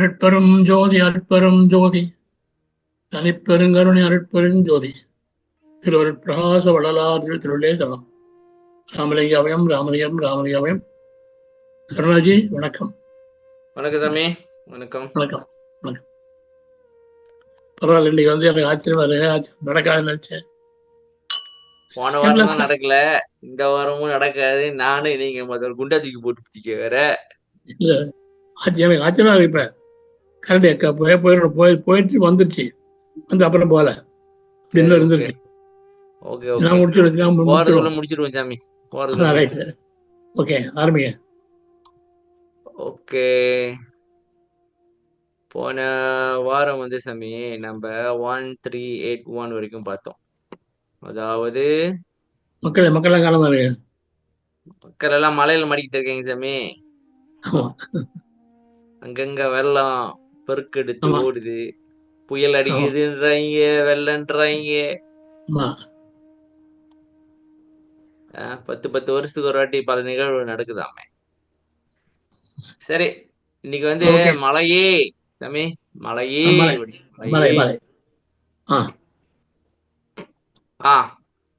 அருட்பெரும் ஜோதி அருட்பெரும் ஜோதி தனிப்பெருங்கருணை அருட்பெரும் ஜோதி திருவருட்பிரகாச வள்ளலார் திருவிழே தலம் ராமலிங்காவயம் ராமலிங்கம் ராமலிங்காவயம். கருணாஜி வணக்கம். வணக்கம் சாமி. வணக்கம் வணக்கம் வணக்கம். பரவாயில்ல, இன்னைக்கு வந்து எனக்கு ஆச்சரியமா இருக்கு. நடக்காதுன்னு நினைச்சேன். போன வாரம் தான் நடக்கல, இந்த வாரமும் நடக்காது. நானும் நீங்க முதல் குண்டா தூக்கி போட்டு பிடிக்க வேற இல்ல, எனக்கு ஆச்சரியமா இருக்கு. இப்ப கரண்ட் போயிட்டு வந்துருச்சு, வந்து அப்புறம் போல இன்னும் இருந்துருக்கு. நான் முடிச்சிருவேன் சாமி. ஓகே, ஆரம்பிங்க. ஓகே, போன வாரம் வந்து சாமி நம்ம 1381 வரைக்கும் பார்த்தோம். அதாவது மக்கள் காலமா இருக்கு. மக்கள் எல்லாம் மலையில மாட்டிக்கிட்டு இருக்கீங்க சாமி. அங்கங்க வெள்ளம் பெருக்கெடுத்து ஓடுது, புயல் அடிக்குதுன்றாங்க, வெள்ளன்றாங்க. 10 வருஷத்துக்கு ஒரு வாட்டி பல நிகழ்வு நடக்குதாமே. சரி, இன்னைக்கு வந்து மழையே சாமி, மழையே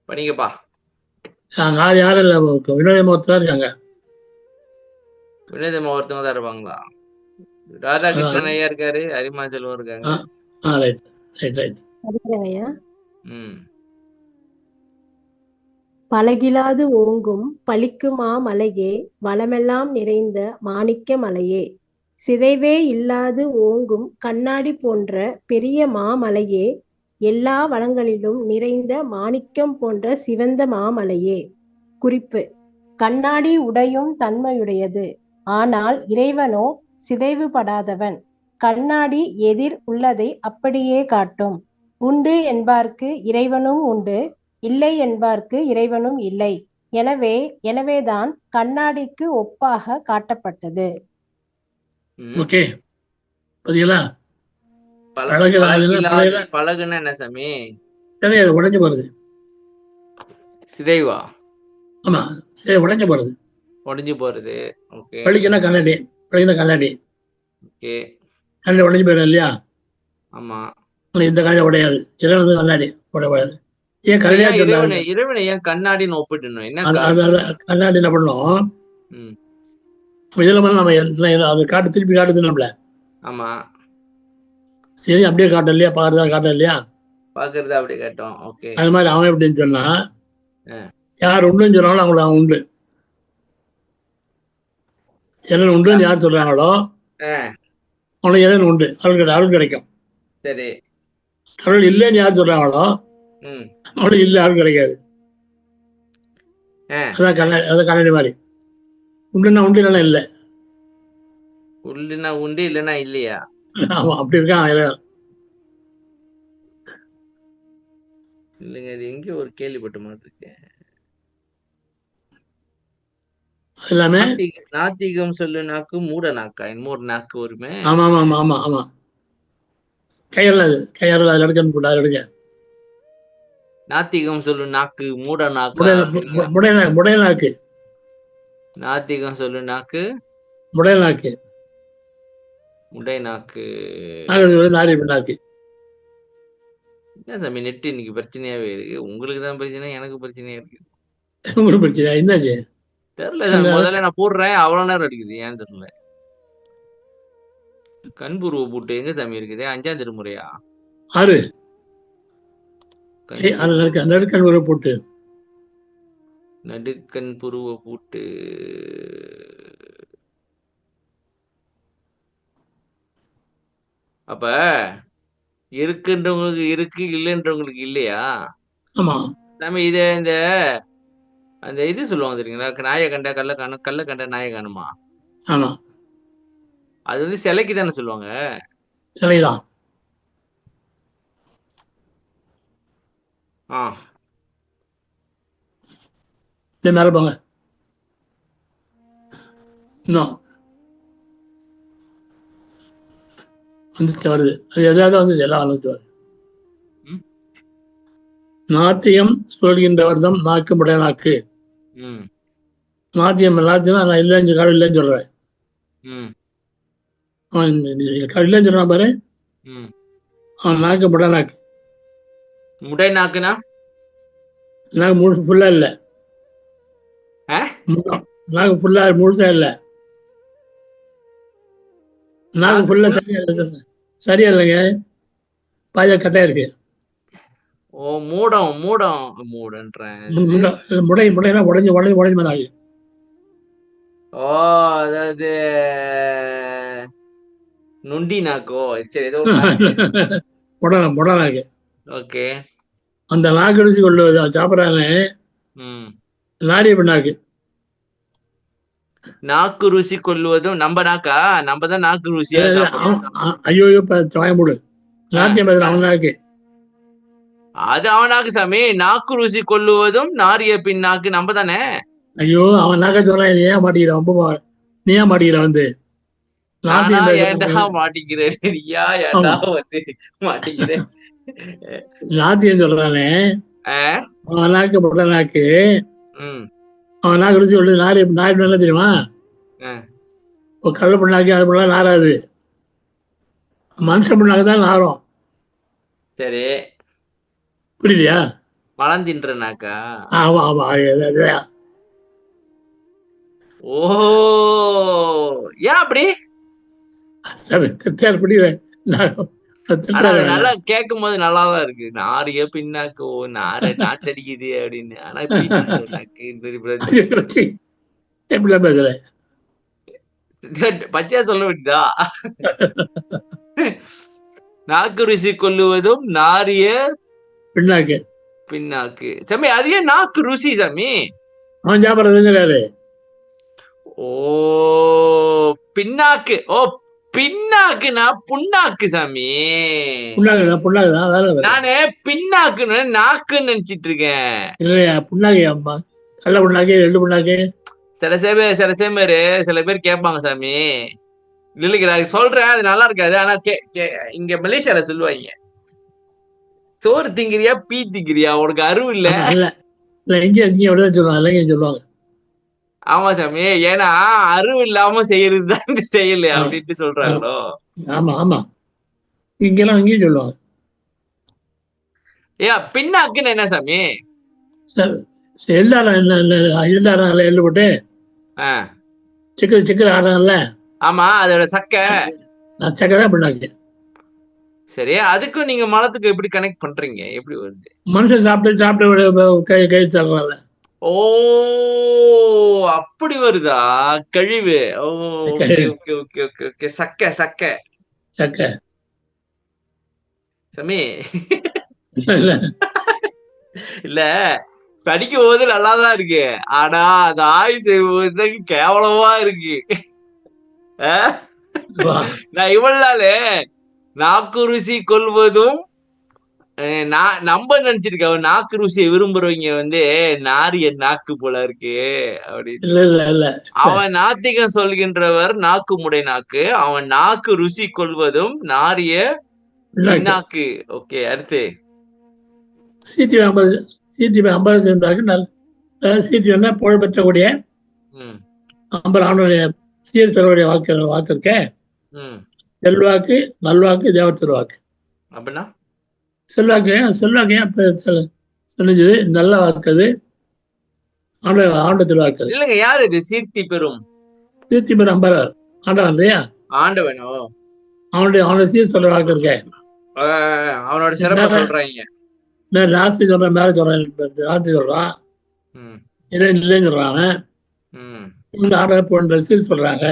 படிங்கப்பா. யாரும் இல்ல, வினோத மோகத்தான் இருக்காங்க. வினோத மோகத்தவங்க தான் இருப்பாங்களா? ராதாகிருஷ்ணன் ஐயா இருக்காரு, அரிமா செல்வம் இருக்காங்க. பலகிலாது ஓங்கும் பளிக்குமா மலையே, வளமெல்லாம் நிறைந்த மாணிக்க மலையே, சிதைவே இல்லாது ஓங்கும் கண்ணாடி போன்ற பெரிய மாமலையே, எல்லா வளங்களிலும் நிறைந்த மாணிக்கம் போன்ற சிவந்த மாமலையே. குறிப்பு: கண்ணாடி உடையும் தன்மையுடையது, ஆனால் இறைவனோ சிதைவுபடாதவன். கண்ணாடி எதிர் உள்ளதை அப்படியே காட்டும். உண்டு என்பார்க்கு இறைவனும் உண்டு, இல்லை என்பார்க்கு இறைவனும் இல்லை. எனவேதான் கண்ணாடிக்கு ஒப்பாக காட்டப்பட்டது. பழகுன்னா என்ன சாமி? உடைஞ்சு போறது. சிதைவா? ஆமா, உடைஞ்சு போறது. உடைஞ்சு போறது. ஓகே. பழிக்குன்னா கண்ணாடி, கண்ணாடி. ஓகே. கண்ணாடி உடைஞ்சு போயிடும் இல்லையா? ஆமா. இந்த கண்ணாடி உடையாது, இறைவன் கண்ணாடி உடையாது. ஏன் இறைவனை ஏன் கண்ணாடின்னு ஒப்பிடணும்? என்ன கண்ணாடி என்ன பண்ணோம்? இதுல நம்ம அது திருப்பி காட்டுது நம்மள. ஆமா, அப்படியே காட்டும் இல்லையா? பாக்குறதா காட்டும் இல்லையா? பாக்குறது அப்படியே காட்டும். ஓகே. அது மாதிரி அவன் எப்படின்னு சொன்னா, யார் உண்டுன்னு சொல்றாங்களோ அவங்களுக்கு அவன் உண்டு. இறைவன் உண்டுன்னு யார் சொல்றாங்களோ அவனுக்கு இறைவன் உண்டு, அருள் கிடைக்கும். சரி. அருள் இல்லைன்னு யார் சொல்றாங்களோ அவனுக்கு இல்லை, அருள் கிடைக்காது. அதான் கண்ணாடி மாதிரி. உண்டுன்னா உண்டு, இல்லைன்னா இல்லை. உண்டுன்னா உண்டு, இல்லைன்னா இல்லையா? ஆமா, அப்படி இருக்கான் இறைவன். இல்லைங்க, இது எங்க ஒரு கேள்விப்பட்ட மாதிரி இருக்கு. எல்லாமே நாத்திகம் சொல்லு நாக்கு மூட நாக்கா, இன்னொரு நாக்கு வருமே. ஆமா ஆமா ஆமா ஆமா ஆமா. கையால் அதில் எடுக்க எடுக்க. நாத்திகம் சொல்லு நாக்கு மூட நாக்கு. முடைய நாக்கு. நாத்திகம் சொல்லு நாக்கு முடைய நாக்கு. முடை நாக்கு. நாக்கு. என்ன சாமி, நெட்டு இன்னைக்கு பிரச்சனையாவே இருக்கு. உங்களுக்கு தான் பிரச்சனை, எனக்கு பிரச்சனையா இருக்கு. உங்களுக்கு பிரச்சனை என்னாச்சு தெரியல சாமி. முதல்ல நான் போடுறேன், அவ்வளவு நேரம் அடிக்குது, ஏன் தெரியல. கண்புருவ பூட்டு எங்க சாமி இருக்குது? 5ஆம் திருமுறையா? 6. நடுக்கண் புருவ பூட்டு. நடுக்கண் புருவ பூட்டு. அப்ப இருக்குன்றவங்களுக்கு இருக்கு, இல்லைன்றவங்களுக்கு இல்லையா? ஆமா சாமி, இத இந்த அந்த இது சொல்லுவாங்க தெரியுங்களா, நாயை கண்ட கல்ல காணும், கல்ல கண்ட நாயை காணுமா? ஆமா, அது வந்து சிலைக்கு தானே சொல்லுவாங்க. சிலைதான். மேல போங்க. இன்னும் வந்துட்டு வருது, அது எதாவது வந்து எல்லாம் வந்துட்டு வருது. நாத்தியம் சொல்கின்றவர் தான் நாக்கு முடைய நாக்கு. நாத்தியம் நான் இல்லைன்னு சொல்றேன். அவன் இல்லைன்னு சொன்னான் பாரு, ம். அவன் நாக்கு முடை நாக்கு. முடை நாக்குனா நாக்கு முழுசு ஃபுல்லா இல்லை, ஆ? நாக்கு ஃபுல்லா முழுசா இல்லை, நாக்கு நாக்கு ஃபுல்லா முழுசு. சரியா இல்லை, சரியா இல்லைங்க, பாஜா கட்டாக இருக்கு. ஓ, மூடம் மூடம் மூடன்றேன். முடைனா உடஞ்சி நாக்கு. ஓ, அதாவது நுண்டி நாக்கோ, சரி ஏதோ ஒரு நாக்கு. முடை நாக்கு. ஓகே. அந்த நாக்கு ருசி கொள்ளுவது சாப்பிட்றானே ம். நாரிய நாக்கு. நாக்கு ருசி கொள்ளுவதும் நம்ம நாக்கா? நம்ம தான் நாக்கு ருசியா சாப்பிடுறோம். ஐயோ வாயப்போடு, நாட்டியம் பேசுற அவன் நாக்கு. அது அவன் நாக்கு சாமி. நாக்கு ருசி கொள்ளுவதும் நாரிய பின் நாக்கு நம்ம தானே. ஐயோ அவன் நாக்க சொல்ல, நீ ஏன் மாட்டிக்கிற? ரொம்ப நீ ஏன் மாட்டிக்கிற வந்து நானா நாட்டியம் ஏன்டா பேசுற? மாட்டிக்கிறேன்? நீயா ஏன்டா வந்து மாட்டிக்கிறேன்? நாட்டியம் சொல்றானே ஆ? அவன் நாக்கு முட்டை நாக்கு. ம். அவன் நாக்கு ருசி கொள்ளுது நாரி நல்லா தெரியுமா? ஆ. கடலை புண்ணாக்கு அது பண்ணலாம் நாராது, மனுஷன் புண்ணாக்கு தான் நாரும். சரி. புரியலையா? பழம் தின்ற நாக்கா? ஆமா ஆமா அதுதான். ஓ, ஏன் அப்படி? திட்டார் புரியுது. ஆனா அது நல்லா கேட்கும் போது நல்லாதான் இருக்கு. நாரிய பின்னாக்கு, ஓ நாத்தடிக்குது அப்படின்னு. ஆனா இப்படி தின்ற நாக்கு எப்படிலாம் பேசுற? பச்சையா சொல்ல வேண்டியதா? நாக்கு ருசி கொள்ளுவதும் நாரிய பின்னாக்கு. பின்னாக்கு. சாமி அது ஏன் நாக்கு ருசி சாமி? அவன் சாப்பிட்றதுங்கிறாரு. ஓ, பின்னாக்கு. ஓ, பின்னாக்குனா புண்ணாக்கு சாமி. புண்ணாக்குதான் வேலை. நானு பின்னாக்குன்னு நாக்குன்னு நினைச்சிட்டு இருக்கேன். இல்லையா புண்ணாக்கு அம்மா, கடலை புண்ணாக்கு, எள்ளு புண்ணாக்கு. சில பேர் கேட்பாங்க சாமி. இல்லைங்க நான் சொல்றேன், அது நல்லா இருக்காது. ஆனா இங்க மலேசியால சொல்லுவாங்க, சோறு திங்கிறியா பீ திங்கிறியா, உனக்கு அறிவு இல்ல. இல்ல எங்கேயும் அப்படிதான் சொல்லுவாங்க, இல்லைங்க சொல்லுவாங்க. ஆமா சாமி, ஏன்னா அறிவு இல்லாம செய்யறதுதான் செயல் அப்படின்ட்டு சொல்றாங்களோ. ஆமா ஆமா, இங்கெல்லாம் அங்கேயும் சொல்லுவாங்க. பின்னாக்குன்னு என்ன சாமி? எள்ளாரம் எள்ளு போட்டு சிக்கன் ஆடுறாங்கல்ல. ஆமா, அதோட சக்கை. சக்கை தான் பின்னாக்கு. சரி, அதுக்கும் நீங்க மலத்துக்கு எப்படி கனெக்ட் பண்றீங்க? எப்படி வருது? மனுஷன் சாப்பிட்டு கை தர்றாங்கல்ல. ஓ, அப்படி வருதா கழிவு? ஓ, okay okay okay okay okay. சக்கை சக்கை சக்கை சாமி. இல்ல, படிக்கும் போது நல்லாதான் இருக்கு. ஆனா அது ஆய்வு செய்வது கேவலமா இருக்கு. நான் இவ்வளவு நாளு நாக்கு ருசி கொள்வதும் நம்ப நினைச்சிருக்கேன், நாக்கு ருசியை விரும்புறவங்க வந்து நாரிய நாக்கு போல இருக்கு அப்படின்னு. அவன் நாத்திகம் சொல்கின்றவர் நாக்கு முடை நாக்கு. அவன் நாக்கு ருசி கொள்வதும் நாரிய நாக்கு. ஓகே, அடுத்து சீத்தி 50 சீத்தி வேணா புகழ் பெற்றக்கூடிய அம்பர் சீர் சொல்லக்கூடிய வாக்கு இருக்க. செல்வாக்கு, நல்வாக்கு, தேவர் திருவாக்கு. அப்படின்னா செல்வாக்கு ஏன் சொல்லுது? நல்ல வாக்கு அது, ஆண்ட திருவாக்கு. இல்லைங்க, யாரு இது சீர்த்தி பெறும்? சீர்த்தி பெறும் அம்பரார் ஆண்டவன் இல்லையா? ஆண்டவனோ? அவனுடைய சீர் சொல்ற வாக்கு இருக்க. அவனோட சிறப்பை சொல்றாங்க. லாஸ்ட் சொல்றேன், மேல சொல்றேன். லாஸ்ட் சொல்றான், இல்லைன்னு சொல்றாங்க. இந்த ஆண்டவர் போன்ற சீர் சொல்றாங்க.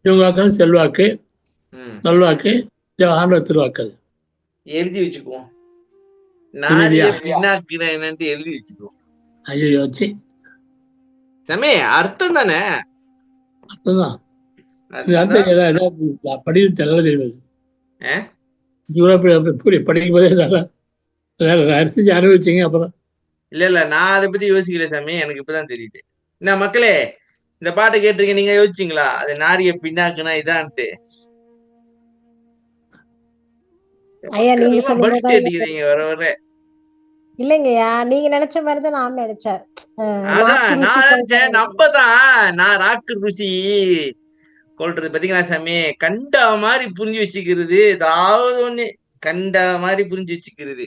இவங்க செல்வாக்கு, நல்வாக்கு, ஆண்டவர் திருவாக்கு. அது எழுதி வச்சுக்குவோம். நாரிய பின்னாக்குனா என்னன்னு எழுதி வச்சுக்குவோம். ஐயோ சாமி, அர்த்தம் தானே? அர்த்தம்தான். படிக்கிறது நல்லா தெரியுது. படிக்கும் போதே அரிசி அனுபவிச்சிங்க. அப்புறம் இல்ல நான் அதை பத்தி யோசிக்கல சாமி, எனக்கு இப்பதான் தெரியுது. என்ன மக்களே, இந்த பாட்டை கேட்டிருக்கீங்க, நீங்க யோசிச்சீங்களா அது நாரிய பின்னாக்குனா இதான்ட்டு? ஐயா நீங்க சொல்லுங்க. வர வர இல்லைங்கய்யா, நீங்க நினைச்ச மாதிரிதான் நான் நினைச்சேன். அதான் நான் நினைச்சேன், நம்பதான் நான் நாக்கு ருசி கொள்றது பாத்தீங்களா சாமி? கண்டா மாதிரி புரிஞ்சு வச்சுக்கிறது, ஏதாவது ஒண்ணு கண்டா மாதிரி புரிஞ்சு வச்சுக்கிறது.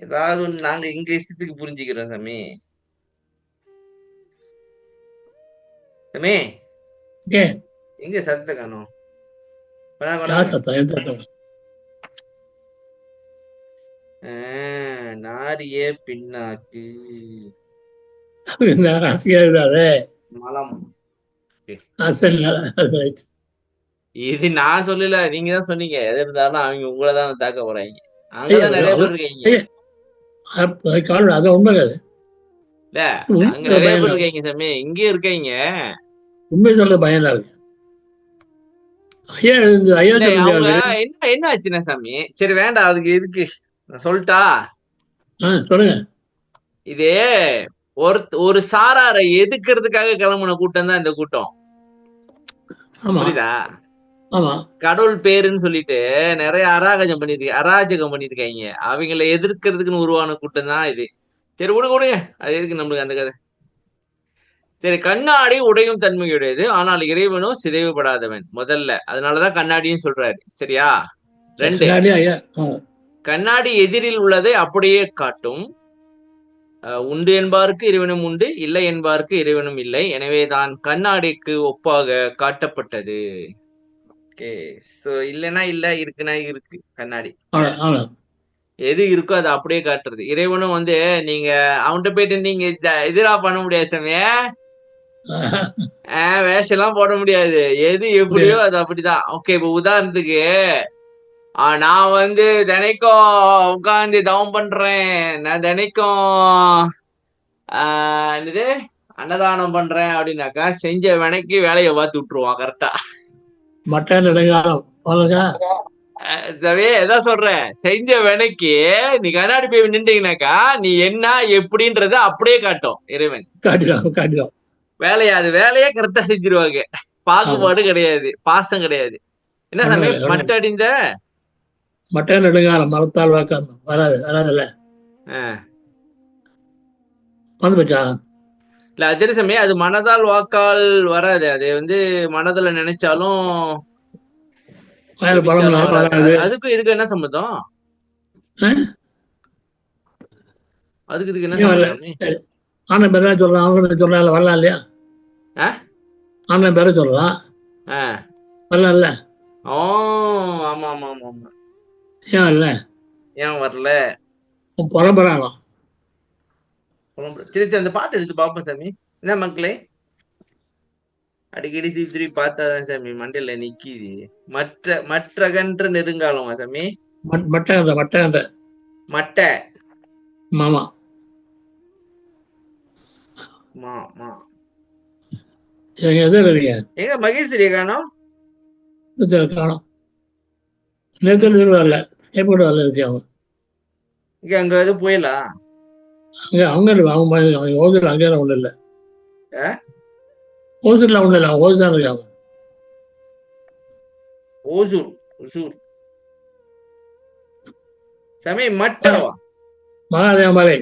ஏதாவது ஒண்ணு நாங்க எங்க இஷ்டத்துக்கு புரிஞ்சுக்கிறோம் சாமி. சாமி ஏ எங்க சத்தத்தை காணோம்? யார் கொண்டாங்க. சத்தம் எந்த சத்தம்? நாரிய பின்னாக்கு ரசிகர் இதாது. மலம். சரி, ரைட். இது நான் சொல்லல, நீங்க தான் சொன்னீங்க. எது இருந்தாலும் அவங்க உங்களதான் தாக்க போறாங்க. அங்கதான் நிறைய பேர் இருக்காங்க. அது உண்மை அது. இல்ல அங்க நிறைய பேர் இருக்காங்க சாமி, இங்கே இருக்காங்க. உண்மை சொல்ல பயம் இருக்கு. ஐயா ஐயா அவங்க என்ன ஆச்சுன்னா சாமி, சரி வேண்டாம் அதுக்கு எதுக்கு, நான் சொல்லிட்டா சொல்லுங்க. இது ஒரு சாராரை எதுக்குறதுக்காக கிளம்புன கூட்டம் தான் இந்த கூட்டம். புரியுதா? ஆமா, கடவுள் பேருன்னு சொல்லிட்டு நிறைய அராஜகம் பண்ணிருக்காங்க. அவங்களை எதிர்க்கிறதுக்குன்னு உருவான கூட்டம் தான் இது. சரி விடுங்க, அது எதுக்கு நம்மளுக்கு அந்த கதை. சரி, கண்ணாடி உடையும் தன்மையுடையது, ஆனால் இறைவனோ சிதைவுபடாதவன். முதல்ல அதனாலதான் கண்ணாடின்னு சொல்றாரு. சரியா? 2, கண்ணாடி எதிரில் உள்ளதை அப்படியே காட்டும். உண்டு என்பாருக்கு இறைவனும் உண்டு, இல்லை என்பாருக்கு இறைவனும் இல்லை. எனவே தான் கண்ணாடிக்கு ஒப்பாக காட்டப்பட்டது. ஓகே, சோ இல்லைன்னா இல்ல, இருக்குன்னா இருக்கு. கண்ணாடி எது இருக்கோ அதை அப்படியே காட்டுறது. இறைவனும் நீங்க அவன்கிட்ட போயிட்டு நீங்க எதிரா பண்ண முடியாது சாமி. வேஷம் எல்லாம் போட முடியாது. எது எப்படியோ அது அப்படிதான். ஓகே, இப்ப உதாரணத்துக்கு நான் தினைக்கும் உட்காந்து தவம் பண்றேன், நான் தினைக்கும் என்னது அன்னதானம் பண்றேன் அப்படின்னாக்கா செஞ்ச வினைக்கு வேலையை பார்த்து விட்டுருவான் கரெக்டா. எதான் சொல்றேன், செஞ்ச வினைக்கு நீ கண்ணாடி போய் நின்றீங்கனாக்கா நீ என்ன எப்படின்றத அப்படியே காட்டும் இறைவன். காட்டிடும் வேலையே கரெக்டா செஞ்சிருவாங்க. பாகுபாடு கிடையாது, பாசம் கிடையாது. என்ன சாமி மட்டடிந்த மட்ட நெடுங்காலம் மரத்தால் வாக்கம் வராதுல்ல வந்து போச்சா? இல்ல அதே சமயம் அது மனதால் வாக்கால் வராது. அது மனதுல நினைச்சாலும் அதுக்கு இதுக்கு என்ன சம்மந்தம்? அதுக்கு இதுக்கு என்ன சம்மந்தம்? ஆனா பேர சொல்றான், அவங்க சொல்றாங்க வரலாம் இல்லையா? ஆனா பேர சொல்றான் வரலாம்ல. ஓ ஆமா ஆமா ஆமா ஆமா. ஏன் இல்ல? ஏன் வரல? புறம்புறாங்க. திருச்சி அந்த பாட்டு எடுத்து பாப்போம் சாமி. என்ன மக்களே, அடிக்கடி திருப்பி பார்த்தாதான் சாமி மண்டையில நிக்கிது. மற்றகன்ற நெருங்காலம் சாமி. மட்டை மாமா எங்க மகேஸ்வரிய காணோம்? வரல, எப்படி வரல இருக்காங்க இங்க அங்க எதுவும் போயிலா? அவங்க ஓசூர் அங்கே ஒண்ணு இல்லை, ஓசூர்ல ஒண்ணு இல்லை, ஓசூர் தான் இருக்காங்க. ஓசூர் சாமி மட்டவா? மகாதேவமலை,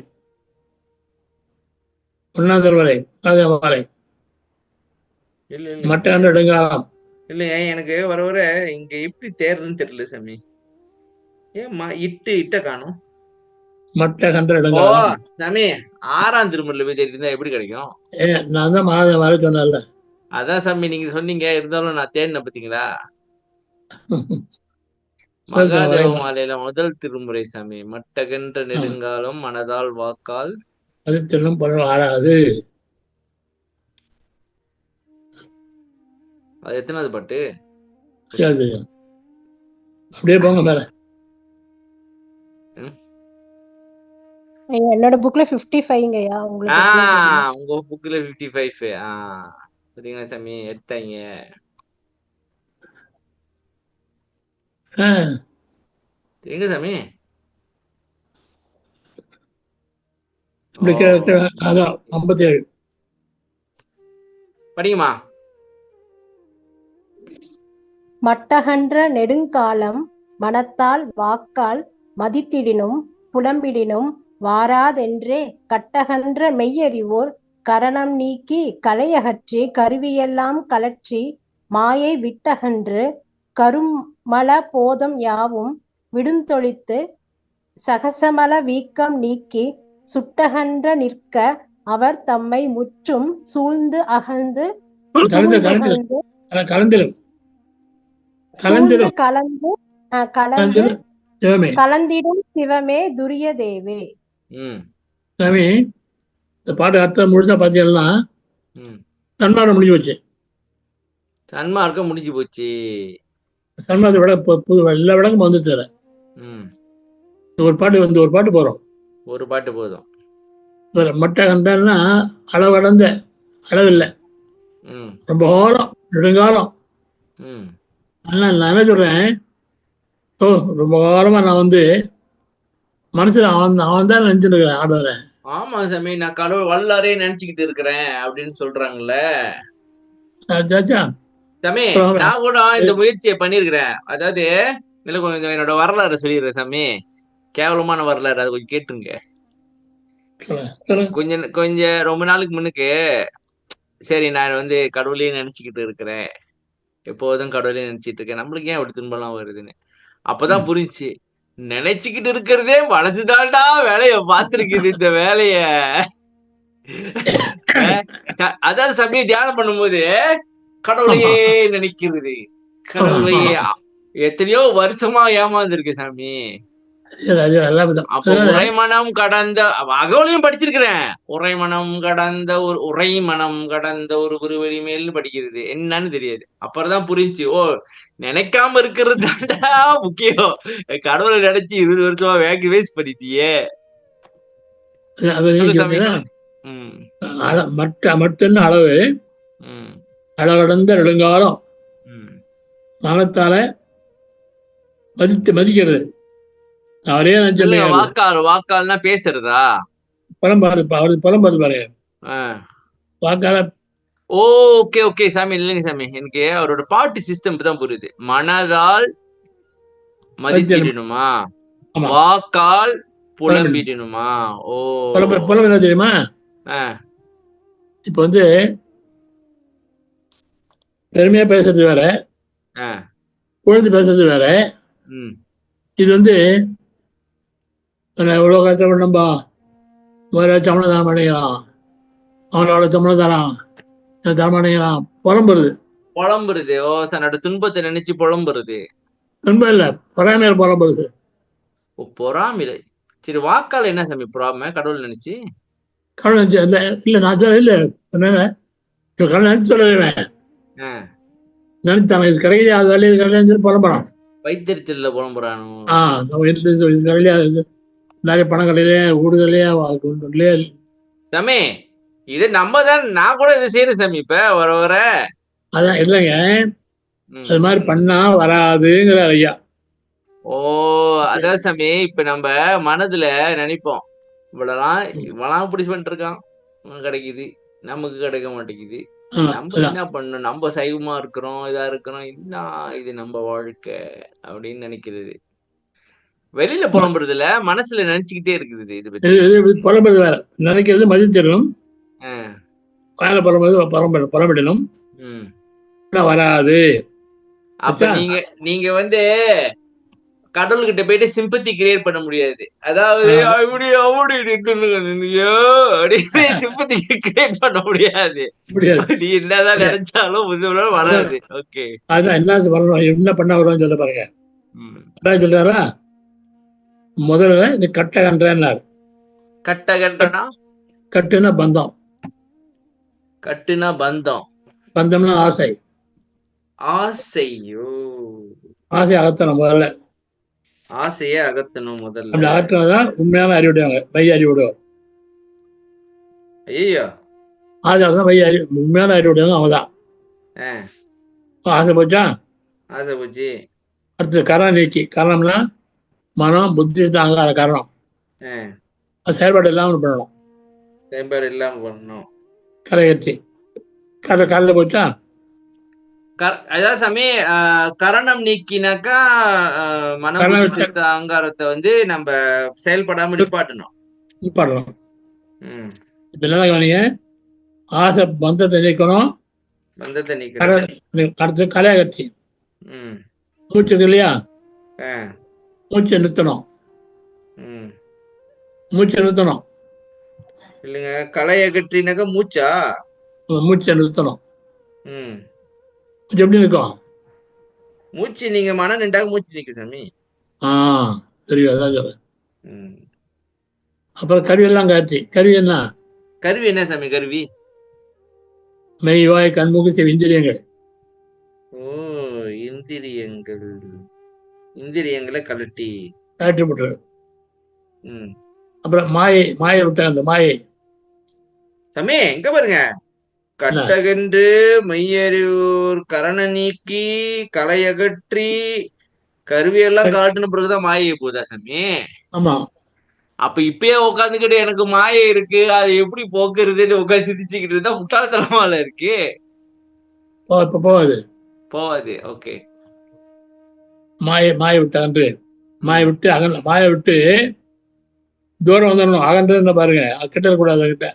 ஒன்னாந்தர்மலை, மகாதேவமலை மட்டம் நெடுங்காலம். இல்லையா, எனக்கு வர வர இங்க எப்படி தேர்றதுன்னு தெரியல சாமி. ஏன் இட்ட காணும்? மட்ட கன்ற நெடுங்காலம் சாமி 6ஆம் திருமுறையில போய் தேடி எப்படி கிடைக்கும்? நான் தான் மகாதேவமலை சொன்னேன்ல. அதான் சாமி நீங்க சொன்னீங்க, இருந்தாலும் நான் தேடின பாத்தீங்களா. மகாதேவ மாலையில முதல் திருமுறை சாமி. மட்டகன்ற நெடுங்காலம் மனதால் வாக்கால் அது தினம் பழம் ஆறாது. அது எத்தனாவது பாட்டு? அப்படியே போங்க மேல. என்னோட புக்ல 55ங்கயா. உங்க புக்ல 55. பாத்தீங்களா சாமி எடுத்தாங்க. எங்க சாமி? அதான் 57 படிக்குமா? மட்டகன்ற நெடுங்காலம் மனத்தால் வாக்கால் மதித்திடினும் புலம்பிடினும் வாராதென்றே கட்டகன்ற மெய்யறிவோர் கரணம் நீக்கி கலையகற்றி கருவியெல்லாம் கலற்றி மாயை விட்டகன்று கருமல போதம் யாவும் விடுந்தொழித்து சகசமல வீக்கம் நீக்கி சுட்டகன்ற நிற்க அவர் தம்மை முற்றும் சூழ்ந்து அகழ்ந்து கலந்து சூழ்ந்து கலந்து அகழ்ந்து கலந்திரும் சூழ்ந்து கலந்திரும் கலந்து கலந்து கலந்திரும் சிவமே கலந்திடும் சிவமே துரிய தேவே. ம் சாமி இந்த பாட்டு அர்த்தம் முழுசா பார்த்தீங்கன்னா ம் சன்மார்க்கம் முடிஞ்சு போச்சு. சன்மார்க்கம் முடிஞ்சு போச்சு. சன்மார்க்கத்தை விட புது எல்லா விளக்கமும் வந்து தர ம் ஒரு பாட்டு போகிறோம். ஒரு பாட்டு போதும். மட்டை கண்டால்னா அளவடைந்த அளவில்லை, ம் ரொம்ப காலம் நெடுங்காலம். ம் ஆனால் நான் என்ன சொல்கிறேன், ரொம்ப காலமாக நான் வந்து மனசில் அவன் தான் நினச்சிட்டு இருக்கிறேன் ஆடவரை. ஆமா சாமி, நான் கடவுள் வல்லாரே நினைச்சுக்கிட்டு இருக்கிறேன் அப்படின்னு சொல்றாங்கல்ல சாச்சா சாமி. நான் கூட இந்த முயற்சியை பண்ணிருக்கிறேன். அதாவது இல்ல கொஞ்சம் என்னோட வரலாறு சொல்லிடுறேன் சாமி. கேவலமான வரலாறு, அது கொஞ்சம் கேட்டுங்க. கொஞ்சம் ரொம்ப நாளுக்கு முன்னுக்கு சரி நான் வந்து கடவுளையே நினைச்சுக்கிட்டு இருக்கிறேன், எப்போதும் கடவுளையே நினைச்சிட்டு இருக்கேன், நம்மளுக்கு ஏன் அப்படி துன்பம்லாம் வருதுன்னு அப்பதான் புரிஞ்சுச்சு. நினைச்சுக்கிட்டு இருக்கிறதே மனசுதான்டா வேலைய பார்த்திருக்குது இந்த வேலைய. அதாவது சமயம் தியானம் பண்ணும்போது கடவுளையே நினைக்கிறது, கடவுளையே. எத்தனையோ வருஷமா ஏமாந்துருக்கு சாமி. அப்ப உரைமனம் கடந்த அகவலையும் படிச்சிருக்கிறேன். உரைமனம் கடந்த ஒரு குருவெளி மேல் படிக்கிறது என்னன்னு தெரியாது. அப்புறம்தான் புரிஞ்சு, ஓ நினைக்காம இருக்கிறது தான்டா முக்கியம். கடவுளை நினைச்சு 20 வருஷமா வேஸ்ட் பண்ணிட்டியே. மட்டும் அளவு அளவடந்த நெடுங்காலம் மனத்தால மதிக்கிறது. அவரே வாக்கால்னா பேசுறதா? புலம்பாரு பாருங்க வாக்கால. ஓகே ஓகே சாமி, இல்லைங்க சாமி, எனக்கு அவரோட பாட்டு சிஸ்டம் தான் புரியுது. மனதால் மதிச்சிடணுமா, வாக்கால் புலம்பிடணுமா? ஓ புலம் என்ன தெரியுமா? இப்ப வந்து பெருமையா பேசுறது வேற, புகழ்ந்து பேசுறது வேற. இது வந்து எவ்வளோ கஷ்டப்படணும்பா, முதல்ல சம்பளம் தர மாட்டேங்கிறான், அவனோட சம்பளம் தரான், தர மாட்டேங்கிறான், புலம்புறது. ஓ தன்னோட துன்பத்தை நினைச்சு புலம்புறது. துன்பம் இல்ல, பொறாமையில புலம்புறது. பொறாமையில. சரி, வாக்கால என்ன சாமி பொறாமை? கடவுள் நினைச்சு கடவுள் நினைச்சு இல்ல நான் சொல்ல இல்ல கடவுள் நினைச்சு சொல்லுவேன். நினைச்சாங்க இது கிடையாது, அது வேலையை கிடையாது புலம்புறான். வைத்தறிச்சல்ல புலம்புறானோ? நிறைய பணம் கடையிலே ஊடுகளையே சாமி. இது நம்ம தான், நான் கூட இதை செய்யறேன் சாமி. இப்ப வர அதான் இல்லைங்க, அது மாதிரி பண்ணா வராதுங்கிற ஐயா. ஓ அதான் சாமி, இப்ப நம்ம மனதுல நினைப்போம், இவ்வளவு பிடிச்சி பண்ணிட்டு இருக்கான், கிடைக்குது, நமக்கு கிடைக்க மாட்டேங்குது, நம்ம என்ன பண்ணணும், நம்ம சைவமா இருக்கிறோம், இதா இருக்கிறோம், என்ன இது நம்ம வாழ்க்கை அப்படின்னு நினைக்கிறது. வெளியில புலம்புறது இல்ல, மனசுல நினைச்சுக்கிட்டே இருக்குது. இது பத்தி புலம்புறது வேற, நினைக்கிறது மதிச்சிடணும், வேலை புலம்பிடணும், வராது. அப்ப நீங்க வந்து கடவுள்கிட்ட போயிட்டு சிம்பத்தி கிரியேட் பண்ண முடியாது. அதாவது சிம்பத்தி கிரியேட் பண்ண முடியாது. நீ என்னதான் நினைச்சாலும் வராது. ஓகே, அதான் என்ன பண்ண வரும்னு சொல்ல பாருங்க. சொல்றாரா முதல்ல இந்த கட்டகன்றார். கட்டுனா பந்தம், பந்தம்னா ஆசை. ஆசை அகத்தணும், முதல்ல ஆசையே அகத்தணும். முதல்ல அப்படி அகற்றினதான் உண்மையான அறிவுடையவங்க, மைய அறிவுடையவர். ஐயோ, ஆசை மைய உண்மையான அறிவுடையவங்க அவங்கதான். ஆசை போச்சா, அடுத்தது கரணம் நீக்கி. கரணம்னா மனம், புத்தி, அகங்கார கரணம். அது செயல்பாடு இல்லாமல் பண்ணணும். கரையற்றி கரையில் போச்சா. அதாவது சாமி, கரணம் நீக்கினாக்கா மனம், அகங்காரத்தை வந்து நம்ம செயல்படாம நிப்பாட்டணும். இப்ப என்ன கவனிங்க, ஆசை பந்தத்தை நீக்கணும். பந்தத்தை நீக்கிறது. அடுத்து கலையை கட்டி ம் மூச்சு இருக்கு இல்லையா, ஆ மூச்சை நிறுத்தணும். ம் மூச்சை நிறுத்தணும். இல்லைங்க, களை அகற்றினாக்க மூச்சா? மூச்சை நிறுத்தணும். ம் மூச்சு எப்படி இருக்கும்? மூச்சு நீங்க மனம் நின்றாக மூச்சு நிக்கு சாமி. தெரியும், அதான் சொல்றேன். ம் அப்புறம் கருவியெல்லாம் காட்டி, கருவி என்ன? கருவி என்ன சாமி கருவி? மெய், வாய், கண், மூக்கு, செவி, இந்திரியங்கள். ஓ, இந்திரியங்கள். இந்திரியங்களை கழட்டி காட்டி விட்டுரு. ம் அப்புறம் மாயை விட்டாங்க. அந்த மாயை சாமி எங்க பாருங்க, கட்டகன்று மையறியூர் கரண நீக்கி களை அகற்றி கருவியெல்லாம் காட்டின பிறகுதான் மாயை போதா சாமி? ஆமா. அப்ப இப்பயே உட்காந்துக்கிட்டு எனக்கு மாயை இருக்கு, அதை எப்படி போக்குறதுன்னு உட்காந்து சிந்திச்சுக்கிட்டு இருந்தா முட்டாள்தனமால இருக்கு. இப்ப போகாது. போவாது. ஓகே. மாயை விட்டான்று. மாயை விட்டு மாயை விட்டு தூரம் வந்துடணும். அகன்று பாருங்க, கிட்ட இருக்கக்கூடாது. கிட்ட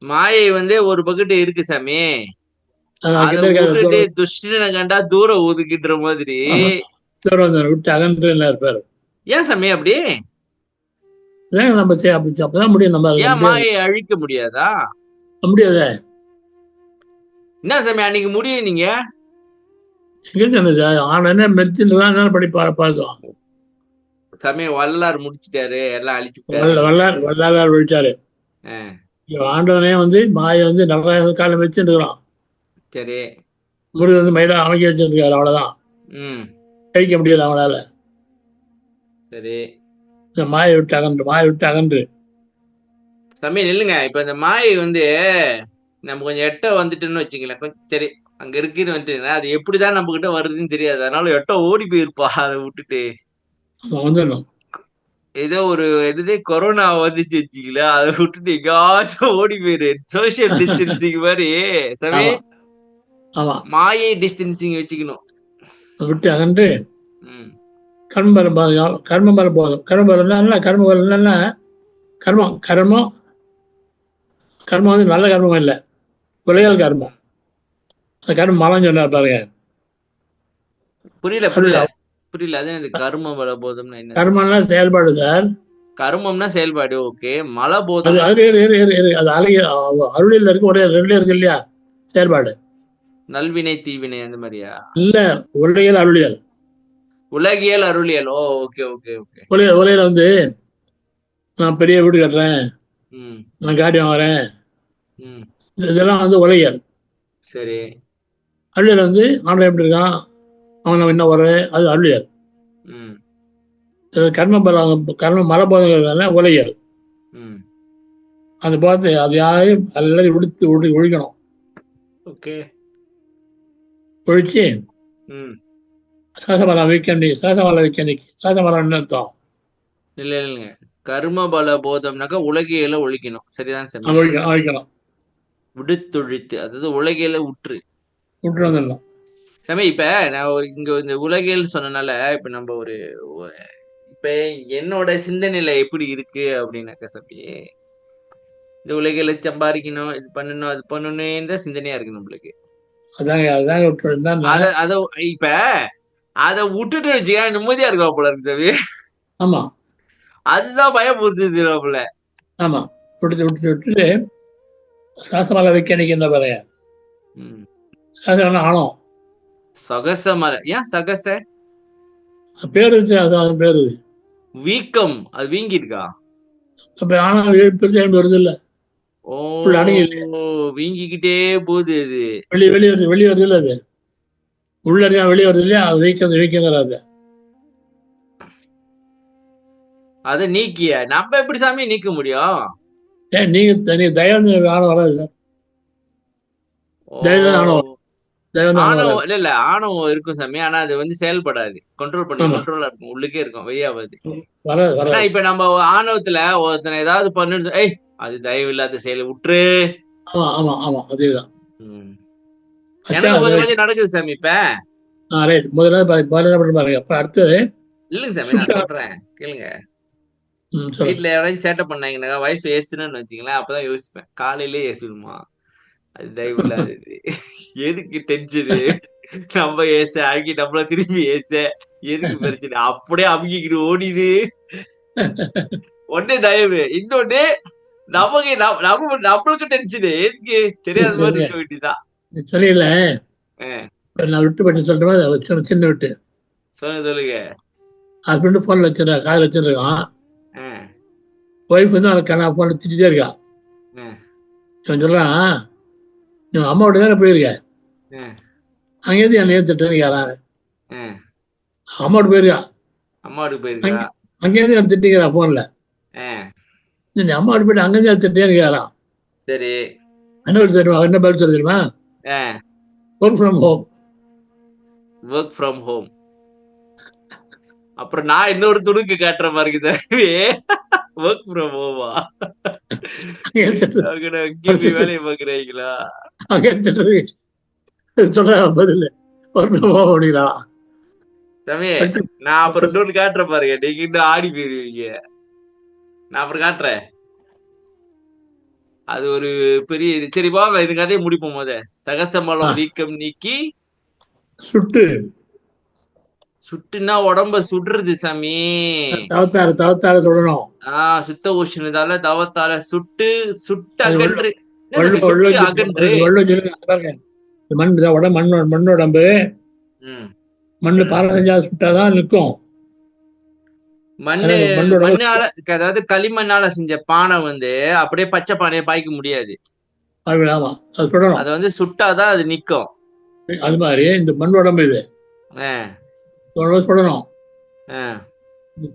மாயை ஒரு பக்கெட்டு இருக்கு சாமி. அதை கிட்ட விட்டுட்டு துஷ்டனை கண்டா தூரம் ஒதுக்கின்ற மாதிரி தூரம் வந்து விட்டு அகன்று இருப்பாரு. ஏன் சாமி அப்படி? நம்ம அப்பதான் முடியும். நம்ம ஏன் மாயை அழிக்க முடியாதா? முடியாத. என்ன சாமி அன்னைக்கு முடியும் நீங்க ஆனா மெடிசின் பார்த்தோம். சாமி வல்லார் முடிச்சிட்டாரு, எல்லாம் அழிச்சு வல்லார் ஒழிச்சாரு. ஆண்டவனே மாயை நல்லா காலம் வச்சுருக்கிறான். சரி. முருகன் மயிலா அமைக்க வச்சிருக்காரு. அவ்வளவுதான். கழிக்க முடியல அவனால. சரி. இந்த மாயை விட்டு அகன்று. சாமி நில்லுங்க. இப்ப இந்த மாயை நம்ம கொஞ்சம் எட்ட வந்துட்டுன்னு வச்சுக்கலாம். கொஞ்சம் சரி அங்க இருக்குன்னு வந்துட்டீங்கன்னா அது எப்படிதான் நம்ம கிட்ட வருதுன்னு தெரியாது. அதனால எட்ட ஓடி போயிருப்பா. அதை விட்டுட்டு வந்துடணும். ஏதோ ஒரு கொரோனா வந்துச்சு வச்சுக்கல, அதை விட்டுட்டு எங்காச்சும் ஓடி போயிரு. சோசியல் டிஸ்டன்சிங் மாதிரி சாமி. மாயை டிஸ்டன்சிங் வச்சுக்கணும். விட்டு அகன்று கர்மம் போதும். கர்மம் நல்ல கர்மம் இல்லை, விளையால் கர்மம். அந்த கர்மம் மலம் சொன்னார் பாருங்க. புரியல. அது கர்ம பலபோதம்னா என்ன? கர்மம்னா செயல்பாடு சார். கர்மம்னா செயல்பாடு. ஓகே. மலபோதம் அது அருளில் இருக்கு. ஒரே ரெண்டுல இருக்கு இல்லையா செயல்பாடு. நல்வினை தீவினை அந்த மாதிரியா? இல்ல, உலகியல் அருளியல். உலகியல் அருளியல். ஓ, ஓகே ஓகே ஓகே. உலகில நான் பெரிய வீடு கட்டுறேன், நான் காடி வாங்குறேன், இதெல்லாம் உலகியல். சரி. அருளியல் ஆண்டவன் எப்படி இருக்கான், அவன் என்ன வர்ற, அது அருளியல். கர்ம மலபோதங்கள் உலகியல். அந்த போதத்தை அது யாரையும் எல்லாத்தையும் ஒழிக்கணும். ஓகே. ஒழிச்சு சாசமலம் வைக்கணிக்கு. சாசமலம் என்ன அர்த்தம்? இல்லைங்க, கர்ம பல போதம்னாக்கா உலகியல ஒழிக்கணும். சரிதான் சார்? ஒழிக்கணும். விடுத்தொழித்து, அதாவது உலகியல விட்டு வந்துடணும் சாமி. இப்ப நான் இங்க இந்த உலகியல் சொன்னனால இப்ப நம்ம இப்ப என்னோட சிந்தனையில எப்படி இருக்கு அப்படின்னாக்கா சாமி, இந்த உலகியல சம்பாதிக்கணும், இது பண்ணணும், அது பண்ணணும்ன்ற சிந்தனையா இருக்கு நம்மளுக்கு. இப்ப அத விட்டுட்டு வச்சுக்க நிம்மதியா இருக்கா போல இருக்கு சாமி. ஆமா, அதுதான் பயப்படுத்துது போல. ஆமா, விட்டுட்டு சாசமலை வைக்கணிக்கு என்ன பாருங்க. ஆணம் சகசமலை. ஏன் சகச பேரு? பேரு வீக்கம். அது வீங்கி இருக்கா? அப்ப ஆனா வருது இல்ல. ஓ, வீங்கிக்கிட்டே போகுது. அது வெளியே வருது இல்ல. அது உள்ள இருக்கா, வெளியே வருது இல்லையா? அது வீக்கங்கிறாது. அதை நீக்கிய நம்ம எப்படி சாமி நீக்க முடியும்? நீங்க தயவு ஆணவம் வராது சார். ஆணவம் இல்ல ஆணவம் இருக்கும் சாமி. ஆனா அது செயல்படாது. கண்ட்ரோலா இருக்கும். உள்ளுக்கே இருக்கும், வெளியாவது. இப்ப நம்ம ஆணவத்துல ஒருத்தனை ஏதாவது பண்ணு, அது தயவு இல்லாத செயலை விட்டுரு. அதேதான் எனக்கு கொஞ்சம் நடக்குது சாமி. இப்ப பாருங்க. அப்ப அடுத்தது இல்லைங்க சாமி, நான் சொல்றேன் கேளுங்க. வீட்டுல யாராச்சும் சேட்டை பண்ணாங்கன்னா வைஃப் ஏசுன்னு வச்சுங்களேன், அப்பதான் யோசிப்பேன், காலையிலே ஏசிடுமா அது தயவுலாது. எதுக்கு டென்ஷனு? நம்ம ஏச அமுக்கி நம்மள திரும்பி ஏச. எதுக்கு பிரச்சனை? அப்படியே அமுக்கிக்கிட்டு ஓடிது. ஒண்ணு தயவு. இன்னொன்னு நமக்கு நம்மளுக்கு டென்ஷனு. எதுக்கு? தெரியாத மாதிரி இருக்க வேண்டியதுதான். சொல்லிடல, ஆ, நான் விட்டு பட்டு சொல்லிட்டு சின்ன விட்டு சொல்லுங்க. ஹஸ்பண்ட் ஃபோனில் வச்சிருக்கா, காதில் வச்சிருக்கான். ஆ, ஒய்ஃப் வந்து அவனுக்கு கண்ணா ஃபோனில் திட்டிகிட்டே இருக்கா. ஆ, இவன் சொல்கிறான், நீ அம்மா வீட்டு தானே போயிருக்க, ஆ, அங்கேருந்து என்னையே திட்டுன்னு கேட்குறான். ஆ. அம்மா வீட்டு போயிருக்கா, அம்மா வீட்டுக்கு போயிருக்கா? அங்கேருந்து என்ன திட்டிக்கிறான் ஃபோனில். ஆ, நீ அம்மா வீட்டு போயிட்டு அங்கேருந்து திட்டேன்னு கேட்குறான். சரி. என்ன பதில் தெரியுமா? என்ன பதில் சொல்ல தெரியுமா? ஆ, work from home. Work from home. அப்புறம் நான் இன்னொரு துணுக்கு காட்டுற மாதிரி இருக்குது. ஒர்க் ஃப்ரம் ஹோமா? அங்கே திட்டு அங்கேயும் போய் வேலையை பாக்குறீங்களா? அங்கே திட்டுறது சொல்கிறான் பதில். ஒர்க் ஃப்ரம் ஹோம் அப்படிங்கிறான். தம்பி, நான் அப்புறம் இன்னொன்னு காட்டுற பாருங்க, நீங்க இன்னும் ஆடி போயிருவீங்க. நான் அப்புறம் காட்டுறேன். அது ஒரு பெரிய இது. சரி வாங்க, இது கதையை முடிப்போம். சகசமலம் வீக்கம் நீக்கி சுட்டு சுட்டுனா உடம்ப சுடுறது சாமி. தவத்தால சொல்லணும். சுத்த உஷ்ணதால தவத்தால சுட்டு அது அகன்று. வெள்ளம் சுட்டு அகன்று. பாருங்க, மண்ணோடம்பு ம். மண்ணு பாறை செஞ்சா சுட்டாதான் நிற்கும். மண்ணால, அதாவது களிமண்ணால செஞ்ச பானை அப்படியே பச்சை பானையை பாய்க்க முடியாது. ஆமா, அது சுடணும். அத சுட்டாதான் அது நிக்கும். அது மாதிரி இந்த மண் உடம்பு இது சுடணும்.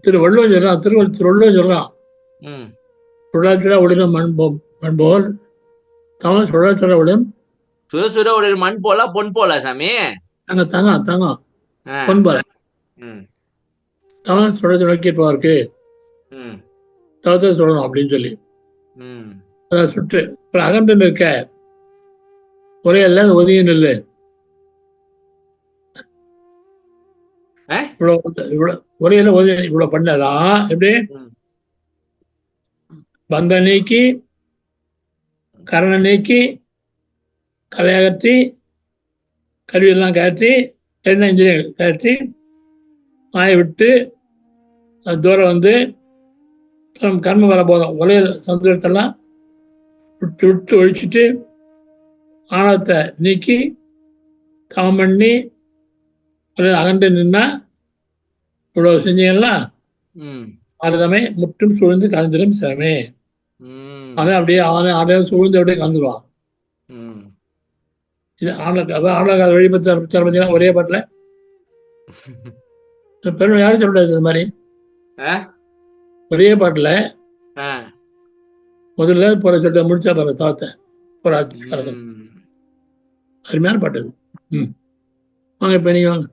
திருவள்ளுவர் சொல்றான், திருவள்ளுவர் சொல்றான், சுடாச்சுடா ஒளிரும் மண் போல் தவம் சுடாச்சுடா ஒளிரும். சுட ஒளிரும் மண் போல பொன் போல சாமி. தங்கம் பொன் போல தவம் சுட நோக்கிட்டு தவத்தை சுடணும் அப்படின்னு சொல்லி அதான் சுற்று. அப்புறம் அகன்று இருக்க ஒரே எல்லாம் ஒதுங்கி நில்லு. ஒரேல ஒதுங்கி இவ்வளவு பண்ணதான் எப்படி பந்த நீக்கி கரணை நீக்கி கலையகற்றி கருவியெல்லாம் கற்றி எண்ணெய் இன்ஜினியர் கற்றி மாய விட்டு தூரம் கர்ம வர போதும் ஒலையில் சந்தோஷத்தெல்லாம் விட்டு விட்டு ஒழிச்சிட்டு ஆணவத்தை நீக்கி தவம் பண்ணி அகன்று நின்னா இவ்வளவு செஞ்சீங்கன்னா பாரதமே முற்றும் சூழ்ந்து கலந்துடும் சிரமே. அவன் அப்படியே அவனை சூழ்ந்து அப்படியே கலந்துருவான். இது ஆணவ வழிபட்டு பார்த்தீங்கன்னா ஒரே பாட்டில் பெருமை யாரும் சொல்லக்கூடாது. இது மாதிரி ஒரே பாட்டில் முதல்ல போற சொல்லிட்டு முடிச்சா பாரு தாத்த அருமையான பாட்டு அது. வாங்க இப்ப நீங்க வாங்க.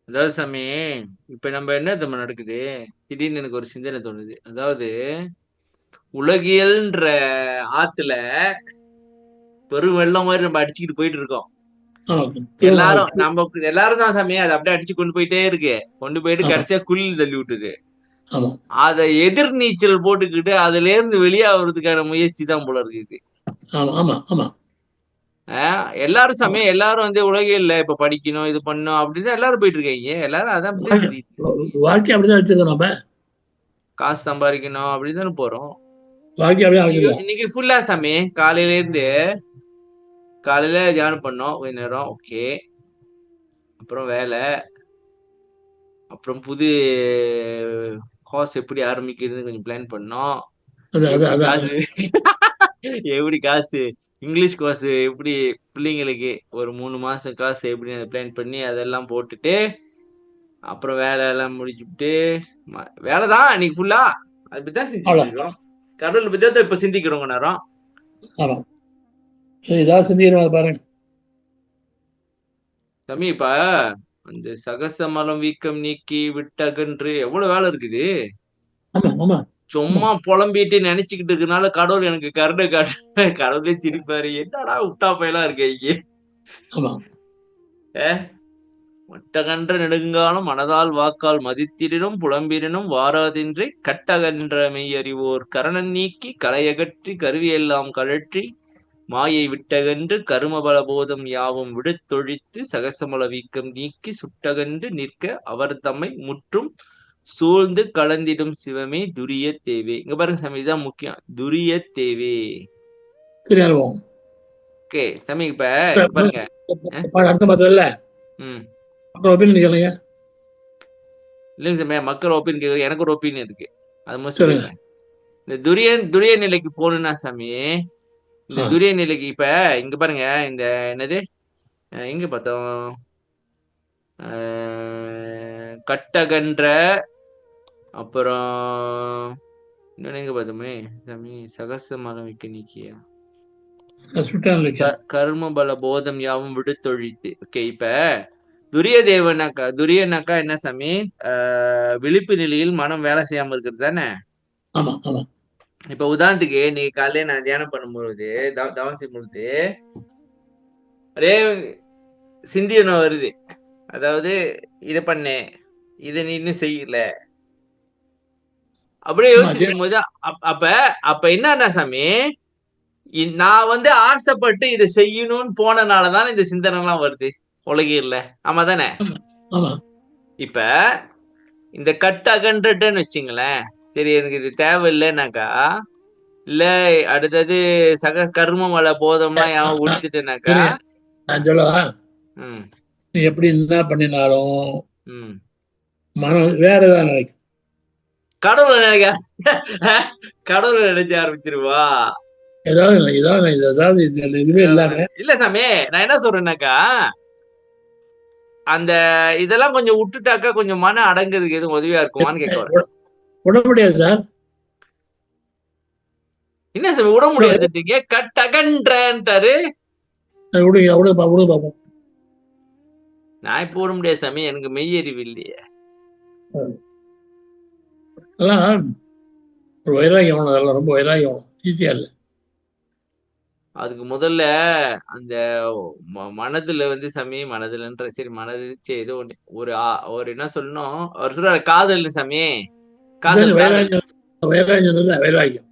அதாவது சாமி, இப்ப நம்ம என்ன தம்ம நடக்குது, திடீர்னு எனக்கு ஒரு சிந்தனை தோணுது. அதாவது உலகியல்ன்ற ஆத்துல பெரும் வெள்ளம் மாதிரி நம்ம அடிச்சுக்கிட்டு போயிட்டு இருக்கோம். எல்லாரும் தான் சாமி அதை அப்படியே அடிச்சு கொண்டு போயிட்டே இருக்கு. கொண்டு போயிட்டு கடைசியா குழியில் தள்ளி விட்டுது. அத எதிர் நீச்சல் போட்டுக்கிட்டு அதுல இருந்து வெளியாகிறதுக்கான முயற்சி தான் போல இருக்குது. எல்லாரும் சாமி, எல்லாரும் உலகியல்ல இப்ப படிக்கணும், இது பண்ணணும் அப்படின்னு எல்லாரும் போயிட்டு இருக்காங்க. எல்லாரும் அதான் வாழ்க்கை அப்படிதான் வச்சிருக்கோம். காசு சம்பாதிக்கணும் அப்படின்னு போறோம். இன்னைக்கு ஃபுல்லா சாமி காலையில தியானம் பண்ணோம் கொஞ்ச நேரம். ஓகே. அப்புறம் வேலை, அப்புறம் புது கோர்ஸ் எப்படி ஆரம்பிக்கிறதுன்னு கொஞ்சம் பிளான் பண்ணோம். எப்படி காசு இங்கிலீஷ் கோர்ஸ் எப்படி பிள்ளைங்களுக்கு ஒரு 3 மாசம் காசு எப்படி பிளான் பண்ணி அதெல்லாம் போட்டுட்டு அப்புறம் வேலை எல்லாம் முடிச்சுட்டு வேலைதான் இன்னைக்கு ஃபுல்லா அதை பத்தி தான் சிந்திக்கிறோம். கடவுளை பத்தி தான் இப்ப சிந்திக்கிறோங்க நேரம். பாருங்க தம்பி, இப்ப அந்த சகசமலம் வீக்கம் நீக்கி விட்டகன்று எவ்வளவு வேலை இருக்குது. சும்மா புலம்பிட்டு நினைச்சுக்கிட்டு இருக்கனால கடவுள் எனக்கு கருணை காட்டு. கடவுளே சிரிப்பாரு, என்னடா உப்டா பையெல்லாம் இருக்கு. மட்டகன்ற நெடுங்காலம் மனதால் வாக்கால் மதித்திடனும் புலம்பிடனும் வாராதின்றி கட்டகன்ற மெய்யறிவோர் கரணம் நீக்கி கலையகற்றி கருவியெல்லாம் கழற்றி மாயை விட்டகன்று கருமபல போதம் யாவும் விடுத்தொழித்து சகசமல வீக்கம் நீக்கி சுட்டகன்று நிற்க அவர் தம்மை முற்றும் சூழ்ந்து கலந்திடும் சிவமே துரிய தேவே. இங்க பாருங்க சாமி, இதுதான் முக்கியம். துரிய தேவே. ஓகே சாமி, இப்ப பாருங்க அர்த்தம் பார்த்தல. இல்லைங்க சாமி, மக்கள் ஒப்பீனியன் கேட்குற, எனக்கு ஒரு ஒப்பீனியன் இருக்கு. அது மாதிரி சொல்லிடுறேன். இந்த துரிய நிலைக்கு போகணும்னா சாமி, இந்த துரிய நிலைக்கு இப்ப இங்க பாருங்க, இந்த என்னது எங்க பார்த்தோம், கட்டகன்ற, அப்புறம் இன்னொன்னு எங்க பார்த்தோமே சாமி, சகசமலம் மிக்க நீக்கியா கர்மபல போதம் யாவும் விடுத்தொழித்து. ஓகே, இப்ப துரியனாக்கா என்ன சாமி, விழிப்பு நிலையில் மனம் வேலை செய்யாம இருக்கிறது தானே. இப்ப உதாரணத்துக்கு நீ காலையில நான் தியானம் பண்ணும்பொழுது, தவம் செய்யும் பொழுது ஒரே சிந்தியனம் வருது. அதாவது இத பண்ணேன், இத நீ இன்னும் செய்யல, அப்படியே யோசிக்கும் போது அப்ப என்னன்னா சாமி, நான் ஆசைப்பட்டு இதை செய்யணும்னு போனனாலதான் இந்த சிந்தனை எல்லாம் வருது உலகில. ஆமா தானே. இப்ப இந்த கட்டு அகன்றன்னு வச்சுங்களேன், சரி எனக்கு இது தேவையில்லைனாக்கா, இல்ல அடுத்தது கர்மமல போதம்லாம் யாவும் உடுத்துட்டேனாக்கா, நீ எப்படி என்ன பண்ணினாலும் மனம் வேற ஏதாவது நினைக்கும். கடவுளை நினைக்க ஆரம்பிச்சிருவா. இல்ல சாமி, நான் என்ன சொல்றேன்னாக்கா, அந்த இதெல்லாம் கொஞ்சம் விட்டுட்டாக்கா கொஞ்சம் மன அடங்குறதுக்கு எதுவும் உதவியா இருக்குமான்னு கேட்க. விட முடியாது சார். என்ன சாமி விட முடியாது? கட்டகன்றாரு. நான் இப்ப விட முடியாது சாமி, எனக்கு மெய்யறிவு இல்லையே. வைராகியம், அதெல்லாம் ரொம்ப வைராகியம், ஈஸியா இல்ல. அதுக்கு முதல்ல அந்த மனதுல சாமி, மனதுலன்ற சரி மனது ஏதோ ஒரு என்ன சொல்லணும், அவர் சொல்றாரு காதல் சாமி, காதல் வைராகியம்.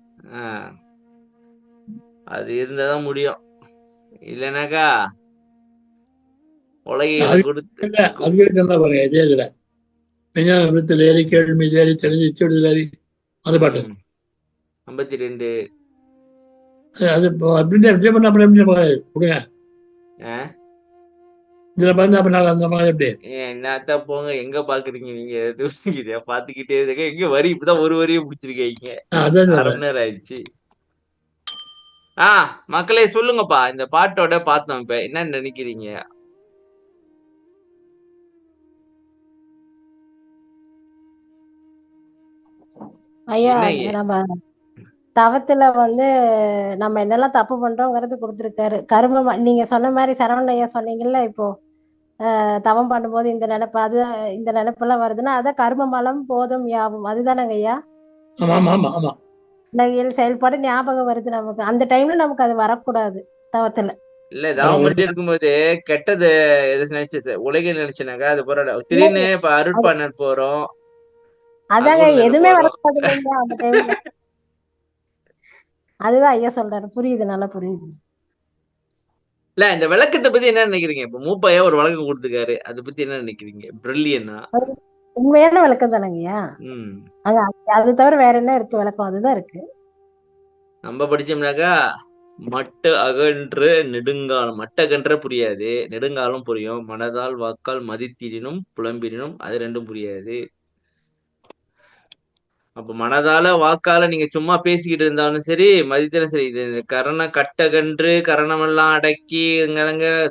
அது இருந்தாதான் முடியும், இல்லைனாக்கா உலகில கொடுத்து இதே இதுல விஞ்ஞானத்தில் ஏறி கேள்வி ஏறி தெரிஞ்சு அது பாட்டு 52. அது கொடுங்க இதுல பார்த்து அப்ப நான் அந்த மாதிரி எப்படி என்னத்தான் போங்க, எங்க பாக்குறீங்க நீங்க? இத பாத்துக்கிட்டே இருக்க, எங்க வரி இப்பதான் ஒரு வரியை முடிச்சிருக்கீங்க, அரை மணி நேரம் ஆயிடுச்சு. மக்களே சொல்லுங்கப்பா, இந்த பாட்டோட பார்த்தோம், இப்ப என்ன நினைக்கிறீங்க? ஐயா, நம்ம தவத்துல நம்ம என்னெல்லாம் தப்பு பண்றோங்கிறது கொடுத்துருக்காரு. கரும நீங்க சொன்ன மாதிரி சரவண ஐயா சொன்னீங்கல்ல, இப்போ தவம் பண்ணும்போது இந்த நினைப்பு, அது இந்த நினைப்பெல்லாம் வருதுன்னா அதான் கர்மமலம் போதும் யாவும், அதுதானங்க ஐயா? செயல்பாடு ஞாபகம் வருது நமக்கு. அந்த டைம்ல நமக்கு அது வரக்கூடாது தவத்துல. இல்ல தவம் பண்ணிட்டு இருக்கும்போது கெட்டது எது நினைச்சு உலகில் நினைச்சுனாக்கா அது போற திடீர்னு இப்ப அருட்பாணர் போறோம், அதாங்க எதுவுமே வரக்கூடாது அந்த டைம்ல. அதுதான் ஐயா சொல்றாரு, புரியுது, நல்லா புரியுது. இல்ல இந்த விளக்கத்தை பத்தி என்ன நினைக்கிறீங்க? இப்ப மூப்பையா ஒரு விளக்கம் கொடுத்துருக்காரு, அதை பத்தி என்ன நினைக்கிறீங்க? பிரில்லியனா? உண்மையான விளக்கம் தானங்கய்யா. அது தவிர வேற என்ன இருக்கு விளக்கம்? அதுதான் இருக்கு. நம்ம படிச்சோம்னாக்கா மட்டு அகன்று நெடுங்காலம், மட்டகன்ற புரியாது, நெடுங்காலம் புரியும். மனதால் வாக்கால் மதித்திடினும் புலம்பிடினும் அது ரெண்டும் புரியாது. அப்ப மனதால வாக்கால நீங்க சும்மா பேசிக்கிட்டு இருந்தாலும் சரி, மதித்தாலும் சரி, இது கட்டகன்று கரணம் எல்லாம் அடக்கி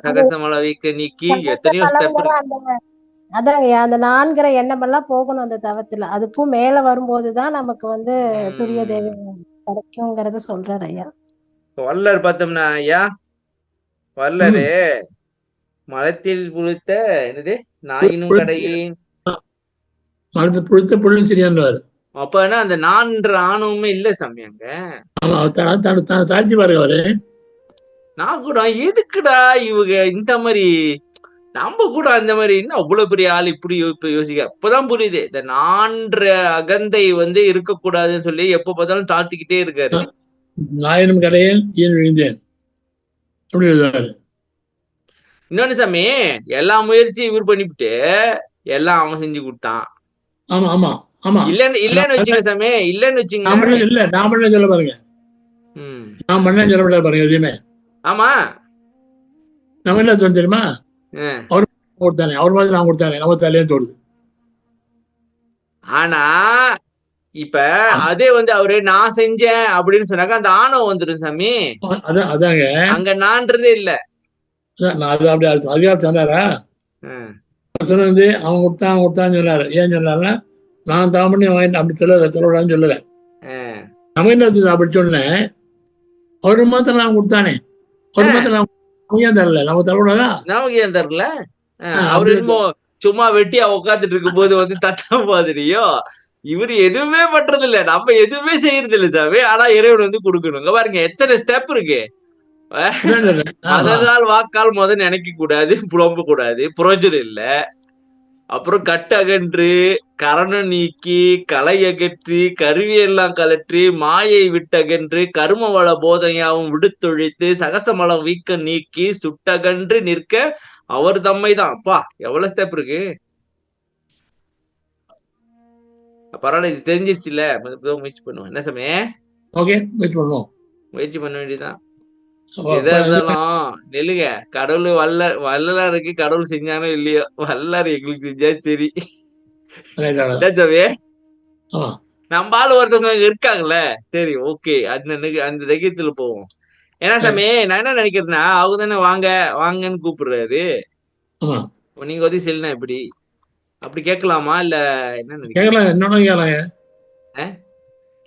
சகசமல வீக்க நீக்கி எத்தனையோ ஸ்டெப். அதாங்க அந்த 4 எண்ணம் எல்லாம் போகணும் அந்த தவத்துல. அதுக்கும் மேல வரும்போதுதான் நமக்கு துரிய தேவி கிடைக்கும்ங்கறத சொல்றாரு ஐயா. வள்ளர் பார்த்தோம்னா ஐயா, வள்ளரு மலத்தில் புழுத்த என்னது நாயினும் கடையின் மலத்தில் புழுத்த புழுன்னு சரியான்றாரு. அப்ப என்ன அந்த நான்ற ஆணவமே இல்ல சாமி அங்க. சாட்சி பாருங்க அவரு. நான் கூட எதுக்குடா இவங்க இந்த மாதிரி, நம்ம கூட அந்த மாதிரி என்ன அவ்வளவு பெரிய ஆள் இப்படி யோசிக்க. அப்பதான் புரியுது, இந்த நான்ற அகந்தை இருக்கக்கூடாதுன்னு சொல்லி எப்ப பார்த்தாலும் தாழ்த்திக்கிட்டே இருக்காரு. நாயினும் கடையில் ஏன் விழுந்தேன். அப்படி எழுதுவாரு. இன்னொன்னு சாமி, எல்லா முயற்சியும் இவர் பண்ணிவிட்டு எல்லாம் அவன் செஞ்சு கொடுத்தான். ஆமா ஆமா ஆமா. இல்லன்னு வச்சுங்க சாமி, இல்லன்னு வச்சுங்க. நான் பண்ண சொல்ல பாருங்க. நான் பண்ண சொல்ல பாருங்க எதுவுமே. ஆமா, நம்ம என்ன தோணும் தெரியுமா? அவர் கொடுத்தானே, அவர் மாதிரி நான் கொடுத்தானே, நம்ம தலையே தோடுது. ஆனா இப்ப அதே வந்து அவரு நான் செஞ்சேன் அப்படின்னு சொன்னாக்க அந்த ஆணவம் வந்துடும் சாமி. அதாங்க அங்க நான்றதே இல்ல. அது அப்படி அதிகாரம் சொன்னாரா? சொன்னது அவன் கொடுத்தான்னு சொன்னாரு. ஏன் சொன்னாருன்னா, நான் தான் பண்ணி வாங்கிட்டு அப்படி சொல்லக்கூடாதுன்னு சொல்லல. நம்ம என்ன அப்படி சொன்னேன், அவரு மாத்திரம் நான் கொடுத்தானே, அவரு மாத்திரம் அவங்க ஏன் தரல, நம்ம தரக்கூடாதா? நமக்கு ஏன் தரல? அவரு என்னமோ சும்மா வெட்டியா உட்காந்துட்டு இருக்கும் போது வந்து தட்ட மாதிரியோ, இவரு எதுவுமே பண்றது இல்ல, நம்ம எதுவுமே செய்யறது இல்ல சாமி. ஆனா இறைவன் வந்து கொடுக்கணுங்க. பாருங்க எத்தனை ஸ்டெப் இருக்கு. அதனால் வாக்கால் நினைக்க கூடாது, புலம்ப கூடாது, புரோஜனம் இல்ல. அப்புறம் கட்டு அகன்று, கரணம் நீக்கி, களை அகற்றி, கருவியெல்லாம் கலற்றி, மாயை விட்டகன்று, கரும வள போதையாவும் விடுத்தொழித்து, சகசமலம் வீக்க நீக்கி, சுட்டகன்று நிற்க அவர் தம்மைதான். அப்பா எவ்வளவு ஸ்டெப் இருக்கு. பரவாயில்ல, இது தெரிஞ்சிருச்சு இல்ல, முயற்சி பண்ணுவோம். என்ன சமய முயற்சி பண்ண வேண்டியதுதான். எதா இருந்தாலும் நெல்லுங்க, கடவுள் வள்ளலாருக்கு கடவுள் செஞ்சானோ இல்லையோ, வல்லாரு எங்களுக்கு செஞ்சா சரி. நம்ம ஆளு ஒருத்தவங்க இருக்காங்கல்ல, சரி ஓகே, அந்த தைரியத்துல போவோம். ஏன்னா சாமி, நான் என்ன நினைக்கிறேன்னா, அவங்க தானே வாங்க வாங்கன்னு கூப்பிடுறாரு. நீங்க உதவி செய்யலாம் எப்படி அப்படி கேட்கலாமா? இல்ல என்ன நினைக்கிறேன்?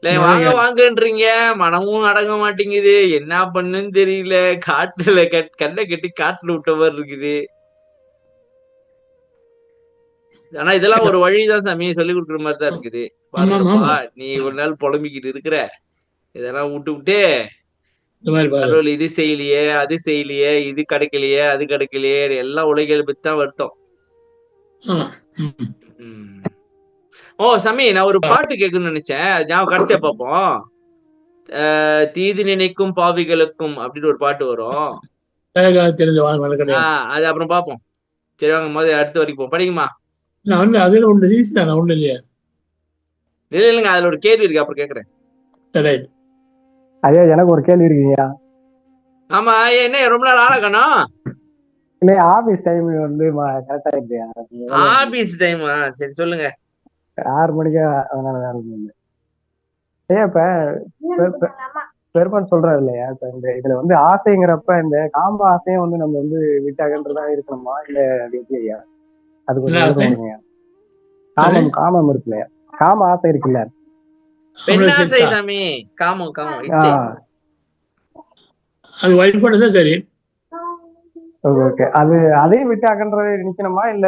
இல்ல வாங்க வாங்கன்றீங்க, மனமும் அடங்க மாட்டேங்குது, என்ன பண்ணுன்னு தெரியல, காட்டுல கண்ணை கட்டி காட்டுல விட்ட மாதிரி இருக்குது. ஆனா இதெல்லாம் ஒரு வழிதான் சாமி, சொல்லி கொடுக்குற மாதிரிதான் இருக்குது. பாருங்கப்பா, நீ ஒரு நாள் புலம்பிக்கிட்டு இருக்கிற, இதெல்லாம் விட்டு கடவுள் இது செய்யலையே, அது செய்யலையே, இது கிடைக்கலையே, அது கிடைக்கலையே, எல்லாம் உலகியல் பத்தி தான் வருத்தம். சாமி, நான் ஒரு பாட்டு கேட்கணும்னு நினைச்சேன், ஞாபகம் கடைசியா பார்ப்போம். தீது நினைக்கும் பாவிகளுக்கும் அப்படின்னு ஒரு பாட்டு வரும். அது அப்புறம் பார்ப்போம். சரி வாங்க, முதல்ல அடுத்த வரைக்கும் போவோம். படிக்குமா? இல்லைங்க, அதுல ஒரு கேள்வி இருக்கு, அப்புறம் கேக்குறேன். ஐயா எனக்கு ஒரு கேள்வி இருக்குங்கய்யா. ஆமா, என்ன ரொம்ப நாள் ஆள காணோம்? இல்ல ஆபீஸ் டைம் வந்து கரெக்டா இருக்குயா. ஆபீஸ் டைமா? சரி சொல்லுங்க. 6 மணிக்கு அதனால வேற ஒண்ணும் இல்லை. ஐயா இப்ப பெருமான் சொல்றாரு இல்லையா, இப்ப இந்த இதுல வந்து ஆசைங்கிறப்ப இந்த காம்ப ஆசையும் வந்து நம்ம வந்து விட்டாகன்றதா இருக்கணுமா, இல்ல அது எப்படி ஐயா? அது கொஞ்சம் காமம் காமம் இருக்கு இல்லையா, காம ஆசை இருக்குல்ல, பெண்ணாசை சாமி, காமம் காமம் அது வழிபடுறதா சரி. ஓகே, அது அதையும் விட்டு அகன்றதை நிக்கணுமா, இல்ல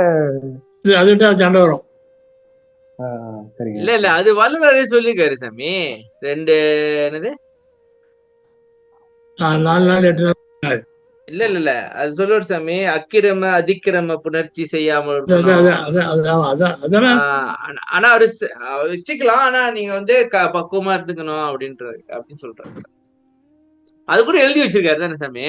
அது விட்டா சண்டை வரும்? இல்ல இல்ல, அது வல்லுநரே சொல்லிருக்காரு சாமி. 2 என்னது 4 நாள் 8 நாள். இல்ல இல்ல இல்ல, அது சொல்லுவார் சாமி, அக்கிரம அதிக்கிரம புணர்ச்சி செய்யாமல் இருக்கணும். ஆனா அவரு வச்சுக்கலாம், ஆனா நீங்க வந்து பக்குவமா இருந்துக்கணும் அப்படின்னு சொல்றாரு. அது கூட எழுதி வச்சிருக்காரு தானே சாமி?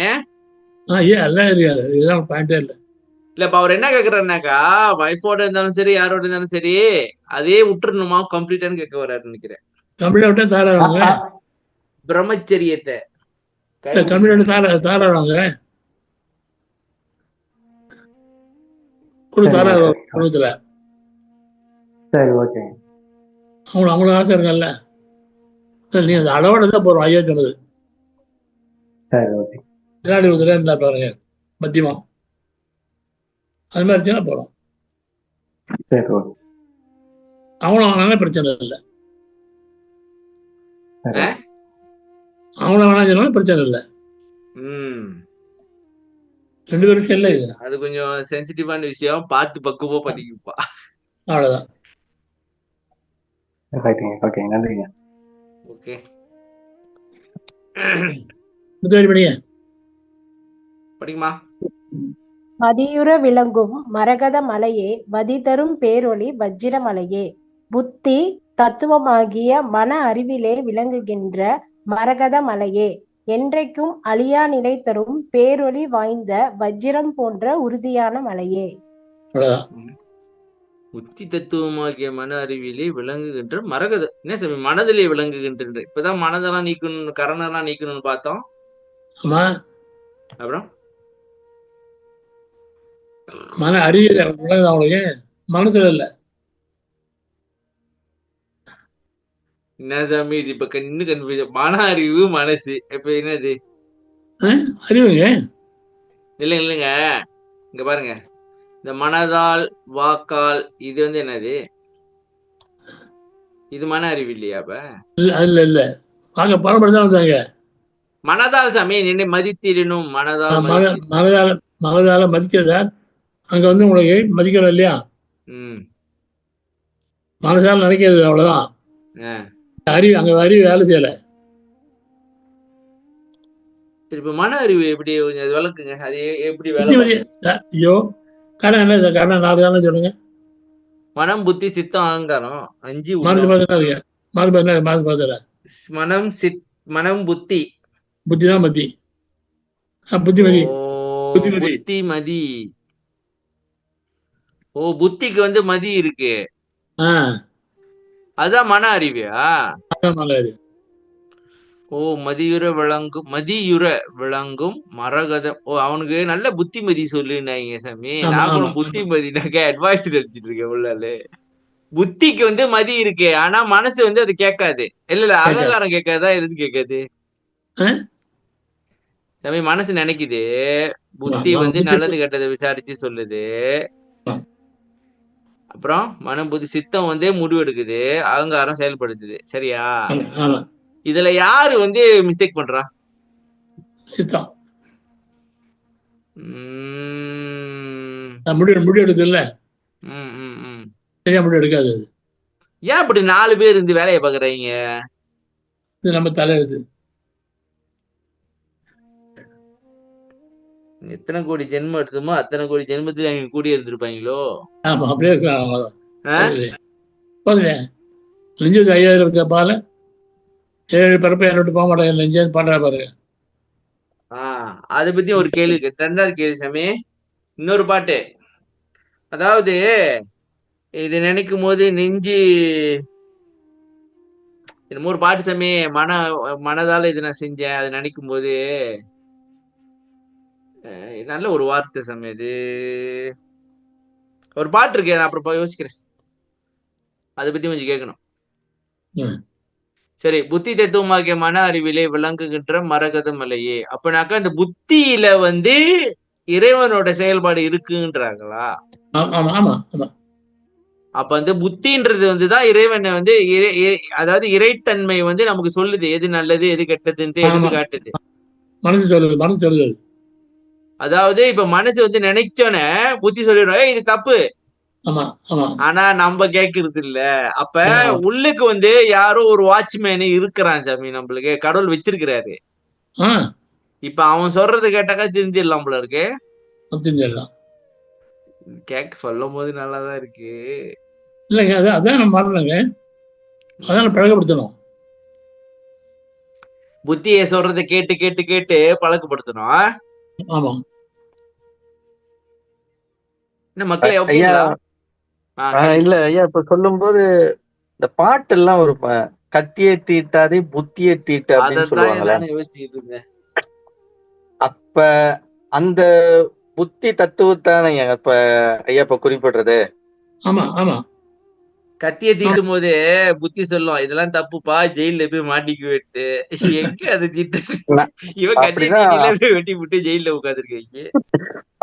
இல்ல இப்ப அவர் என்ன கேக்குறாருனாக்கா, வைஃபோட இருந்தாலும் சரி, யாரோட இருந்தாலும் சரி, அதே விட்டுறணுமா கம்ப்ளீட்டான்னு கேட்க வர்றாரு நினைக்கிறேன். பிரம்மச்சரியத்தை அவங்களுக்கு ஆசை இருக்கல, நீ அந்த அளவோட தான் போறோம். ஐயா சொன்னது பின்னாடி இருந்தா பாருங்க, மத்தியமா அது மாதிரி இருந்துச்சுன்னா போறோம். அவங்களும் வாங்கினா பிரச்சனை இல்லை, அவங்கள வேணா சொன்னாலும் பிரச்சனை இல்லை. 2 பேரும் இல்லை. இது அது கொஞ்சம் சென்சிட்டிவான விஷயம், பார்த்து பக்குவமா பண்ணிக்குப்பா. அவ்வளவுதான். நன்றிங்க. ஓகே, படிக்குமா? மதியுற விளங்கும் மரகத மலையே, மதி தரும் பேரொளி வஜ்ர மலையே, புத்தி தத்துவமாகிய மன அறிவிலே விளங்குகின்ற மரகத மலையே, என்றைக்கும் அழியா நிலை தரும் பேரொளி வாய்ந்த வஜ்ரம் போன்ற உறுதியான மலையே. உத்தி தத்துவமாகிய மன அறிவிலே விளங்குகின்ற மரகத. என்ன சாமி மனதிலே விளங்குகின்ற? இப்பதான் மனதெல்லாம் நீக்கணும், கரணெல்லாம் நீக்கணும்னு பார்த்தோம். அப்புறம் மன அறிவியல அவங்களுக்கு மனசுல இல்ல. என்ன சாமி இது இப்ப இன்னும் கன்ஃபியூஷன். மன அறிவு மனசு இப்ப என்னது அறிவுங்க? இல்லைங்க இங்க பாருங்க, இந்த மனதால் வாக்கால் இது வந்து என்னது? இது மன அறிவு இல்லையா? அப்ப இல்ல இல்ல வாங்க பரம்பரைதான் வந்தாங்க. மனதால் சாமி நினை மதித்திடணும். மனதால மதிக்கிறதா அங்க வந்து உங்களுக்கு மதிக்கிறோம் இல்லையா? மனசால நினைக்கிறது அவ்வளவுதான். அறிவு அங்க அறிவு வேலை செய்யல. திருப்பி மன அறிவு எப்படி விளக்குங்க? அது எப்படி வேலை? ஐயோ காரணம் என்ன சார்? காரணம் 4 காரணம் சொல்லுங்க. மனம் புத்தி சித்தம் அகங்காரம் 5. மனசு பார்த்தா மனம் புத்தி புத்திதான் மதி. புத்திமதி புத்திமதி. ஓ புத்திக்கு வந்து மதி இருக்கு. அதான் மன அறிவியா? ஓ மதியுற விளங்கும் மரகதம். ஓ அவனுக்கு நல்ல புத்திமதி சொல்லுனாங்க சாமி. நாங்களும் புத்திமதினாக்க அட்வைஸ் அடிச்சிட்டு இருக்கேன் உள்ளாலே. புத்திக்கு வந்து மதி இருக்கு, ஆனா மனசு வந்து அது கேட்காது. இல்ல அகங்காரம் கேட்காதா? எது கேட்காது சாமி? மனசு நினைக்குது, புத்தி வந்து நல்லது கெட்டதை விசாரிச்சு சொல்லுது. அப்புறம் மனம் புத்தி சித்தம் வந்து முடிவு எடுக்குது, அகங்காரம் செயல்படுத்துது. சரியா? இதுல யாரு வந்து மிஸ்டேக் பண்றா? சித்தம் முடிவு எடுக்குது இல்ல. சரியா முடிவு எடுக்காது. ஏன் அப்படி 4 பேர் இருந்து வேலையை பாக்குறீங்க? இது நம்ம தலையெழுத்து. எத்தனை கோடி ஜென்மம் எடுத்துமோ அத்தனை கோடி ஜென்மத்துல அவங்க கூடி இருந்திருப்பாங்களோ. ஆமா அப்படியே இருக்கலாம். நெஞ்சு 5000 பால 7 பிறப்பை என்னோட போக மாட்டேன் நெஞ்சு பாடுறா பாருங்க. அதை பத்தி ஒரு கேள்வி இருக்கு. 2வது கேள்வி சாமி, இன்னொரு பாட்டு. அதாவது இது நினைக்கும் போது நெஞ்சு என்னமோ ஒரு பாட்டு சாமி. மனதால இது நான் செஞ்சேன், அதை நினைக்கும் போது நல்ல ஒரு வார்த்தை சாமி. அது ஒரு பாட்டு இருக்கு, நான் அப்புறம் யோசிக்கிறேன். அதை பத்தி கொஞ்சம் கேட்கணும். சரி, புத்தி தத்துவமாகிய மன அறிவிலே விளங்குகின்ற மரகத மலையே. அப்பனாக்கா இந்த புத்தியில வந்து இறைவனோட செயல்பாடு இருக்குன்றாங்களா? அப்ப வந்து புத்தின்றது வந்துதான் இறைவனை வந்து அதாவது இறைத்தன்மை வந்து நமக்கு சொல்லுது, எது நல்லது எது கெட்டதுன்ட்டு எடுத்து காட்டுது. மனசு சொல்லுது. அதாவது இப்ப மனசு வந்து நினைச்சோன்னே புத்தி சொல்லிடுறோம் இது தப்பு. ஆனா நம்ம கேக்குறது இல்ல. அப்ப உள்ளுக்கு வந்து யாரோ ஒரு வாட்ச்மேன் இருக்கிறான் சாமி, நம்மளுக்கு கடவுள் வச்சிருக்கிறாரு. இப்ப அவன் சொல்றது கேட்டாக்கா தெரிஞ்சிடலாம் போல இருக்கு. கேட்க சொல்லும் போது நல்லாதான் இருக்கு. இல்லைங்க அதான் மாறலங்க, அதான் பழக்கப்படுத்தணும். புத்திய சொல்றதை கேட்டு கேட்டு கேட்டு பழக்கப்படுத்தணும். ஆமா மக்கள் இல்ல ஐயா, இப்ப சொல்லும் போது இந்த பாட்டு எல்லாம் ஒரு கத்தியை தீட்டாதே புத்தியை தீட்டு அப்படின்னு சொல்லுவாங்கல்ல. அப்ப அந்த புத்தி தத்துவத்தான இப்ப ஐயா இப்ப குறிப்பிடுறது. ஆமா ஆமா கத்தியை தீட்டும் போது புத்தி சொல்லும் இதெல்லாம் தப்புப்பா, ஜெயில போய் மாட்டிக்குவேட்டு. எங்க அது தீட்டு? இவன் கத்தியை வெட்டி விட்டு ஜெயில உட்காந்துருக்கீங்க.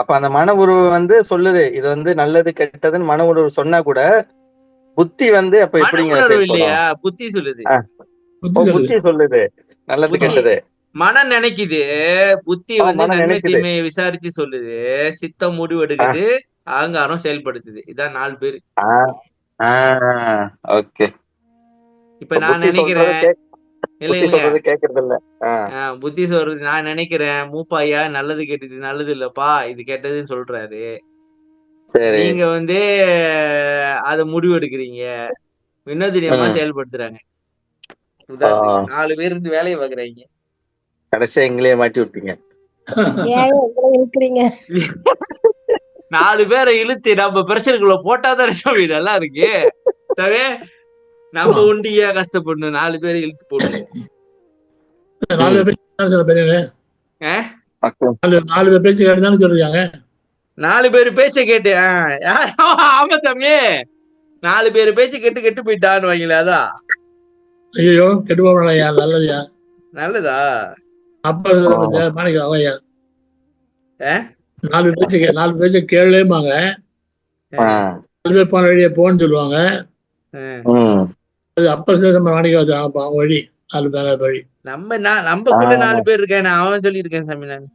அப்ப அந்த மன உறவு வந்து சொல்லுது இது வந்து நல்லது கெட்டதுன்னு. மன உறவு சொன்னா கூட புத்தி வந்து அப்ப எப்படிங்க இல்லையா? புத்தி சொல்லுது, புத்தி சொல்லுது நல்லது கெட்டது. மனம் நினைக்குது, புத்தி வந்து நன்மை தீமையை விசாரிச்சு சொல்லுது, சித்தம் முடிவு எடுக்குது, அகங்காரம் செயல்படுத்துது. இதான் 4 பேரு. ஓகே. இப்ப நான் நினைக்கிறேன் கேக்குறது இல்ல. புத்தி சொல்றது நான் நினைக்கிறேன் மூப்பாயா நல்லது கெட்டது நல்லது இல்லப்பா இது கெட்டதுன்னு சொல்றாரு. நீங்க வந்து அத முடிவு எடுக்கிறீங்க, வினோதினியமா செயல்படுத்துறாங்க. 4 பேர் இருந்து வேலையை பாக்குறாங்க. கடைசியா எங்களையே மாட்டி விட்டீங்க. ஏன் எங்களை இழுக்கிறீங்க? 4 பேரை இழுத்து நம்ம பிரச்சனைக்குள்ள போட்டாதான் சாமி நல்லா இருக்கு. தவே நம்ம ஒண்டியா கஷ்டப்படணும், 4 பேரை இழுத்து போடணும். 4 பேர் சில பேரு அஹ்? 4 பேர் பேச்சு கேட்டுதானே சொல்றாங்க. 4 பேர் பேச்ச கேட்டு ஆமா சாமி, 4 பேர் பேச்சு கெட்டு போயிட்டான்னு வாங்கல. அதான் ஐயோ கெட்டு போகலையா, நல்லதுயா. நல்லதா? அப்ப மாணிக்கம் ஐயா அஹ்? 4 பேச்ச கேளுமாங்க. 4 பேர் போன வழியே போன்னு சொல்லுவாங்க. அது அப்ப மாணிக்கம் வச்சு அவங்க வழி 4 பேர் வழி. நம்மக்குள்ள 4 பேர் இருக்கேன், அவன் சொல்லியிருக்கேன் சாமி. நான்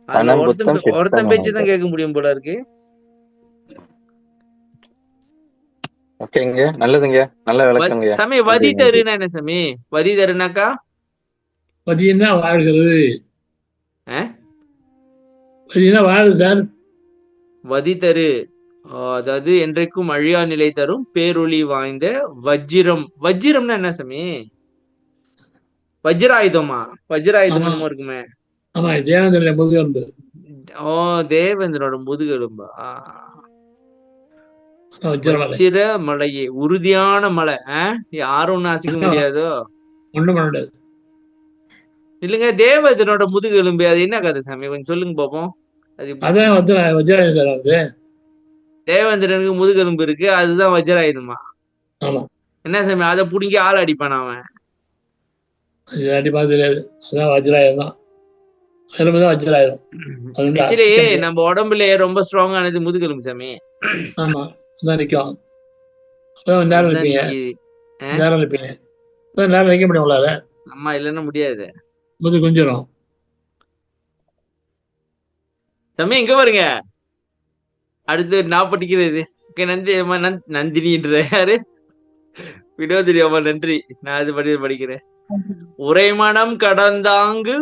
அதுல ஒருத்தன் பேச்சுதான் கேட்க முடியும் போல இருக்கு. ஓகேங்க, நல்லதுங்க, நல்ல விளக்கங்க சாமி. வதி தருன்னா என்ன சாமி? வதி தருனாக்கா பதினா வாழ்கிறது. பதினா வாழுது சார். வதி தரு அதாவது என்றைக்கும் அழியா நிலை தரும் பேரொளி வாய்ந்த வஜ்ரம். வஜ்ரம்னா என்ன சாமி? வஜ்ராயுதமா? வஜ்ராயுதம் இருக்குமே. ஆமா, தேவேந்திர முதுகெலும்பு. ஓ, தேவேந்திரோட முதுகெலும்பா? வஜ்ர மலையே, உறுதியான மலை. யாரும் ஒண்ணு அசைக்க முடியாதோ? ஒண்ணும் பண்ண முடியாது. இல்லைங்க, தேவேந்திரோட முதுகெலும்பு அது என்ன கதை சாமி? கொஞ்சம் சொல்லுங்க பாப்போம். அதான் வஜ்ராயுதம் சார். வந்து தேவேந்திரனுக்கு முதுகெலும்பு இருக்கு, அதுதான் வஜ்ராயுதமா? ஆமா. என்ன சாமி, அதை புடிங்கி ஆள் அடிப்பான் அவன்? அடிப்பா தெரியாது. அதான் வஜ்ராயுதம் தான். எலும்புதான் வஜ்ராயுதம். ஆக்சுவலி நம்ம உடம்புல ரொம்ப ஸ்ட்ராங்கானது முதுகெலும்பு சாமி. ஆமா, அதான் நிக்கும். நேரம் நிப்பீங்க, நேரம் நிப்பீங்க. நேரம் நிக்க முடியும் உங்களால? அம்மா இல்லைன்னா முடியாது, முது குஞ்சிரும் சாமி. இங்க பாருங்க, அடுத்து நான் படிக்கிறது. நந்தினின்ற யாரு? வினோதினி அம்மா, நன்றி. நான் அது படிக்கிறேன். உரைமனம் கடந்தாங்கு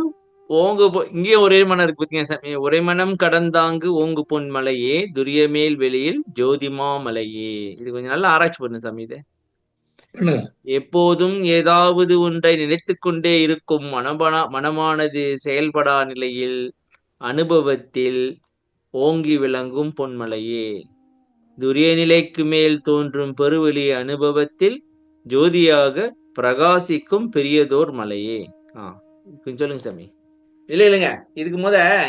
ஓங்கு இங்கேயும் ஒரே மனம் இருக்கு பாத்தீங்க சாமி. உரைமனம் கடந்தாங்கு ஓங்கு பொன் மலையே, துரியமேல் வெளியில் ஜோதிமா மலையே. இது கொஞ்சம் நல்லா ஆராய்ச்சி பண்ணு சாமி. இது எப்போதும் ஏதாவது ஒன்றை நினைத்து கொண்டே இருக்கும் மனமானது செயல்படா நிலையில் அனுபவத்தில் ஓங்கி விளங்கும் பொன்மலையே, துரிய நிலைக்கு மேல் தோன்றும் பெருவெளி அனுபவத்தில் ஜோதியாக பிரகாசிக்கும் பெரியதோர் மலையே. கொஞ்சம் சொல்லுங்க சாமி. இல்லைங்க, இதுக்கு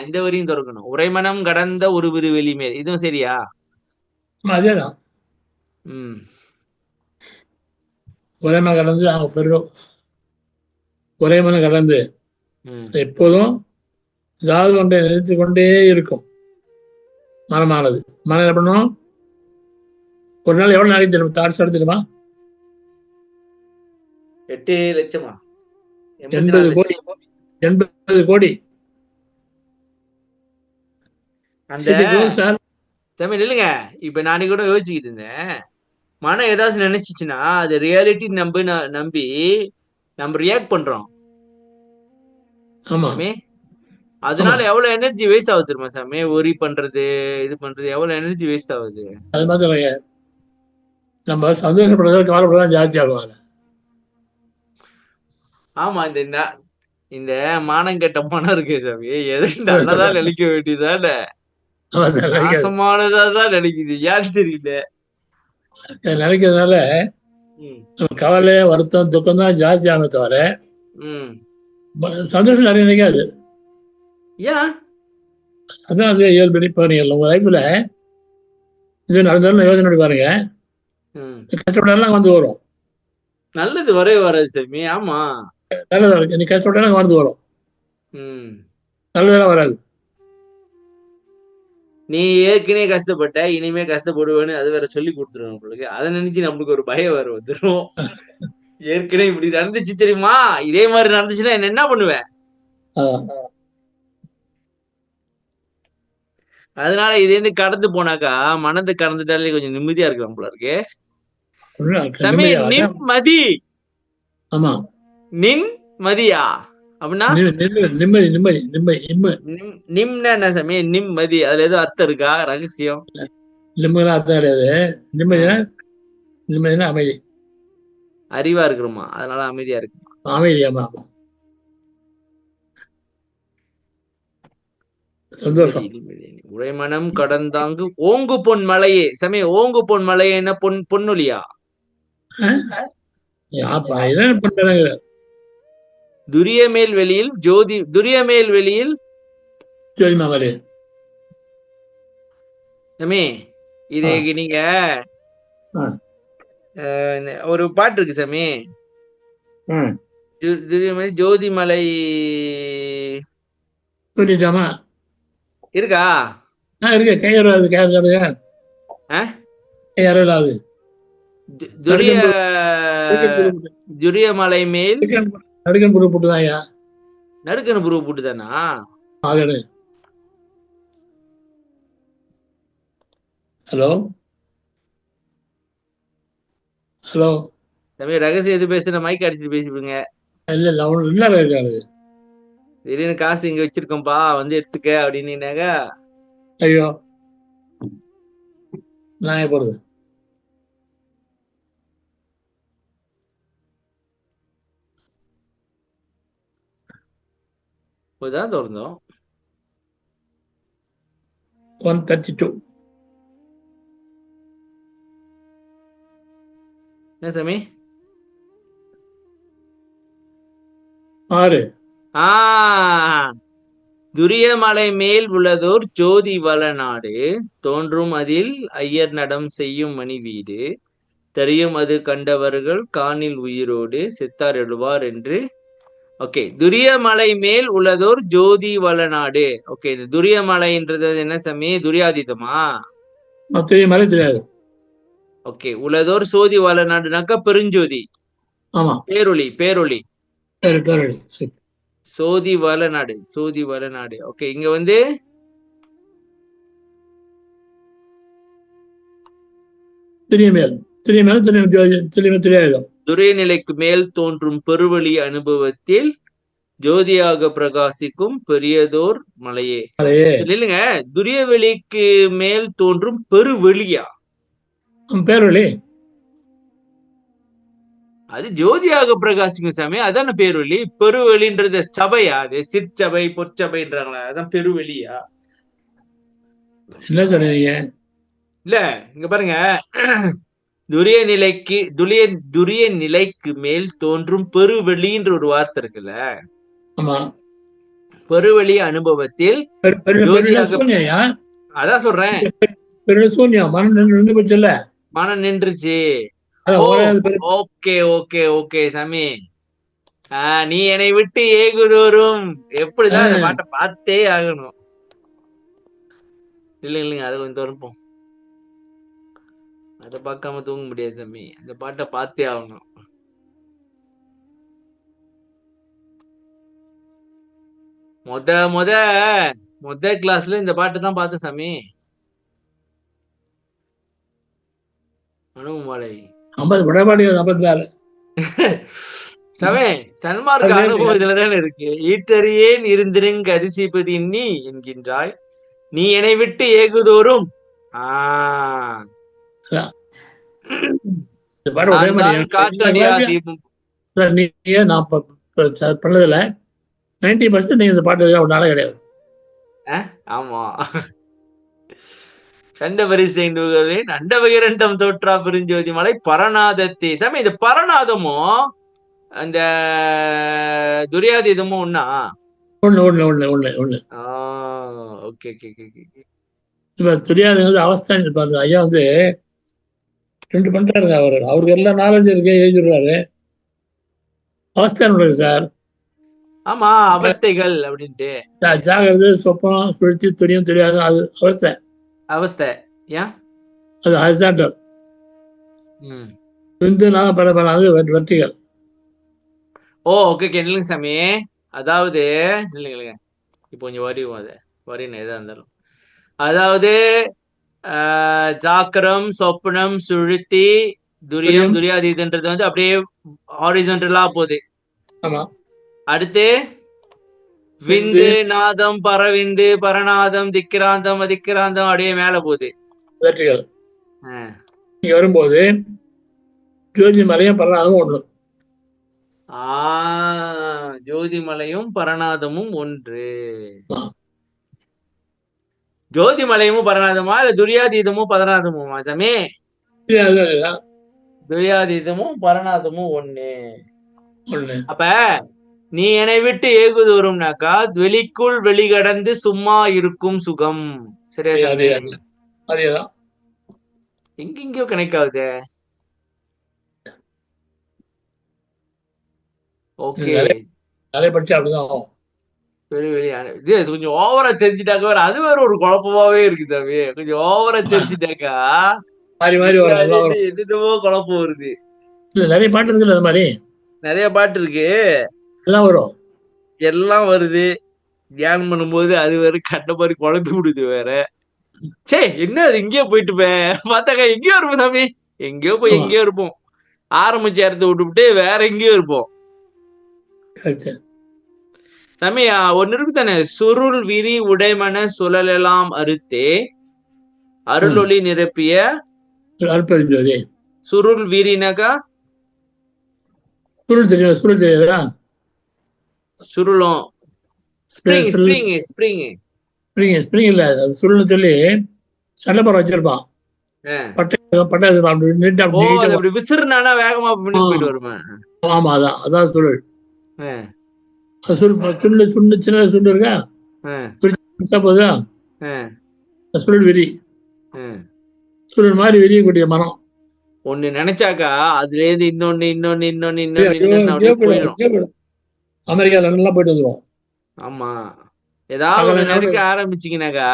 இந்த வரியும் திறக்கணும். உரைமனம் கடந்த ஒரு விருவெளி மேல். இதுவும் சரியா? அதேதான். உரைமனம் கடந்து அவங்க பெரும் உரைமனம் கடந்து எப்போதும் ஏதாவது ஒன்றை நினைத்து கொண்டே இருக்கும் மனமானது. மனம் என்ன பண்ணும்? ஒரு நாள் எவ்வளவு நாளைக்கு தெரியுமா தாட்ஸ் எடுத்துக்குமா? 8 லட்சமா? 80 கோடி. 80 கோடி. அந்த தமிழ் இல்லைங்க. இப்ப நானே கூட யோசிச்சுக்கிட்டு இருந்தேன், மனம் ஏதாவது நினைச்சிச்சுன்னா அது ரியாலிட்டி நம்பி நம்ம ரியாக்ட் பண்றோம். ஆமா, அதனால எவ்வளவு எனர்ஜி வேஸ்ட் ஆகுது தெரியுமா சாமி? ஒரி பண்றது, இது பண்றது எவ்வளவு எனர்ஜி வேஸ்ட் ஆகுது. அது மாதிரி நம்ம சந்தோஷப்படுறது கவலைப்படுறதா ஜாஸ்தி ஆகுவாங்க. ஆமா, இந்த மானம் கெட்ட மனம் இருக்கு சாமி, எது நல்லதா நினைக்க வேண்டியதான நாசமானதான் நினைக்குது. ஏன்னு தெரியல. நினைக்கிறதுனால கவலை, வருத்தம், துக்கம் தான் ஜாஸ்தி ஆக தவிர சந்தோஷம் நிறைய நினைக்காது. ஏன்? அதான் அது இயல்படி. பாருங்க, உங்க லைஃப்ல இது நடந்தாலும் யோசனை பண்ணி பாருங்க, கஷ்டப்படலாம் வந்து வரும். நல்லது வரவே வராது சாமி. ஆமா, நல்லது. நீ கஷ்டப்பட்டாலும் வந்து வரும், நல்லதெல்லாம் வராது. நீ ஏற்கனவே கஷ்டப்பட்ட, இனிமே கஷ்டப்படுவேன்னு அது வேற சொல்லி கொடுத்துருவோம் உங்களுக்கு. அதை நினைச்சு நம்மளுக்கு ஒரு பயம் வேற வந்துடும். ஏற்கனவே இப்படி நடந்துச்சு தெரியுமா, இதே மாதிரி நடந்துச்சுன்னா என்ன பண்ணுவேன்? அதனால இது கடந்து போனாக்கா மனதை கடந்துட்டாலே கொஞ்சம் நிம்மதியா இருக்கலாம் போல இருக்கு. நிம்மதி. ஆமா, நிம்மதியா அப்படின்னா நிம்மதி. நிம்மதி நிம்மதி நிம்னா என்ன சாமி? நிம்மதி அதுல ஏதோ அர்த்தம் இருக்கா? ரகசியம்? நிம்மதினா அர்த்தம் கிடையாது. நிம்மதினா அமைதி. அறிவா இருக்கிறோமா, அதனால அமைதியா இருக்குமா? அமைதி. ஆமா, சந்தோஷம். உரைமனம் கடந்தாங்கு ஓங்கு பொன் மலையே. சமய ஓங்கு பொன் மலையே என்ன பொன்னொலியா? என்ன பண்றாங்க? துரியமேல் வெளியில் துரியமேல் வெளியில் ஜோதிமாமலே சமி இது நீங்க ஒரு பாட்டு இருக்கு சாமி. ஜோதிமலை இருக்கா? இருக்கு. கையறாது துரியமலை மேல் நடுக்கன் புரு போட்டுதான். நடுக்கன் புரு போட்டுதானா? ஹலோ ஹலோ தம்பி, ரகசியம் எது பேசுற? மைக் அடிச்சுட்டு பேசிவிடுங்க. இல்ல அவனு இல்ல. திடீர்னு காசு இங்க வச்சிருக்கோம்பா வந்து எடுத்துக்க அப்படின்னு. ஐயோ நான் போறது இப்போதான் திறந்தோம். 132 என்ன சாமி? 6 துரியமலை மேல் உள்ளதோர் ஜோதி வளநாடு, தோன்றும் அதில் ஐயர் நடம் செய்யும் மணி வீடு, தெரியும் அது கண்டவர்கள் காணில் உயிரோடு செத்தார் எழுவார் என்று. ஓகே, துரியமலை மேல் உள்ளதோர் ஜோதி வளநாடு. ஓகே, இந்த துரியமலைன்றது என்ன சாமி? துரியாதீதமா? தெரியாது. ஓகே, உள்ளதோர் சோதி வளநாடுனாக்கா பெருஞ்சோதி. ஆமா, பேரொளி சோதி வளநாடு. ஓகே, இங்க வந்து துரியநிலைக்கு மேல் தோன்றும் பெருவெளி அனுபவத்தில் ஜோதியாக பிரகாசிக்கும் பெரியதோர் மலையே. இல்லைங்க, துரியவெளிக்கு மேல் தோன்றும் பெருவெளியா? பேரொளி அது ஜோதியாக பிரகாசிக்கும் சாமி, அதான பேரொளி. பெருவெளின்றது சபையா? அது சிற்சபை பொற்சபைன்றாங்களா? அதான் பெருவெளியா? என்ன சொன்னீங்க? இல்ல, இங்க பாருங்க, துரிய நிலைக்கு மேல் தோன்றும் பெருவெளின்ற ஒரு வார்த்தை இருக்குல்ல. பெருவெளி அனுபவத்தில் அதான் சொல்றேன். மனம் நின்றுச்சு. ஓகே சாமி, நீ என்னை விட்டு ஏகுதோறும். எப்படிதான் அந்த பாட்டை பார்த்தே ஆகணும். இல்லைங்க, அதை கொஞ்சம் தோறுப்போம். அதை பார்க்காம தூங்க முடியாது சாமி, அந்த பாட்டை பார்த்தே ஆகணும். மொத கிளாஸ்ல இந்த பாட்டு தான் பார்த்தேன் சாமி. அனுபவமலை சமே சன்மார்க்க அனுபவம் இதுலதானே இருக்கு. ஈட்டறியேன் இருந்திருங்க அதிசயிப்பது நீ என்கின்றாய், நீ என்னை விட்டு ஏகுதோறும். காற்றடியா தீபம். பண்ணதுல 90% நீங்க இந்த பாட்டு ஒரு நாளே கிடையாது. ஆமா, கண்ட வரிசை அண்டவகிரண்டம் தோற்றா பெருஞ்சோதி மலை பரநாதத்தே. சாமி, இந்த பரநாதமும் அந்த துரியாதீதமும் ஒண்ணா? ஒண்ணு. ஓகே. இப்ப துரியாதீதம் வந்து அவஸ்தான் இருப்பாரு. ஐயா வந்து 2 பண்றாருங்க. அவருக்கு எல்லா நாலேஜ் இருக்கு, எழுதிடுறாரு. அவஸ்தான் இருக்கு சார். ஆமா, அவஸ்தைகள் அப்படின்ட்டு. ஜாகிரதை, சொப்பனம், சுழற்சி, துரியம், தெரியாது, அது அவஸ்தை. ஏன் அது ஹரிசாண்டல். வெர்டிகல். ஓகே இல்லைங்க சாமி. அதாவது இல்லைங்க, இப்போ கொஞ்சம் வரின்னு எதா இருந்தாலும், அதாவது ஜாக்கிரம், சொப்பனம், சுழுத்தி, துரியம், துரியாதீதன்றது வந்து அப்படியே ஹாரிசான்டலா போகுது. ஆமா. அடுத்து விந்து, நாதம், பரவிந்து, பரநாதம், திக்கிராந்தம், அதிக்கிராந்தம் அப்படியே மேல போகுது. வரும்போது ஜோதிமலையும் பரநாதமும் ஒண்ணு. ஜோதிமலையும் பரநாதமும் ஒன்று. ஜோதி மலையமும் பரநாதமா இல்ல துரியாதீதமும் பரநாதமுமா சாமி? அதுதான் துரியாதீதமும் பரநாதமும் ஒண்ணு. ஒண்ணு. அப்ப நீ என்னை விட்டு ஏகுதூரும்னாக்கா வெளிக்குள் வெளிகடந்து சும்மா இருக்கும் சுகம். சரியா சாமி? அதேதான். எங்கெங்கயோ கனெக்ட் ஆகுது. ஓகே, நிறைய படிச்சு அப்படிதான் ஆகும். இது கொஞ்சம் ஓவரா தெரிஞ்சுட்டாக்கா வேற அது வேற ஒரு குழப்பமாவே இருக்கு சாமி. கொஞ்சம் ஓவரா தெரிஞ்சுட்டாக்கா மாறி மாறி வரும், நல்லா வரும். என்னென்னவோ குழப்பம் வருது. இல்ல நிறைய பாட்டு இருக்குல்ல, அது மாதிரி நிறைய பாட்டு இருக்கு, எல்லாம் வரும். எல்லாம் வருது. தியானம் பண்ணும்போது அது வேற கண்ட மாதிரி குழப்பி விடுது வேற. சே, என்ன அது இங்கேயோ போயிட்டு பார்த்தாக்கா எங்கேயோ இருப்போம் சாமி. எங்கேயோ போய் எங்கேயோ இருப்போம். ஆரம்பிச்ச இடத்த விட்டுவிட்டு வேற எங்கேயோ இருப்போம் சாமி. ஒன்னு இருக்கு தானே, சுருள் விரி உடைமன சுழலெல்லாம் அறுத்தே அருளொளி நிரப்பிய அற்புதம். சுருள் வீரினாக்கா சுருள் தெரியும், சுருள் தெரியாதா? சுருளும் spring spring spring spring spring இல்ல, அது சுருள்னு சொல்லி சண்டைப்பறம் வச்சிருப்பான். பட்டை அப்படி விசிறுனானா வேகமா போயிட்டு வருமா? ஆமா, அதான் சுருள். சுருள் சுண்ணு சின்ன சுண்டு இருக்கா, போதா சுருள் விரி. சுருள் மாதிரி விரியக்கூடிய மரம் ஒண்ணு நினைச்சாக்கா அதுல இருந்து இன்னொன்னு இன்னொன்னு இன்னொன்னு இன்னொன்னு போயிடும். அமெரிக்கால நல்லா போயிட்டு வந்துடும். ஆமா, ஏதாவது ஒண்ணு நினைக்க ஆரம்பிச்சீங்கன்னாக்கா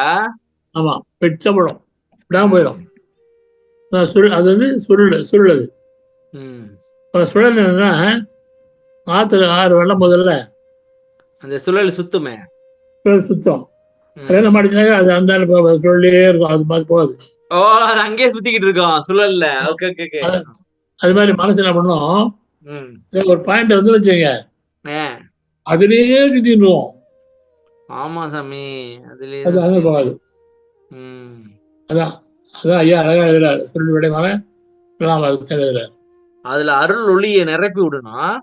ஆமா பெச்சப்படும், விடாம போயிடும். சுருள், அது வந்து சுருள். சுருள் அது சுழல் என்னன்னா, ஆத்துல 6 வெள்ளம் முதல்ல அந்த சுழல் சுத்துமே, சுழல் சுத்தம். அதே மாட்டினாக்கா அது அந்த சுழலே இருக்கும், அது மாதிரி போகாது. ஓ, அது அங்கேயே சுத்திக்கிட்டு இருக்கோம் சுழல்ல. Okay okay. அது மாதிரி மனசு என்ன பண்ணும், ஒரு பாயிண்ட் வந்து வச்சுங்க, அதுலயே சுத்திடுவோம். ஆமா சாமி, அதுலயே அது போகாது. அதான் அதான் ஐயா அழகா எழுதுறாரு, சுருள் விடைமாக எழுதுறாரு. அதுல அருள் ஒளியை நிரப்பி விடணும்.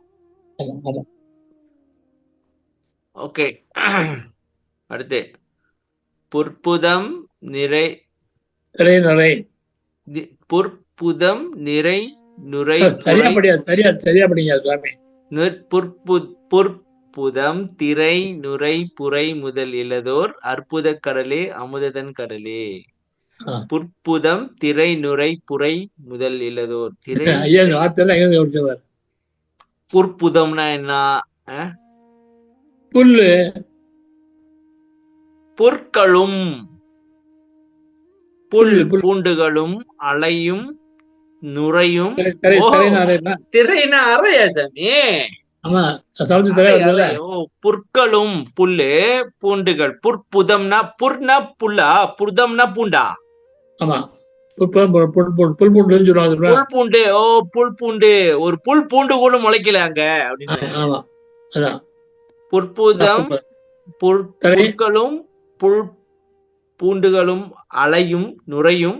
ஓகே, அடுத்து புற்புதம் நிறை நிறை புற்புதம் நிறை நுரை சரியா படிங்க சாமி. புற்புதம் திரை நுரை புரை முதல் இலதோர் அற்புத கடலே அமுததன் கடலே. புற்புதம் திரை நுரை புரை முதல் இலதோர். திரை புற்புதம்னா என்ன? புல்லு. புற்களும் பூண்டுகளும் அலையும் நுரையும். திரைனா அறையா சாமி? புற்களும் புல்லு பூண்டுகள். புற்புதம்னா புர்னா புல்லா, புர்தம்னா பூண்டா? ஆமா, புல் பூண்டு. ஓ, புல் பூண்டு. ஒரு புல் பூண்டு கூட முளைக்கல அங்க அப்படின்னு. புற்புதம் புற்களும் புல் பூண்டுகளும் அலையும் நுரையும்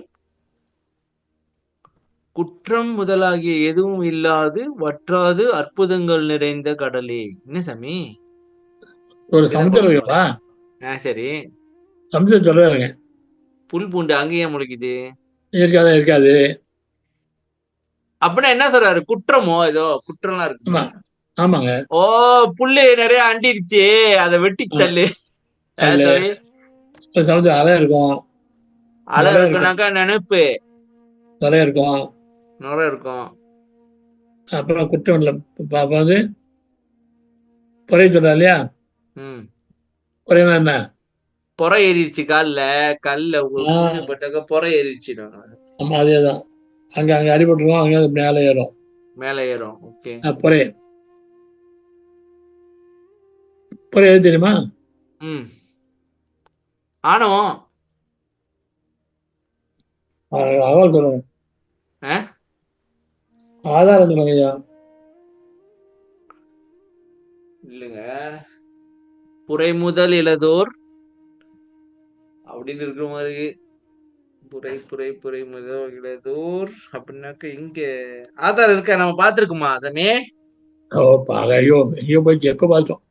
குற்றம் முதலாகிய எதுவும் இல்லாது வற்றாது அற்புதங்கள் நிறைந்த கடலே. என்ன சாமி? ஒரு சமுத்திரம். சரி, சமுத்திரம் சொல்லுவாருங்க. புல் பூண்டு அங்கேயே முளைக்குது? இருக்காது. அப்படின்னா என்ன சொல்றாரு? குற்றமோ ஏதோ குற்றம்லாம் இருக்கு. ஆமாங்க. ஓ, புல்லு நிறைய அண்டிருச்சு, அதை வெட்டி தள்ளு. சமுத்திரம் அலை இருக்கும். அலை இருக்குனாக்கா நினைப்பு நிறைய இருக்கும். நுரை இருக்கும். அப்புறம் குற்றம் இல்லை. வந்து பொறை சொல்றா இல்லையா? பொறைனா என்ன? பொறை ஏறிடுச்சு கல்ல போட்டாக்க பொறை ஏறிடுச்சு. ஆமா, அதேதான். அங்க அடிபட்டுருவோம், அங்க மேலே ஏறும். ஓகே. பொறை எது தெரியுமா? ஆணவம். சொல்லுங்க, ஆதாரம் சொல்லுங்க ஐயா. இல்லைங்க, புரை முதல் இலதோர் அப்படின்னு இருக்கிற மாதிரி. புரை புரை புரை முதல் இலதோர் அப்படின்னாக்க இங்க ஆதாரம் இருக்க நம்ம பாத்துருக்குமா சாமி? ஐயோ போய் எப்ப பார்த்தோம்?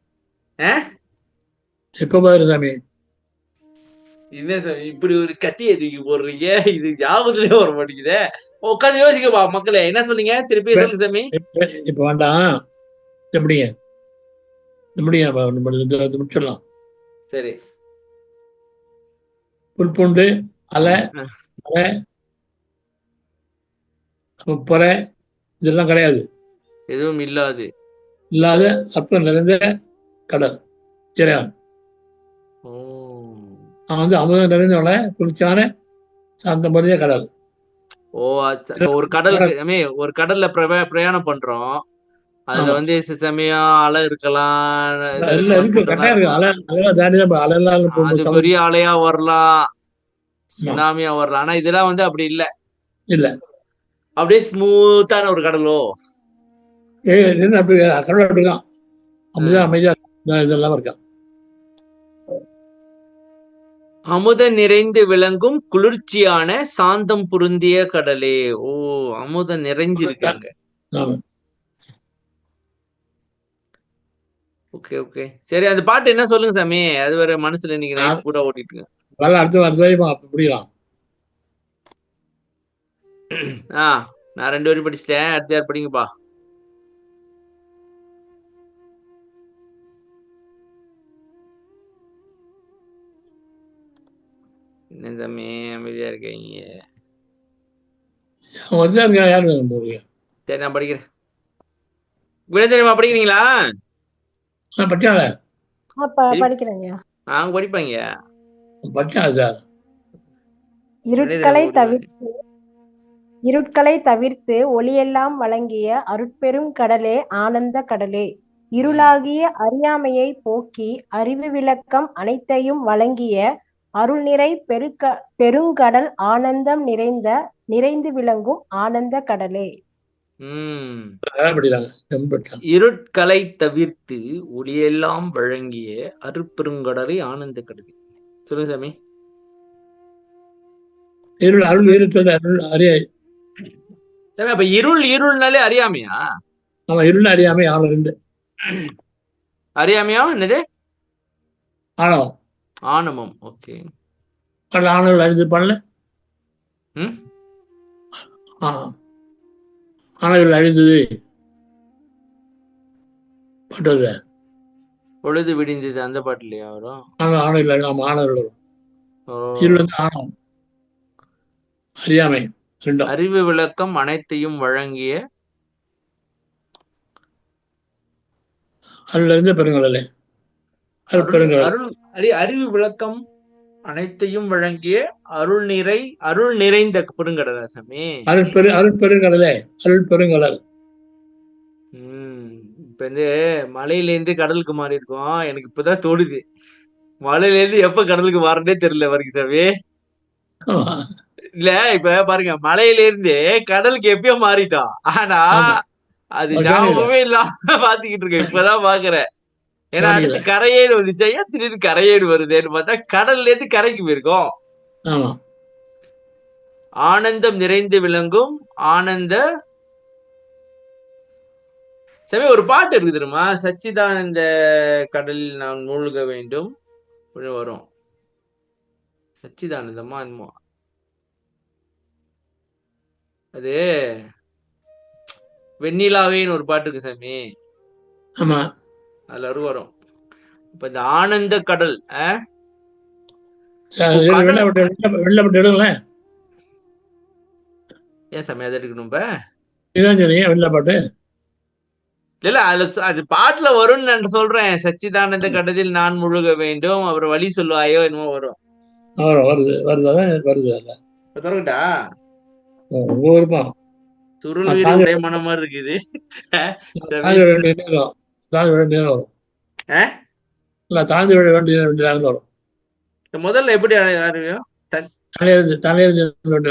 எப்ப பாரு சாமி? என்ன சார் இப்படி ஒரு கட்டியை தூக்கி போடுறீங்க? இது ஞாபகத்திலே வர மாட்டேங்குதே. உட்காந்து யோசிக்கப்பா மக்களே. என்ன சொன்னீங்க? திருப்பி சொல்லுங்க சாமி. இப்ப வேண்டாம், எப்படிங்க முடிச்சிடலாம். சரி. புல்பூண்டு, அலை, மலை, பொறை இதெல்லாம் கிடையாது. எதுவும் இல்லாது இல்லாத அர்த்தம் நிறைந்த கடல் இறைவன். ஓ அவன் வந்து அமுதம் நிறைந்தவன குளிர்ச்சியான அந்த மாதிரியே கடல். ஓ ஒரு கடலுக்கு ஒரு கடல்ல பிரயாணம் பண்றோம். அதுல வந்து சமயம் அலை இருக்கலாம், அது பெரிய அலையா வரலாம், சுனாமியா வரலாம். ஆனா இதெல்லாம் வந்து அப்படி இல்ல. இல்ல, அப்படியே ஸ்மூத்தான ஒரு கடலோ. கடல் அப்படிதான் அமைதியா இதெல்லாம் இருக்கான். அமுத நிறைந்து விளங்கும் குளிர்ச்சியான சாந்தம் பொருந்திய கடலே. ஓ, அமுதம் நிறைஞ்சிருக்காங்க. ஓகே ஓகே சரி, அந்த பாட்டு என்ன சொல்லுங்க சாமி. அது வேற மனசுல இன்னைக்கு நைட் கூட ஓட்டிட்டு புரியலாம். நான் 2 வரி படிச்சுட்டேன். அடுத்த யார் படிங்கப்பா. என்ன சாமி அமைதியா இருக்கீங்க? சரி, நான் படிக்கிறேன். விழுந்தரிமா படிக்கிறீங்களா? படிக்கிறேங்க. அவங்க படிப்பாங்க. இருட்களை தவிர்த்து ஒளியெல்லாம் வழங்கிய அருட்பெரும் கடலே, ஆனந்த கடலே, இருளாகிய அறியாமையை போக்கி அறிவு விளக்கம் அனைத்தையும் வழங்கிய அருள்நிறை பெருங்கடல், ஆனந்தம் நிறைந்து விளங்கும் ஆனந்த கடலே. இருட்களை தவிர்த்து ஒளியெல்லாம் வழங்கிய அருட்பெருங்கடலை, ஆனந்த கடலே. சொல்லுங்க சாமி. இருள் அருள் அப்ப இருள்னாலே அறியாமையா? ஆமா, இருள் அறியாமை ஆனது. அறியாமையா என்னது? ஆணவம். ஆணவம். ஓகே. ஆணவம் அறிந்து பண்ணல. ஆணவம் அழிந்தது பாட்டு. பொழுது விடிந்தது அந்த பாட்டுலயா வரும்? ஆணவம் ஆணவர்கள். இருள் வந்து ஆணவம், அறியாமை. அறிவு விளக்கம் அனைத்தையும் வழங்கிய அருளிலிருந்து பெருங்கடலே. அறிவு விளக்கம் அனைத்தையும் வழங்கிய அருள் நிறைந்த பெருங்கடலா சாமி? அருட்பெருங்கடலே, அருள் பெருங்கடல். இப்ப வந்து மலையில இருந்து கடலுக்கு மாறி இருக்கோம். எனக்கு இப்பதான் தோணுது, மலையில இருந்து எப்ப கடலுக்கு மாறனே தெரியல வரைக்கும் சாமி. இல்ல, இப்ப பாருங்க, மலையில இருந்து கடலுக்கு எப்பயோ மாறிட்டோம். ஆனா அது ஞாபகமே இல்லாம பாத்துக்கிட்டு இருக்கேன். இப்பதான் பாக்குறேன். ஏன்னா அடுத்து கரையேடு வந்துச்சா, திடீர்னு கரையேடு வருதுன்னு பார்த்தா கடல்ல இருந்து கரைக்கு போயிருக்கோம். ஆனந்தம் நிறைந்து விளங்கும் ஆனந்த சமய ஒரு பாட்டு இருக்கு தெரியுமா? சச்சிதானந்த கடலில் நான் மூழ்க வேண்டும் வரும். சச்சிதானந்தமா என்னமோ அது. வெண்ணிலாவேன்னு ஒரு பாட்டு இருக்கு சாமி. ஆமா, அதுல வரும். இப்ப இந்த ஆனந்த கடல் ஏன் சாமி அதை எடுக்கணும்? இப்ப வெள்ளப்பாட்டு இல்ல, அது பாட்டுல வரும்னு நான் சொல்றேன். சச்சிதானந்த கடலில் நான் முழுக வேண்டும், அவர் வழி சொல்லுவாயோ என்னமோ வரும். தொடங்கட்டா? துருள்வீரி உடைய மனம் மாதிரி இருக்குது. முதல்ல எப்படி அறிவியும்?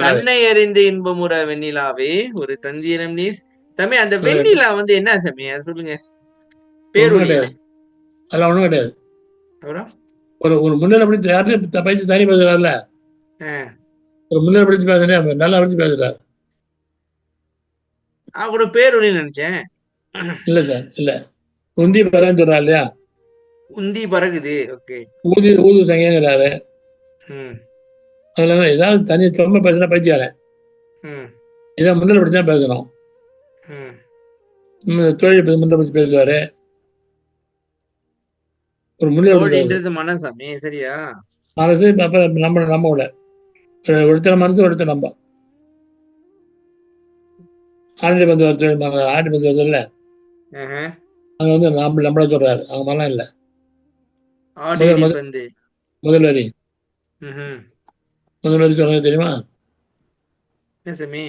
தன்னை அறிந்து இன்பமுற வெண்ணிலாவே ஒரு தந்திரம் நீ தம்பி. அந்த வெண்ணிலா வந்து என்ன சாமி சொல்லுங்க. பேருடைய அதெல்லாம் ஒண்ணும் கிடையாது. ஒரு முன்னிலை படிச்சு யார்ட்டும் பயிற்சி தனி பேசுறாருல, ஒரு முன்னிலை படிச்சு பேசுறேன், நல்லா படிச்சு பேசுறாரு. கூட பேருடைய நினைச்சேன். இல்ல சார், இல்ல, உந்தி பறன்னு சொல்றா இல்லையா? உந்தி பறகுது. ஓகே. ஊது சங்கிறாரு. ம் அதுல ஏதாவது தனி ரொம்ப பேசுனா பைத்தியாரன், ம் இதை முன்னில் பற்றி தான் பேசணும். ம் தொழில் முன்னில் பற்றி பேசுவாரு, ஒரு முன்னில் பற்றி பேசுவாரு. தோழின்றது மனசாமி, சரியா? மனசு அப்ப நம்ம விட ஒருத்தர மனசு ஒருத்தர் நம்ப ஆண்டி பந்து ஒருத்தர் ஆண்டி பந்து வருதுல்ல, அங்க வந்து நம்மள சொல்றாரு, அவங்க மாதிரிலாம் இல்லை. ஆடேரி பந்து. முதல் வரி சொன்னது தெரியுமா? என்ன சாமி?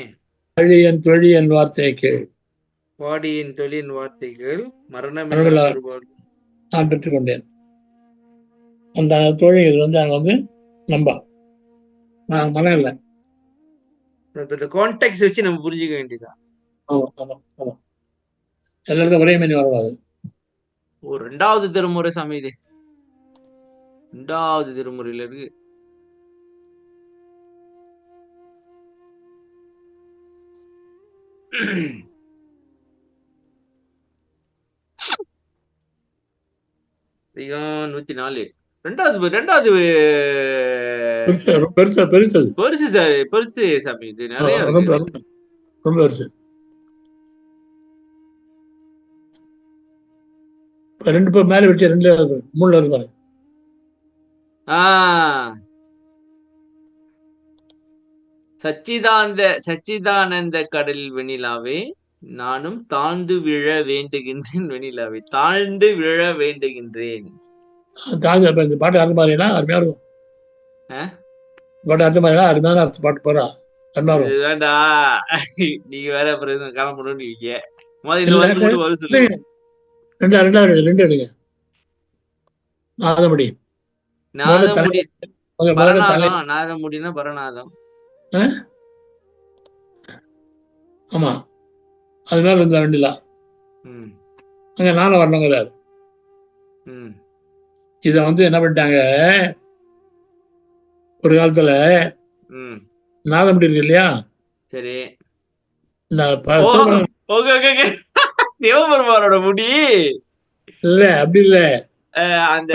அழியன் தொழியன் வார்த்தையை கேள், வாடியின் தொழிலின் வார்த்தைகள் மரணமில்லா மரணமில்லா பெருவாள் நான் பெற்றுக்கொண்டேன். அந்த தொழில் வந்து அங்க வந்து நம்ப மனம் இல்லை. இப்ப இந்த கான்டெக்ட் வச்சு நம்ம புரிஞ்சுக்க வேண்டியதா? எல்லாருக்கும் ஒரே மாதிரி வரக்கூடாது. ஒரு 2வது திருமுறை சாமி, இது 2வது திருமுறையில இருக்கு. அதிகம் 104. 2வது பெருசு பெருசு சார், பெருசு சாமி, இது நிறைய இருக்கு. ரொம்ப பெருசு. 2 பேர் மேல வச்சு 2 3 இருப்பாங்க. சச்சிதானந்த கடலில் வெண்ணிலாவே நானும் தாழ்ந்து விழ வேண்டுகின்றேன். வெண்ணிலாவே தாழ்ந்து விழ வேண்டுகின்றேன். இந்த பாட்டு அர்த்தம் பாருங்கன்னா அருமையா இருக்கும். பாட்டு அர்த்தம் பாருங்கன்னா அருமையான அர்த்தம் பாட்டு போறா வேண்டா, நீங்க வேற அப்புறம் கிளம்பணும். நீங்க முதல்ல வரும் சொல்லுங்க. 2 எடுங்க. நாதமுடி பரநாதம். நாதமுடினா பரநாதம். ஆமா, அது மேல இருந்த வெண்ணிலா அங்க நானும் வரணுங்கிறாரு. இத வந்து என்ன பண்ணிட்டாங்க, ஒரு காலத்துல நாதமுடி இருக்கு இல்லையா, சரி, இந்த சிவபெருமானோட முடி இல்ல, அப்படி இல்ல, அந்த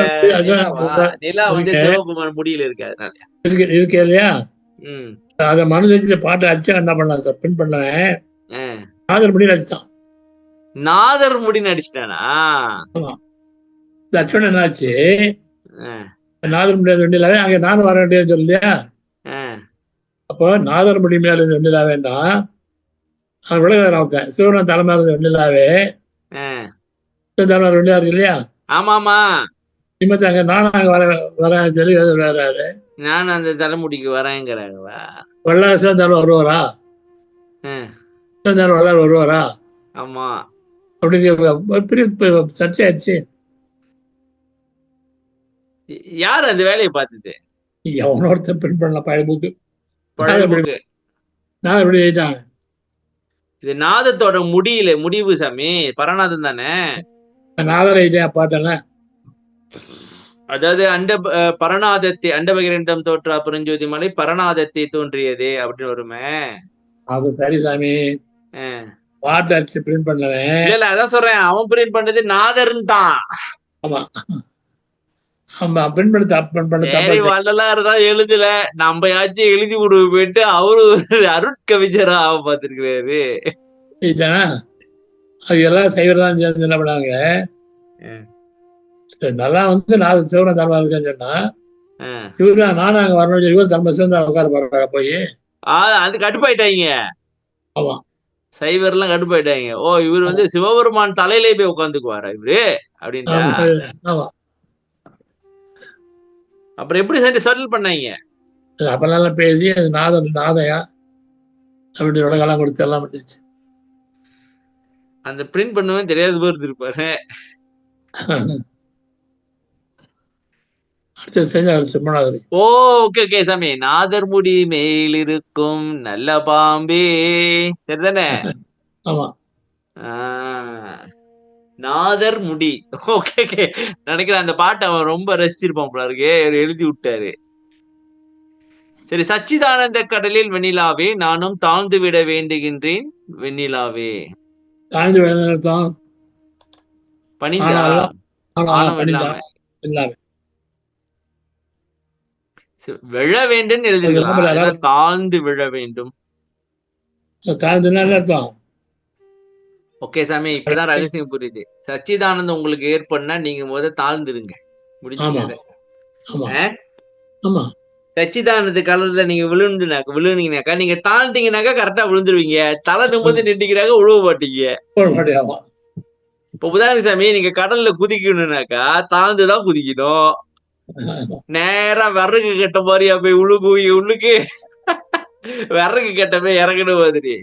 நிலா வந்து சிவபெருமான் முடியில இருக்கு இல்லையா, அத மனுஷத்துல பாட்டு அடிச்சா என்ன பண்ணலாம் சார், பின் பண்ணுவேன், நாதர் முடி அடிச்சான். நாதர் முடி நடிச்சிட்டானா? லட்சணம் என்னாச்சு, நாதர் முடி வெண்ணிலாவே அங்க நானும் வர வேண்டியது சொல்லியா, அப்போ நாதர் முடி மேல இருந்து வெண்ணிலாவேன்னா அவன் விலகாரன் சிவன் தலைமையில இருந்து வெண்ணிலாவே தலைமையில வெண்ணிலா இருக்கு இல்லையா, ஆமாமா, அங்க நானும் அங்க வரேன் சொல்லி வேறாரு, நான் அந்த தலைமுடிக்கு வரேங்கிறாங்களா? வல்லார சிவன் தலைவர் வருவாரா, சிவன் தலைவர் வல்லார் வருவாரா? ஆமா, அப்படிங்கிற பெரிய சர்ச்சை ஆயிடுச்சு. யார் அந்த வேலையை பார்த்தது? எவனொருத்தர் பிரிண்ட் பண்ணலாம் பழைய புக்கு. நான் எப்படி எழுதிட்டாங்க, இது நாதத்தோட முடிவு சாமி, பரநாதம் தானே. நாதர் எழுதியா பார்த்தேன். அதாவது பரநாதத்தை அண்டபகிரண்டம் தோற்றா புரஞ்சோதி மலை பரநாதத்தை தோன்றியது அப்படின்னு வருமே. அது சரி சாமி, பாட்டு அடிச்சு பிரிண்ட் பண்ணவன். இல்ல அதான் சொல்றேன், அவன் பிரிண்ட் பண்ணது நாதர்ன்ட்டான். ஆமா, ஆமா, பிரிண்ட் பண்ண வள்ளலார் தான் எழுதல, நம்ம யாச்சும் எழுதி விடுவோம் போயிட்டு அவரு அருட்கவிஞரா அவ பாத்துருக்கிறாரு. அது எல்லாம் சைவர் தான் சேர்ந்து என்ன பண்ணாங்க, நல்லா வந்து நான் சிவன தர்மம் இருக்கேன்னு சொன்னா இவரு நானும் அங்க வரணும், இவர் தர்ம சிவன் உட்கார போறாங்க போய் அது கடுப்பாயிட்டாங்க. ஆமா, சைவர் எல்லாம் கடுப்பாயிட்டாங்க. ஓ, இவர் வந்து சிவபெருமான் தலையிலே போய் உட்காந்துக்குவாரா இவரு அப்படின்ட்டு. ஆமா, அப்புறம் எப்படி செட்டில் பண்ணாங்க? அப்பெல்லாம் பேசி அது நாதையா அப்படி உலகெல்லாம் கொடுத்து எல்லாம் பண்ணிச்சு. அந்த பிரிண்ட் பண்ணுவேன் தெரியாத போது இருப்பாரு. ஓகே சாமி, நாதர் முடி மேல் இருக்கும் நல்ல பாம்பே, சரிதானே? ஆமா, நாதர் முடி. ஓகே, நினைக்கிறேன் அந்த பாட்டை அவன் ரொம்ப ரசிச்சிருப்பான் போல இருக்கு, எழுதி விட்டாரு. சரி, சச்சிதானந்த கடலில் வெண்ணிலாவே நானும் தாழ்ந்து விட வேண்டுகின்றேன். வெண்ணிலாவே தாழ்ந்து விட பணிந்தா, விழ வேண்டும் எழுதிருக்கலாம், அதெல்லாம் தாழ்ந்து விழ வேண்டும். தாழ்ந்துன்னா என்ன அர்த்தம்? ஓகே சாமி, இப்பதான் ரகசியம் புரியுது. சச்சிதானந்தம் உங்களுக்கு ஏற்படுனா நீங்க முதல்ல தாழ்ந்துருங்க, முடிச்சு கதை. ஆமா ஆமா சச்சிதானந்த கலர்ல நீங்க விழுந்தீங்கனாக்கா நீங்க தாழ்ந்தீங்கனாக்கா கரெக்டா விழுந்துருவீங்க. தலை நிமிர்ந்து நின்றுக்கிறாங்க, உழுவ மாட்டீங்க. இப்ப உதாரணம் சாமி, நீங்க கடல்ல குதிக்கணும்னாக்கா தாழ்ந்துதான் குதிக்கணும். நேரா விறகு கட்ட மாதிரியா போய் உள்ளுக்கு விறகு கட்ட போய் இறங்கணும் மாதிரி.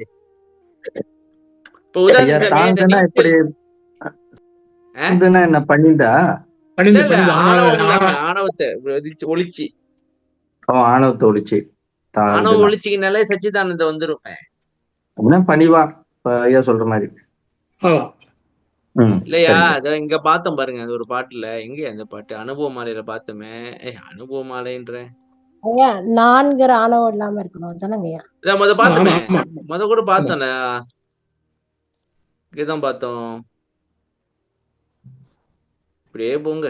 இப்ப உதாரணம் என்ன பண்ணிட்டா ஆணவத்தை ஒழிச்சு, ஆணவத்தை ஒழிச்சு, ஆணவம் ஒழிச்சிங்கனாலே சச்சிதானந்த வந்துரும். அப்படின்னா பணிவா ஐயா சொல்ற மாதிரி இல்லையா? அத இங்க பார்த்தோம் பாருங்க, அது ஒரு பாட்டுல. எங்க அந்த பாட்டு? அனுபவ மாலையில பார்த்தோமே. அனுபவ மாலைன்ற 4 ஆணவம் இல்லாம இருக்கணும் தானங்கய்யா? முத பார்த்தோமே, முத கூட பார்த்தோம்ல, இங்கதான் பார்த்தோம். இப்படியே போங்க,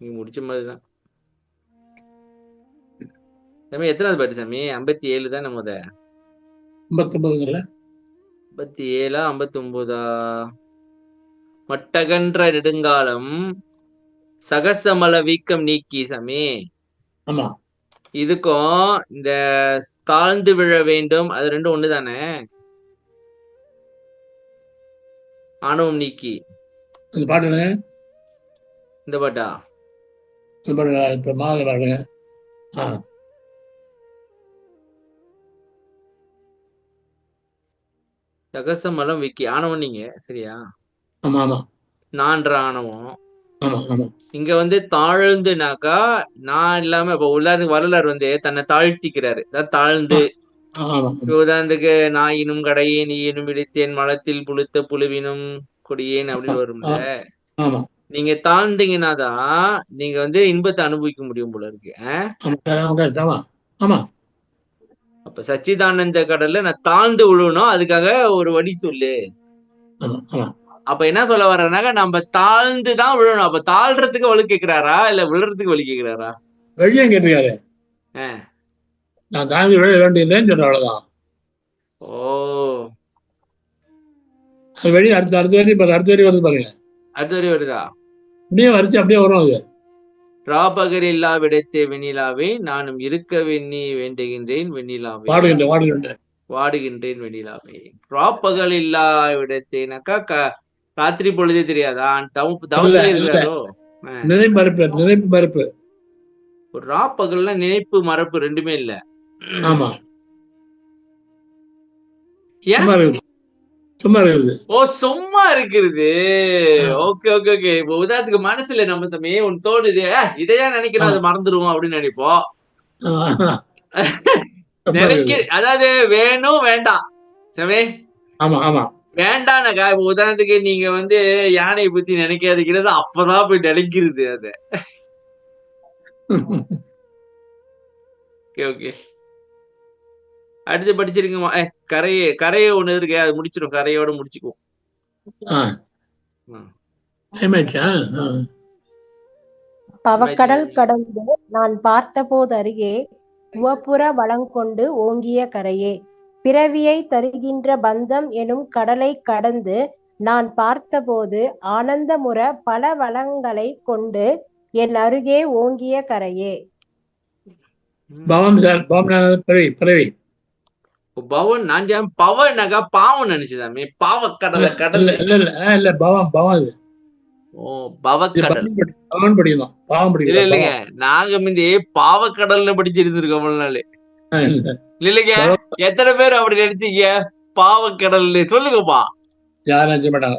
நீங்க முடிச்ச மாதிரிதான். சாமி எத்தனாவது பாட்டு சாமி? 57 தானே? முத 59 57 59 மட்டகன்ற நெடுங்காலம் சகசமல வீக்கம் நீக்கி சாமி. ஆமா, இதுக்கும் இந்த தாழ்ந்து விழ வேண்டும் அது ரெண்டும் ஒண்ணுதானே? ஆணவம் நீக்கி இந்த பாட்டு இந்த பாட்டா? இப்ப மாதிரி பாருங்க. சகசமலம் விக்கி ஆணவம் நீங்க சரியா? ஆமா ஆமா, நான்ற ஆணவம். ஆமா ஆமா. இங்க வந்து தாழ்ந்துனாக்கா நான் இல்லாம இப்ப வரலாறு வந்து தன்னை தாழ்த்திக்கிறாரு, தாழ்ந்து. உதாரணத்துக்கு நாயினும் கடையே நீயினும் இடித்தேன் மலத்தில் புழுத்த புழுவினும் கொடியேன் அப்படின்னு வரும்ல. நீங்க தாழ்ந்தீங்கன்னாதான் நீங்க வந்து இன்பத்தை அனுபவிக்க முடியும் போல இருக்கு. அப்ப சச்சிதானந்த கடல்ல நான் தாழ்ந்து விழுணும், அதுக்காக ஒரு வழி சொல்லு. அப்ப என்ன சொல்ல வர்றனாக்கா நம்ம தாழ்ந்துதான் விழணும். அப்ப தாழ்றதுக்கு வலு கேட்கிறாரா இல்ல விழுறதுக்கு வலி கேட்கிறாரா? வெளியும் கேட்டுக்காரு. நான் தாழ்ந்து விழ வேண்டியதுன்னு சொல்ற அவ்வளவுதான். ஓ, அது வெளியே அடுத்த வரி வருது பாருங்க. அடுத்த வரி வருதா? அப்படியே வரிச்சு அப்படியே வரும். அது ராபகர் இல்லா விடத்தே வெண்ணிலாவே நானும் இருக்க வெண்ணி வேண்டுகின்றேன் வெண்ணிலாவே வாடுகின்றேன் வெண்ணிலாவே. ராப்பகல் இல்லா விடத்தேனாக்கா ராத்திரி பொழுதே தெரியாதா? தவத்துல இருக்கிறாரோ? நினைப்பு மறுப்பு. ஒரு ராப்பகல்னா நினைப்பு மறப்பு ரெண்டுமே இல்ல. ஆமா, சும்மா இருக்குது. ஓ, சும்மா இருக்கிறது. Okay okay okay. இப்போ உதாரணத்துக்கு மனசுல நம்ம தம்பி ஒன்னு தோணுது, இதையா நினைக்கணும், அது மறந்துடுவோம் அப்படின்னு நினைப்போம். அதாவது வேணும் வேண்டாம் சமே. ஆமா ஆமா, வேண்டானக்கா. இப்ப உதாரணத்துக்கு நீங்க வந்து யானையை பத்தி நினைக்காதுக்கிறது, அப்பதான் போய் நினைக்கிறது அத. Okay okay. அடுத்து படிச்சிருக்கோமா? கரையை ஒண்ணு இருக்கு, அது முடிச்சிடும். கரையோட முடிச்சுக்குவோம். பவக்கடல் கடந்து நான் பார்த்த போது அருகே உவப்புற வளங்கொண்டு ஓங்கிய கரையே, பிறவியை தருகின்ற பந்தம் எனும் கடலை கடந்து நான் பார்த்த போது ஆனந்தமுற பல வளங்களை கொண்டு என் அருகே ஓங்கிய கரையே. பவன் நான் பவன் நகா பாவம் நினைச்சுதாமே. பாவக்கடலை கடல் இல்ல பவம் பவம். ஓ, பவக்கடல் இல்ல இல்லைங்க, நாங்க முந்தைய பாவக்கடல்னு படிச்சிருந்திருக்கோம்னாலே இல்லைங்க. எத்தனை பேர் அப்படி நினைச்சீங்க பாவக்கடல்? சொல்லுங்கப்பா. யாரும் நினைச்ச மாட்டாங்க.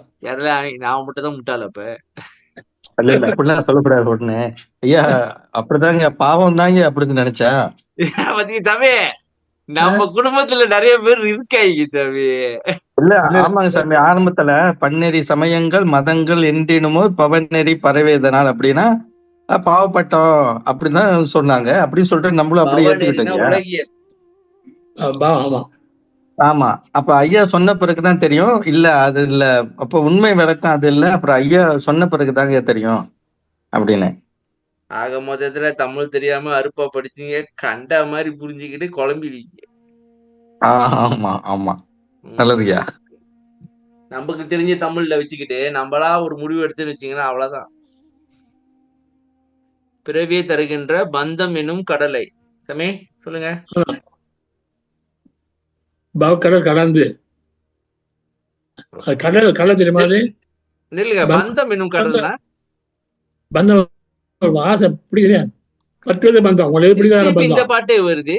நான் மட்டும் தான் முட்டாள. அப்ப அப்படிலாம் சொல்லக்கூடாது உடனே. ஐயா அப்படிதாங்க, பாவம் தாங்க அப்படின்னு நினைச்சா பத்தி தம்பி, நம்ம குடும்பத்துல நிறைய பேர் இருக்காங்க தம்பி. இல்ல ஆமாங்க சாமி, ஆரம்பத்துல பன்னெறி சமயங்கள் மதங்கள் என்றினுமோ பவநெறி பரவேதனால் அப்படின்னா பாவப்பட்டோம் அப்படிதான் சொன்னாங்க. அப்படின்னு சொல்லிட்டு நம்மளும் அப்படியே ஏத்துக்கிட்டோங்க. ஆமா, அப்ப ஐயா சொன்ன பிறகுதான் தெரியும். இல்ல அது இல்ல, அப்ப உண்மை விளக்கம் அது இல்ல, அப்புறம் ஐயா சொன்ன பிறகுதாங்க தெரியும் அப்படின்னு. ஆக மொத்தத்துல தமிழ் தெரியாம அறுப்பா படிச்சீங்க, கண்ட மாதிரி புரிஞ்சுக்கிட்டு குழம்பிடுவீங்க. ஆமா ஆமா, நல்லதுயா. நமக்கு தெரிஞ்ச தமிழ்ல வச்சுக்கிட்டு நம்மளா ஒரு முடிவு எடுத்துன்னு வச்சீங்கன்னா அவ்வளவுதான். பிறவியை தருகின்ற பந்தம் என்னும் கடலை. சமே சொல்லுங்க. கடல் கடந்து கடல் கடல் தெரியுமா? அது இல்லைங்க, பந்தம் என்னும் கடல்னா பந்தம் ஆசை பிடிக்கிறேன், பற்றுவது பந்தம். உங்களுக்கு பிடிக்காத இந்த பந்தம். பாட்டே வருது.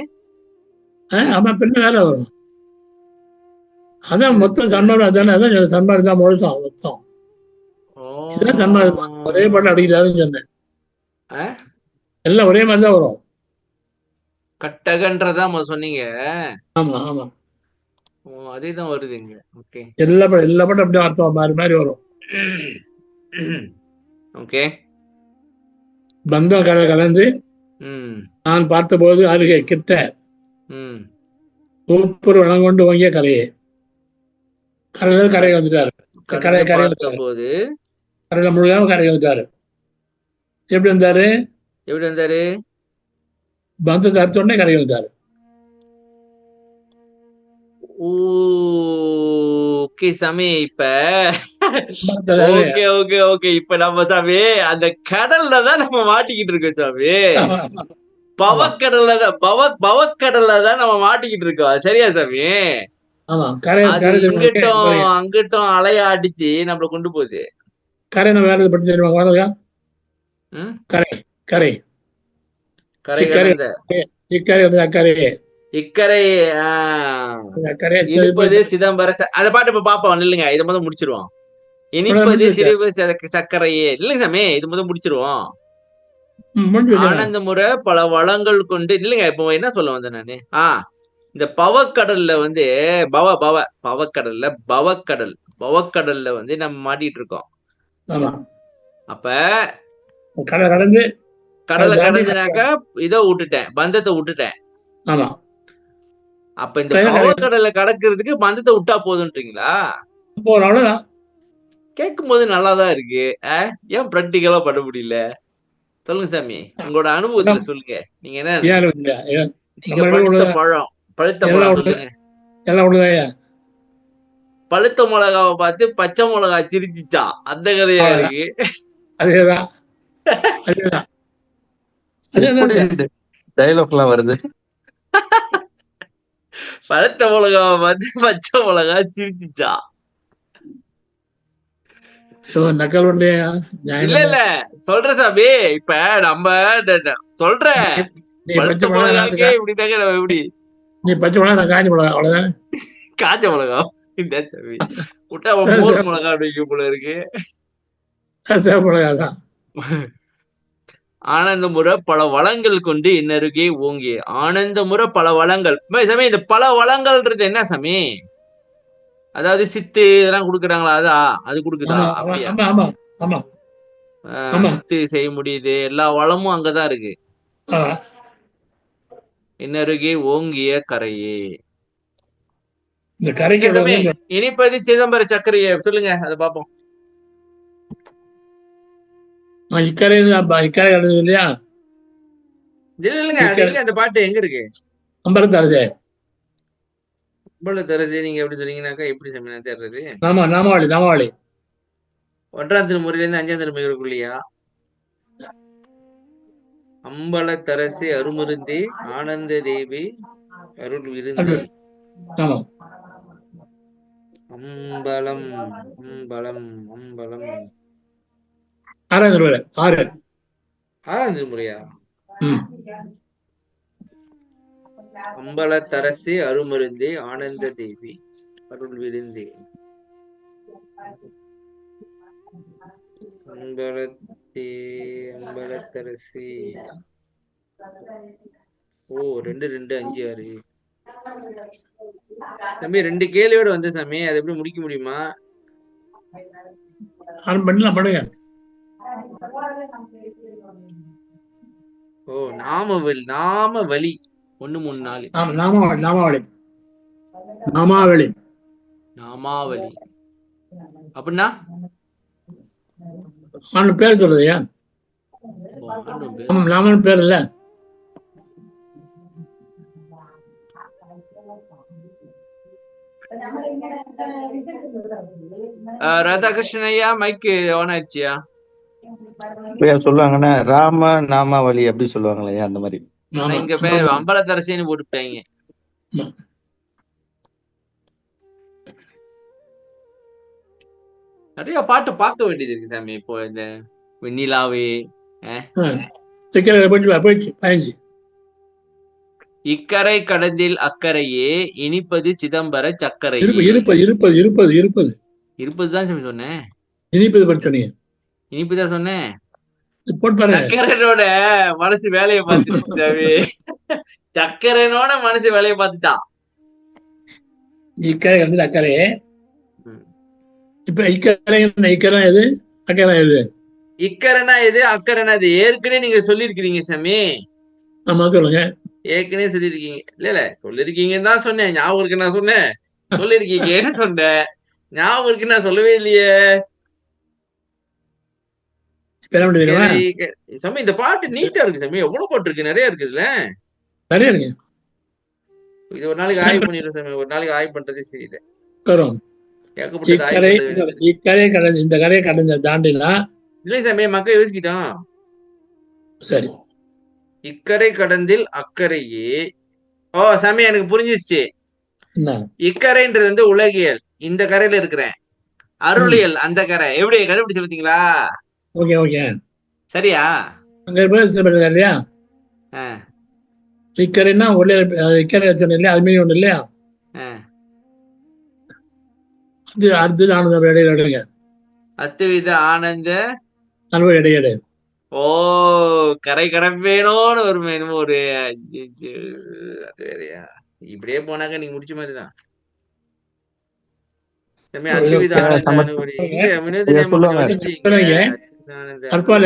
ஆமா, பின்ன வேற வரும். அதான் மொத்தம் சன்மார்க்கம். அதானே, அதான் சன்மார்க்கம் தான் முழுசம் மொத்தம். இதுதான் சன்மார்க்கம். ஒரே பாட்டு அடிக்கிறாருன்னு சொன்னேன். எல்லாம் ஒரே மாதிரி தான் வரும். கட்டகன்றதான் சொன்னீங்க. ஆமா ஆமா, அதேதான் வருதுங்க. ஓகே, எல்லா பாட்டும் அப்படியே அர்த்தம் மாறி மாறி வரும். ஓகே. பந்தம் கடல் கலந்து நான் பார்த்தபோது அருகே கிட்ட ஊப்பர் வளங்கொண்டு ஓங்கிய கரையே. கடல கரை வந்துட்டாரு. போது கடல முழுகாம கரை வந்துட்டாரு. எப்படி வந்தாரு? பந்தத்தை அறுத்த உடனே கரை வந்துட்டாரு. ஓகே சாமி. இப்ப ஓகே இப்ப நம்ம சாமி அந்த கடல்ல தான் நம்ம மாட்டிக்கிட்டு இருக்கோம் சாமி. பவக்கடல்ல தான் நம்ம மாட்டிக்கிட்டு இருக்கோம். சரியா சாமி? அங்கிட்டும் அலைய அடிச்சு நம்மள கொண்டு போகுது. கரை நம்ம வேற பற்றி தெரியுமா? கரை கரை இக்கரை இனிப்பது சிதம்பரம். அந்த பாட்டு இப்ப பாப்போம் இல்லைங்க. இதை முதல் முடிச்சிருவோம். இனிப்பது சர்க்கரையே இல்லைங்க சாமி, இது முதல் முடிச்சிருவோம். ஆனந்தமுறை பல வளங்கள் கொண்டு இல்லைங்க. இப்போ என்ன சொல்ல வந்தேன் நானு? இந்த பவக்கடல்ல பவக்கடல்ல நம்ம மாட்டிட்டு இருக்கோம். அப்ப கடலை கடந்துனாக்கா இதோ விட்டுட்டேன், பந்தத்தை விட்டுட்டேன். அப்ப இந்த பவக்கடல்ல கடக்கிறதுக்கு பந்தத்தை விட்டா போதுன்றீங்களா? கேட்கும் போது நல்லாதான் இருக்கு. ஏன் பிராக்டிகலா பண்ண முடியல? சொல்லுங்க சாமி, உங்களோட அனுபவத்துல சொல்லுங்க. நீங்க என்ன பழுத்த பழம் சொல்லுங்க. பழுத்த மிளகாவை பார்த்து பச்சை மிளகா சிரிச்சிச்சா, அந்த கதையா இருக்கு. டயலாக்லாம் வருது. பழுத்த மிளகாவை பார்த்து பச்சை மிளகா சிரிச்சிச்சா. இல்ல சொல்ற சாமி. இப்ப நம்ம சொல்ற பழுத்த மிளகாக்கே இப்படிதாங்க. நம்ம எப்படி நீ பச்சை மிளகா, நான் காஞ்ச மிளகா, அவ்வளவுதான். காஞ்ச மிளகா இந்த சாமி விட்டா மோர் மிளகா வைக்க போல இருக்கு. மிளகாதான். ஆனந்தமுறை பல வளங்கள் கொண்டு இன்னருகே ஓங்கிய. ஆனந்தமுறை பல வளங்கள். சாமி, இந்த பல வளங்கள்ன்றது என்ன சாமி? அதாவது சித்து இதெல்லாம் குடுக்குறாங்களா? அது குடுக்குதா? அப்படியா? சித்து செய்ய முடியுது. எல்லா வளமும் அங்கதான் இருக்கு. இன்னருகே ஓங்கிய கரையே. இந்த கரைக்கு இனிப்பது சிதம்பர சர்க்கரையே சொல்லுங்க, அதை பாப்போம். இக்கரை இல்லையா? இல்லைங்க, அந்த பாட்டு எங்க இருக்கு? அம்பலத்தரசே. அம்பலத்தரசே நீங்க எப்படி சொன்னீங்கன்னாக்கா எப்படி சாமி தேடுறது? நாமாவளி 1ஆம் திருமுறையில இருந்து 5ஆம் திருமுறைக்குள்ளையா? அம்பலத்தரசே அருமருந்தே ஆனந்த தேவி அருள் விருந்தே. அம்பலம் அம்பலம் அம்பலம் 6ஆம் திருமுறை. 6ஆம் திருமுறையா? அம்பலத்தரசே அருமருந்தே ஆனந்த தேவி அருள் விருந்தே. அம்பலத்தரசி. 2-2-5-6. சாமி 2 கேள்வியோட வந்து சாமி, அது எப்படி முடிக்க முடியுமா? பண்ணுங்க. நாமவலி 1-3-4. நாமாவளி அப்படின்னா பேர் சொல்றதையா? ஆண்டவன் பேர் ஆமாம், ராமன் பேர் இல்ல. ராதாகிருஷ்ணன் ஐயா மைக்கு ஆன் ஆயிடுச்சியா? இப்ப சொல்லுவாங்கன்னா ராம நாமாவளி அப்படி சொல்லுவாங்களே அந்த மாதிரி. ஆனா இங்க பேர் அம்பலத்தரசின்னு போட்டுட்டாங்க. நிறைய பாட்டு பார்க்க வேண்டியது இருக்கு சாமி. இப்போ இந்த வெண்ணிலாவே, போயிடுச்சு 15. இக்கரை கடந்தில் அக்கறையே இனிப்பது சிதம்பர சக்கரை. இருப்பதுதான் சாமி சொன்னேன். இனிப்பது பிரச்சனை இனிப்புதான் சொன்னேன். சக்கரனோட மனசு வேலையை பார்த்துட்டு சாமி. சக்கரனோட மனசு வேலையை பார்த்துட்டான். இக்கரை கடந்தில் அக்கறையே. இப்ப இக்கரை எது, அக்கறை எது? இக்கரைனா எது, அக்கறைனா எது? ஏற்கனவே நீங்க சொல்லிருக்கீங்க சாமி. ஆமா, சொல்லுங்க. ஏற்கனவே சொல்லிருக்கீங்க. இல்ல சொல்லிருக்கீங்கன்னு தான் சொன்னேன். ஞாபகம் இருக்கு, நான் சொன்னேன். சொல்லிருக்கீங்கன்னு சொன்னேன். ஞாபகம் இருக்கு, நான் சொல்லவே இல்லையே சாமி. இந்த பாட்டு நீட்டா இருக்கு சாமி. எவ்வளவு பாட்டு இருக்கு, நிறைய இருக்குதுல்ல. நிறைய இருக்கு. இது ஒரு நாளைக்கு ஆய்வு பண்ணிடுறோம் சாமி. ஒரு நாளைக்கு ஆய்வு பண்றதே சரியில்லை. இந்த கரையை கடந்த தாண்டினா இல்லை சாமி, மக்கள் யோசிக்கிட்டோம். சரி. இக்கரை கடந்தில் அக்கறையே. ஓ சாமி, எனக்கு புரிஞ்சிருச்சு. இக்கரைன்றது வந்து உலகியல், இந்த கரையில இருக்கிறேன். அருளியல் அந்த கரை. எப்படி கண்டுபிடிச்சு பாத்தீங்களா? ஓகே ஓகே, சரியா? அங்க இல்லையா இக்கரைன்னா இக்கரை இல்லையா, அது மீறி ஒண்ணு இல்லையா? அது அடுத்தது ஆனந்த இடையில எடுங்க. அத்துவித ஆனந்த அனுபவ இடையில. ஓ, கரை கடப்பேனோன்னு ஒரு ஒரு அது வேறையா? இப்படியே போனாக்க நீங்க முடிச்ச மாதிரிதான்.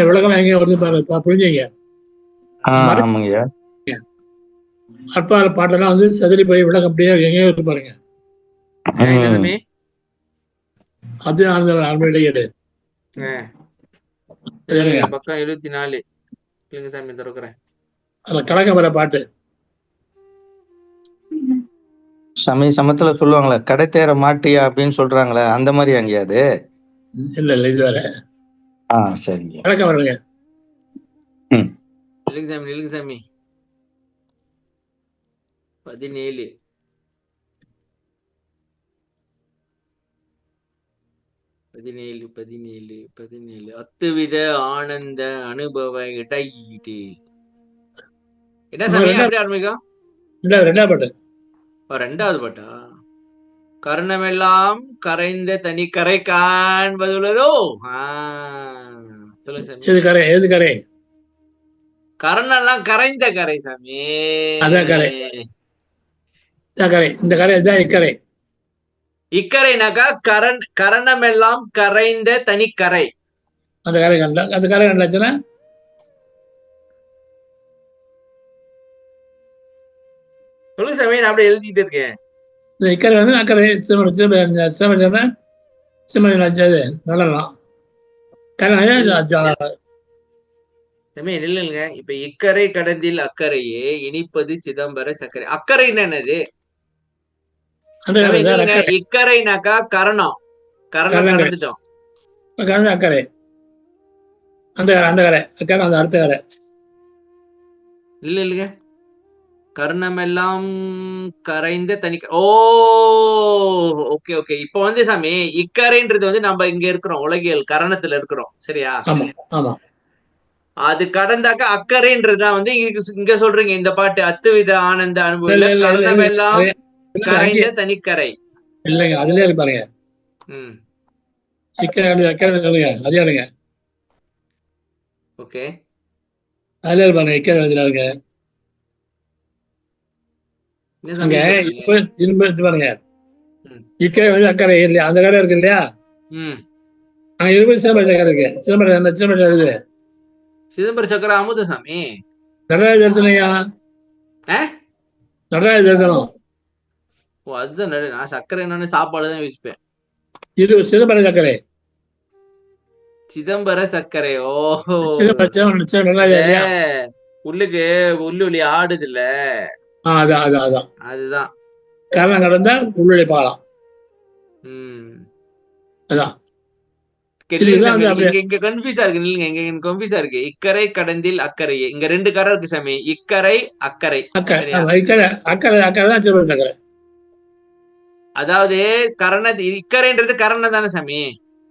விளக்கம் எங்க வருது புரிஞ்சுங்க. அற்பால பாட்டெல்லாம் வந்து சதுரி போய் விளக்கம் அப்படியே எங்கேயோ இருக்கு பாருங்க. அது அந்த இடையீடு பக்கம் 74 சாமி திறக்கிறேன். கலக்க வர பாட்டு சமயத்துல சொல்லுவாங்களே கடை தேர மாட்டியா அப்படின்னு சொல்றாங்களே, அந்த மாதிரி அங்கேயாது? இல்ல இது வேற. சரிங்க, கலக்க வரங்க. சாமி 17 அத்துவித ஆனந்த அனுபவ இடையீடு. என்ன சாமி எப்படி ஆரம்பிக்கும்? ரெண்டாவது பாட்டா? கர்ணமெல்லாம் கரைந்த தனி கரை காண்பதுள்ளதோ. சொல்லுங்க சாமி. எது கரை? கர்ணெல்லாம் கரைந்த கரை சாமி. அதான் கரை. இந்த கரை தான் இக்கரை. இக்கரைனாக்கா கரணமெல்லாம் கரைந்த தனிக்கரை. அந்த கரை கண்டா, அந்த கரை கண்டாச்சுன்னா சொல்லுங்க சாமி, நான் அப்படியே எழுதிட்டு இருக்கேன். இந்த இக்கரை வந்து அக்கறை நடலாம். சாமி இல்லைங்க. இப்ப இக்கரை கடந்தில் அக்கறையே இனிப்பது சிதம்பர சக்கரை. அக்கறை என்னது? இக்கரைனாக்கா கரணம் கடந்துட்டோம். அக்கறை அந்த கரை அக்கறை, அந்த அடுத்த கரை இல்லைங்க. கர்ணமெல்லாம் கரைந்த தனி. ஓ ஓகே ஓகே. இப்ப வந்து சாமி இக்கரைன்றது வந்து நம்ம இங்க இருக்கிறோம், உலகியல் கரணத்துல இருக்கிறோம், சரியா? ஆமா. அது கடந்தாக்க அக்கறைன்றதுதான் வந்து இங்க சொல்றீங்க. இந்த பாட்டு அத்துவித ஆனந்த அனுபவம் கர்ணமெல்லாம் கரைந்த தனிக்கரை இல்லைங்க, அதுலயே இருக்கு பாருங்க. அதே ஓகே, அதுல பாருங்க. இக்கரை இருக்கு பாருங்க. இக்கரை வந்து அக்கறை இல்லையா, அந்த கரை இருக்கு இல்லையா? அங்க இருபது சிதம்பர சக்கரை இருக்கு. சிதம்பர சக்கரை அமுதசாமி நடராஜ தரிசனையா? நடராஜ தரிசனம். ஓ அதுதான். நான் சக்கரை என்னன்னு சாப்பாடு தான் யோசிப்பேன். இது சிதம்பர சக்கரை. சிதம்பர சர்க்கரை. ஓஹோ, நல்லா இந்த இல்லையா? உள்ளுக்கு உள்ளொலி ஆடுது இல்ல, அதான் அதான் அதான் அதுதான். காரணம் கடந்தா உள்ளே பாலாம். ம் அதான் நில்லுங்க இதுதான் சாமி, வந்து அப்படியே இங்க இங்க கன்ஃபியூஸா இருக்கு. நில்லுங்க, இங்க கன்ஃபியூஸா இருக்கு. இக்கரை கடந்தில் அக்கறை, இங்க 2 கரை இருக்கு சாமி. இக்கரை அக்கறை, அக்கறை. சரியா? ஆமா, இக்கரை அக்கறை அக்கறை தான் சிறுவன் சக்கரை. அதாவது இக்கரைன்றது கரணம் தானே சாமி.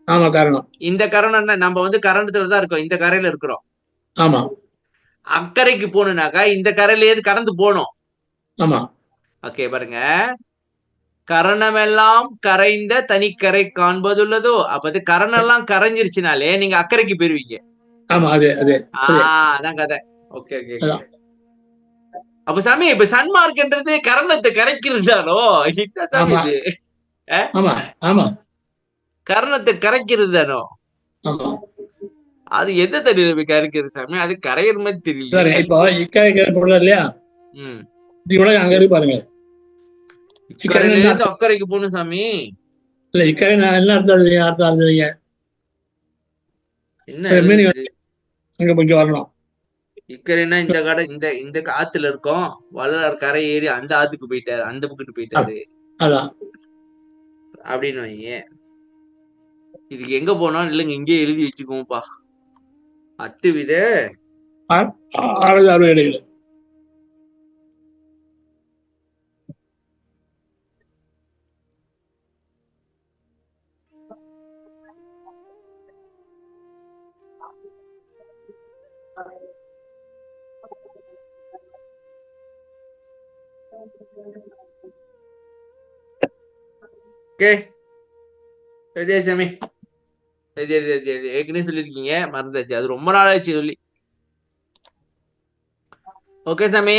ஆமா, காரணம். இந்த கரணம்னா நம்ம வந்து கரணத்துல தான் இருக்கோம், இந்த கரையில இருக்கிறோம். ஆமா அக்கறைக்கு போகணும்னாக்கா இந்த கரையிலேயே கடந்து போகணும். ஆமா ஓகே, பாருங்க. கரணமெல்லாம் கரைந்த தனிக்கரை காண்பதுள்ளதோ. அப்ப கரணம் கரைஞ்சிருச்சுனாலே நீங்க அக்கறைக்கு போயிருவீங்க. ஆமா அதே அதே அதான் கதை. Okay okay. அதான். அப்ப சாமி, இப்ப சன்மார்க்ன்றது கரணத்தை கரைக்கிறதுதானோ? சாமி, ஆமா இது ஆமா ஆமா கரணத்தை கரைக்கிறது தானோ? ஆமா. அது எந்த தண்ணியில போய் கரைக்கிறது சாமி? அது கரையிற மாதிரி தெரியல. சரி, இப்போ இக்கரை போடல இல்லையா? கூட அங்க இருக்கு பாருங்க. இக்கரையில இருந்து அக்கறைக்கு போகணும் சாமி. இல்ல, இக்கரை நான் என்ன அர்த்தம் எழுதுறீங்க? அர்த்தம் எழுதுறீங்க என்ன? அங்க கொஞ்சம் வரணும். இக்கரைன்னா இந்த கடை இந்த ஆத்துல இருக்கோம். வள்ளலார் கரை ஏறி அந்த ஆத்துக்கு போயிட்டாரு, அந்த பக்கத்து போயிட்டாரு அதான் அப்படின்னு வைங்க. இதுக்கு எங்க போனோம்? இல்லைங்க, இங்கே எழுதி வச்சுக்கோப்பா. அத்துவித ஆளுதாரு இடையில. சாமி, ஏற்கனவே சொல்லிருக்கீங்க, மறந்தாச்சு. அது ரொம்ப நாள் ஆச்சு சொல்லி. ஓகே சாமி,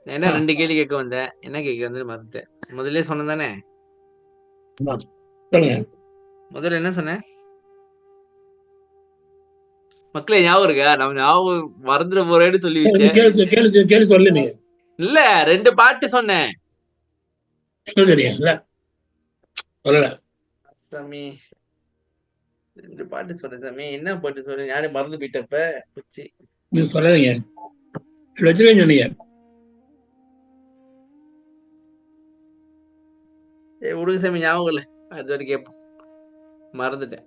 என்ன 2 கேள்வி கேட்க வந்தேன். என்ன கேட்க வந்து மறந்துட்டேன். முதல்ல சொன்னேன் தானே? முதல்ல என்ன சொன்னேன்? மக்களே ஞாபகம் இருக்கா? நம்ம ஞாபகம் மறந்துட போறேன்னு சொல்லி வச்சேன். இல்ல, 2 பாட்டு சொன்னேன் சாமி. 2 பாட்டு சொன்னேன் சாமி. என்ன பாட்டு சொன்னேன்? யாரும் மறந்து போயிட்டப்ப போச்சு. நீ சொல்லாதீங்க, வச்சுருக்கேன்னு சொன்னீங்க. விடுங்க சாமி, ஞாபகம் இல்ல. அடுத்த வாட்டி கேட்போம். மறந்துட்டேன்.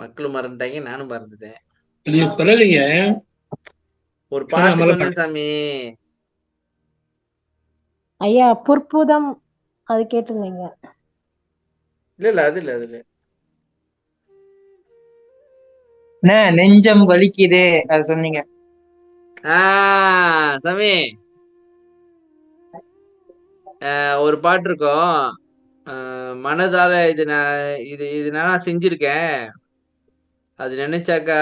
மக்களும் மறந்துட்டாங்க, நானும் மறந்துட்டேன். நீங்க சொல்லலீங்க. ஒரு பாட்டு சொன்னேன் சாமி. ஐயா, புற்புதம் அது கேட்டிருந்தீங்க. இல்ல அது இல்ல. நெஞ்சம் வலிக்குதே, அது சொன்னீங்க சாமி. ஒரு பாட்டு இருக்கும், மனதால இது நான் செஞ்சிருக்கேன், அது நினைச்சாக்கா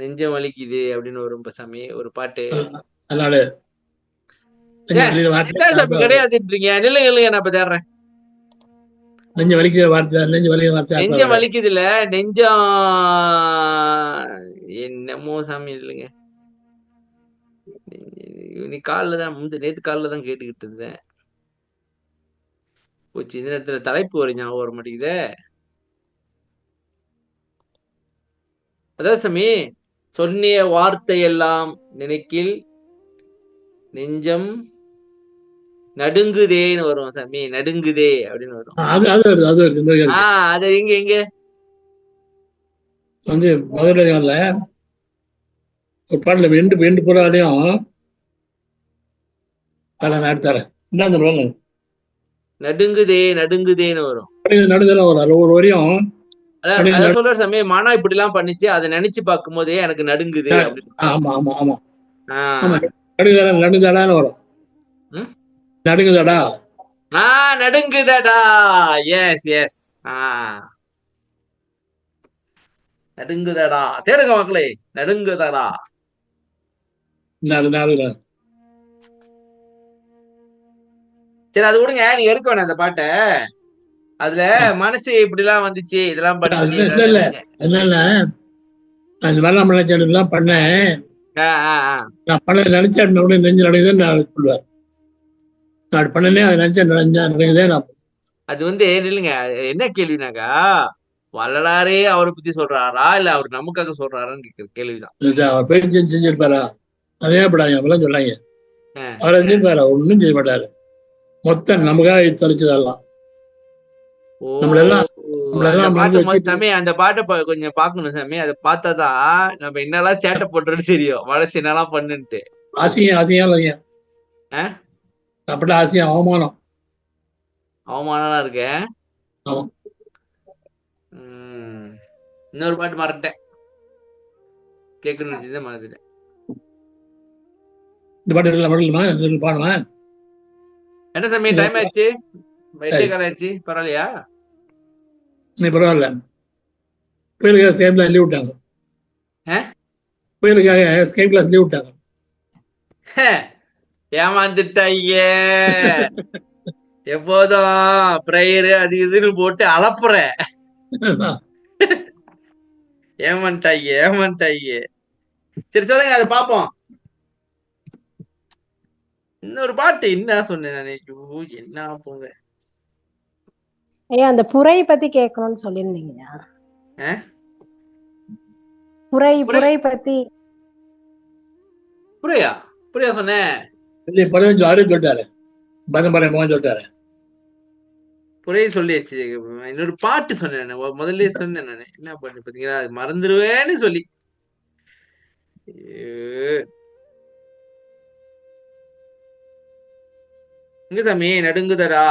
நெஞ்சம் வலிக்குது அப்படின்னு வரும் சாமி, ஒரு பாட்டு. கிடையாதுன்றீங்க. நில்லுங்க, நான் இப்ப தேடுறேன். நெஞ்சம் வலிக்குது வார்த்தை, நெஞ்சம் வலிக்குது இல்ல, நெஞ்சம் என்னமோ சாமி. இல்லைங்க, நீ நேத்து காலில் தான் கேட்டுக்கிட்டு இருந்தேன். போச்சு, இந்த நேரத்துல தலைப்பு வர ஞாபகம் வர மாட்டேங்குதே. அதான் சாமி, சொன்னிய வார்த்தையெல்லாம் நினைக்கில் நெஞ்சம் நடுங்குதேன்னு வரும் சாமி. நடுங்குதே அப்படின்னு வரும். அது எங்க வந்து முதல்ல ஒரு பாட்டுல வெண்டு போறாலையும் நடுங்குதேன்னு வரும். நடுதல ஒரு வரையும் சொல்ற சாமி, மனம் இப்படி எல்லாம் பண்ணிச்சு, அதை நினைச்சு பார்க்கும் போதே எனக்கு நடுங்குது அப்படின்னு. ஆமா ஆமா ஆமா ஆமா, நடுங்கதான்னு வரும். நடுங்குதடா, நடுங்குதடா. எஸ் எஸ், நடுங்குதடா. தேடுங்க மக்களே, நடுங்குதடா. சரி, அது விடுங்க, நீங்க எடுக்க வேணாம் அந்த பாட்டை. அதுல மனசு இப்படி எல்லாம் வந்துச்சு, இதெல்லாம் பண்ணிச்சு. அந்த வேளாண் பண்ணேன். நான் பண்ண நினைச்சா நெஞ்சு நடுங்குதுன்னு நான் சொல்லுவேன். நான் பண்ணனே அதை நடக்குதே. நான் அது இல்லைங்க, என்ன கேள்வினாக்கா, வள்ளலாரே அவரை பத்தி சொல்றாரா இல்ல அவர் நமக்காக சொல்றாரான்னு கேக்குற கேள்விதான். அவர் பேச்சு செஞ்சிருப்பாரா? அதே படாங்க அப்பெல்லாம் சொல்லாங்க. அவர் செஞ்சிருப்பாரா? ஒன்றும் செய்ய மாட்டாரு. மொத்தம் நமக்காக தொலைச்சதெல்லாம். சாமி அந்த பாட்டை கொஞ்சம் பாக்கணும் சாமி. அதை பார்த்தாதான் நம்ம என்னெல்லாம் சேட்டை பண்றோம்னு தெரியும். மனசு என்னெல்லாம் பண்ணுன்ட்டு. அசியம் அப்படி அசியம் அவமானம் இருக்கு. இன்னொரு பாட்டு மறந்துட்டேன், கேட்கணும்னு மறந்துட்டேன். இந்த பாட்டு பாடுமா? என்ன சாமி டைம் ஆயிடுச்சு, காலம் ஆயிடுச்சு. பரவாயில்லையா? பரவாயில்ல. புயலுக்காக ஸ்கைப்ல லீவ் விட்டாங்க. புயலுக்காக ஸ்கைப்ல லீவ் விட்டாங்க. ஏமாந்துட்டாங்க. எப்போதும் பிரேயரு அது இதுன்னு போட்டு அலப்புற. ஏமாண்டாங்க. சரி சொல்லுங்க, அதை பாப்போம். இன்னொரு பாட்டு என்ன சொன்னேன், என்ன போங்க. ஐயா அந்த புரை பத்தி கேட்கணும்னு சொல்லியிருந்தீங்க. புரை பத்தி. புரியா சொன்னேன். சொல்லிட்டாரு. சொல்லிட்டாரு. புரிய சொல்லியாச்சு. இன்னொரு பாட்டு சொன்னேன், முதல்ல சொன்னேன் நானு. என்ன பாட்டு பாத்தீங்களா? அது மறந்துடுவேன்னு சொல்லி. இங்க சாமி நடுங்குதடா.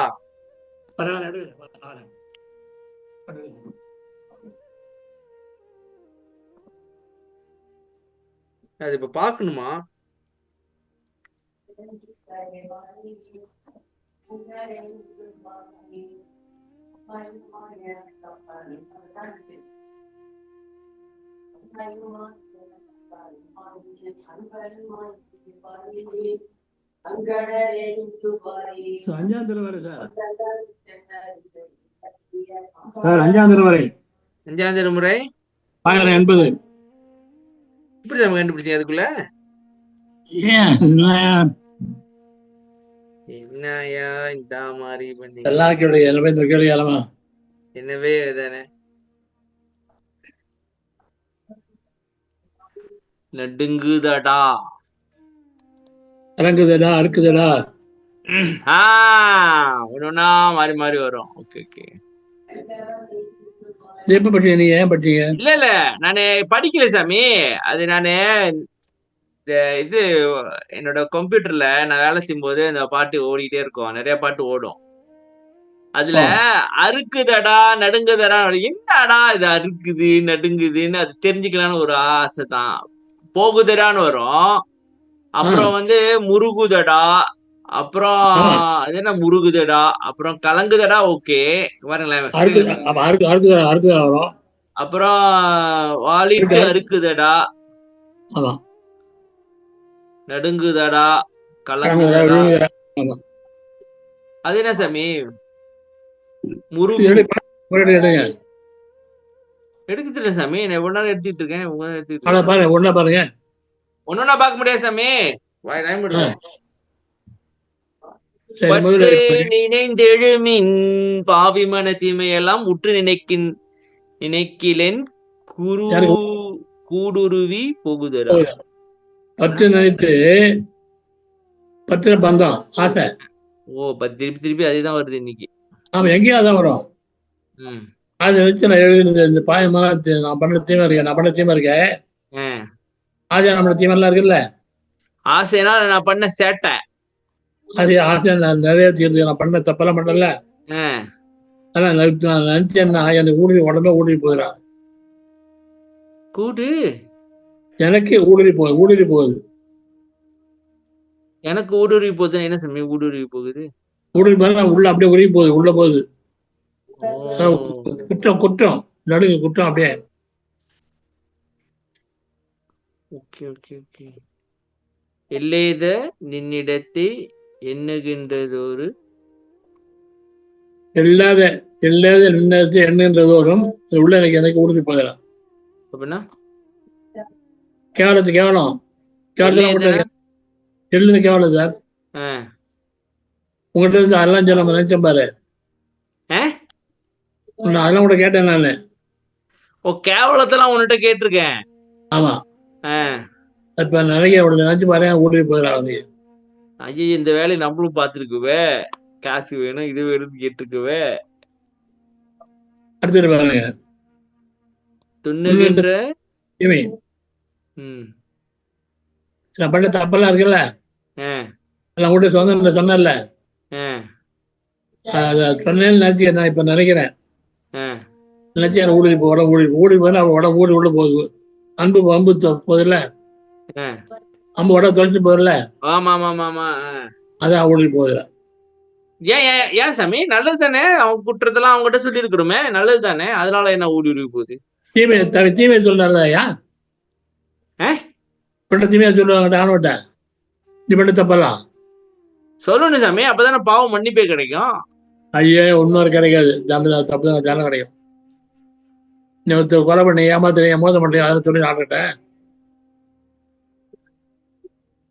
அது இப்ப பாக்கணுமா? அஞ்சாம் திருவரை சார். அஞ்சாம் திருமுறை 1080. இப்படி நம்ம கண்டுபிடிச்சீங்க அதுக்குள்ள? என்னையா இந்த மாதிரி பண்ணி என்னவே தானே. நடுங்குதடா, அறுக்குதடா. ஒண்ணுன்னா மாறி மாறி வரும். Okay okay. எப்ப பட்டீங்க? நீங்க ஏன் பட்டீங்க? இல்ல நானு படிக்கல சாமி. அது நானு இது என்னோட கம்ப்யூட்டர்ல நான் வேலை செய்யும் போது இந்த பாட்டு ஓடிட்டே இருக்கும். நிறைய பாட்டு ஓடும். அதுல அறுக்குதடா நடுங்குதடா, என்னடா இது அறுக்குது நடுங்குதுன்னு அது தெரிஞ்சுக்கலான்னு ஒரு ஆசை தான். போகுதடான்னு வரும். அப்புறம் முருகுதடா, அப்புறம் அது என்ன முருகுதடா, அப்புறம் கலங்குதடா. ஓகே பாருங்களேன். அப்புறம் வாலிட்டு அறுக்குதடா, நடுங்குதடா, கலங்குதடா. அது என்ன சாமி? முருகு எடுக்குதுல சாமி. நான் எவ்வளவு நேரம் எடுத்துட்டு இருக்கேன். ஒன்னா பார்க்க முடியாது சாமி. நினைந்தெழுமின் பாவி மன தீமையெல்லாம் உற்று நினைக்கிலேன் கூடுருவி போகுதடா. பற்று நினைத்து பற்று பந்தம் ஆசை. திருப்பி அதேதான் வருது இன்னைக்கு. ஆமா, எங்கேயும் அதான் வரும். அதை வச்சு நான் எழுதுனது இந்த பாயமெல்லாம் நான் பண்ண தீமை இருக்கேன். ஆசை நம்மள தீமெல்லாம் இருக்குல்ல. ஆசைனா நான் பண்ண சேட்டை. அது ஆசை நான் நிறைய தீர்ந்து நான் பண்ண தப்பெல்லாம் பண்ணல. ஆனா நான் நினைச்சேன்னா எனக்கு உடனே ஊடுருவி போயிடான். எனக்கு ஊடுருவி போகுது. எனக்கு ஊடுருவி போகுது. என்ன சமயம் ஊடுருவி போகுது? ஊடுருவி போகுது உள்ள அப்படியே உருவி போகுது. உள்ள போகுது. குற்றம் நடுங்கு குற்றம் அப்படியே. Okay okay okay. எல்லேத நின்னிடத்தை எண்ணுகின்றதோரு இல்லாத நின்னத்தை எண்ணுகின்றதோறும் உள்ள எனக்கு ஊடுருவி போயிடலாம். அப்படின்னா கேவலம் எள்ளுன்னு கேவலம் சார். உங்கள்கிட்ட இருந்து அதெல்லாம் சொல்ல நினைச்சேன் பாரு. ஆ? நான் அதெல்லாம் கூட கேட்டேன் நான். ஓ, கேவலத்தெல்லாம் உன்கிட்ட கேட்டிருக்கேன். ஆமா, ஆ. இப்ப நிறைய அவளை நினைச்சு பாரு, கூட்டிட்டு போயிடறாங்க. ஐயோ, இந்த வேலையை நம்மளும் பார்த்துருக்குவே. காசு வேணும், இது வேணும்னு கேட்டிருக்குவே. அடுத்துட்டு பாருங்க, துண்ணுகின்ற தீமை. ம். நான் பண்ண தப்பெல்லாம் இருக்குல்ல, ஆ. நான் கூட சொன்னேன்ல, ஆ. அதை சொன்னேன்னு நினைச்சு நான் இப்ப நினைக்கிறேன். ஆ. நினைச்சு எனக்கு ஊடி இப்போ உடம்பு ஊடி போய் அவன் உடம்பு உள்ள போகுது. அம்பு போதில்ல, ஆ. அம்பு உடம்பு தொலைச்சு போதில்ல, ஆமா ஆமா ஆமா ஆமா. அதான் ஊடி போகுது. ஏன் ஏன் ஏன் சாமி, நல்லது தானே. அவங்க குற்றத்தெல்லாம் அவங்ககிட்ட சொல்லி இருக்கிறோமே, நல்லது தானே. அதனால என்ன ஊடி உருவி போகுது? தீமையை சொல்றாருயா, ஆ? பண்ண தீமையை சொல்லுவாங்க. ஆனோட்ட நீ பண்ண தப்பெல்லாம் சொல்லணும் சாமி, அப்பதானே பாவம் மன்னிப்பே கிடைக்கும். ஐயோ இன்னொரு கிடைக்காது. தப்பு தான் தானே கிடைக்கும். நீ கொலை பண்ணி ஏமாத்துறீங்க, மோசம் பண்றீங்க, அதை சொல்லி ஆட்டேன்.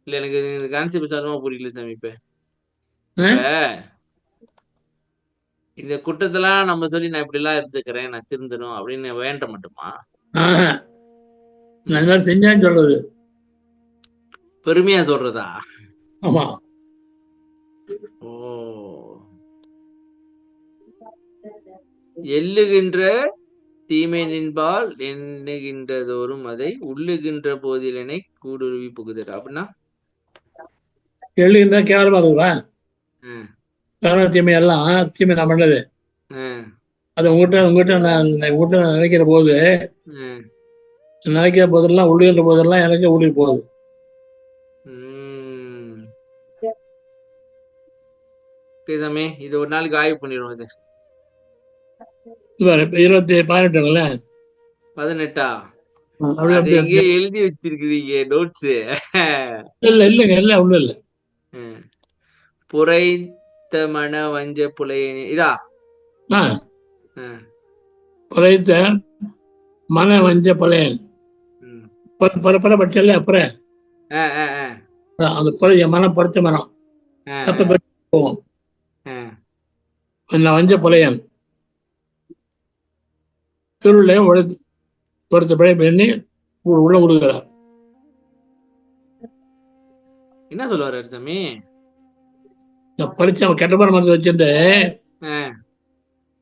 இல்ல, எனக்கு இந்த கான்செப்ட் சாரமா புரியல சாமி. இப்ப இந்த குற்றத்தெல்லாம் நம்ம சொல்லி நான் இப்படி எல்லாம் இருந்துக்கிறேன், நான் திருந்தணும் அப்படின்னு வேண்ட மட்டுமா? நான் இந்த மாதிரி செஞ்சான்னு சொல்றது. பெருமையா சொல்றதா? ஆமா. ஓ. எள்ளுகின்ற தீமை நின்பால் எண்ணுகின்றதோறும் அதை உள்ளுகின்ற போதிலனை கூடுருவி புகுதல் அப்படின்னா எழுதுனா கேவலமா இருக்குதா? தீமை எல்லாம் தீமை நான் பண்ணது. அது உங்ககிட்ட நான் நினைக்கிற போது, நினைக்கிற போதெல்லாம் உள்ளுகின்ற போதெல்லாம் எனக்கு உள்ளி போகுது. இது ஒரு நாளைக்கு ஆய்வு பண்ணிடுவோம். இது 18 18 எங்க எழுதி வச்சிருக்கிறீங்க நோட்ஸ்? இல்லைங்க, இல்ல ஒண்ணும் இல்ல. புரைத்த மன வஞ்ச புலையனி இதா புரைத்த மன வஞ்ச புலையன் பல பட்சம் அப்புறம் அந்த புறைய மனம் படுத்த மனம் தப்ப போவோம். வஞ்ச புலையன் திருவிழா பொறுத்த பிழை பண்ணி உள்ள கொடுக்கிறார். என்ன சொல்லுவாரு சாமி? படிச்சு அவன் கெட்டமான மனசை வச்சுட்டு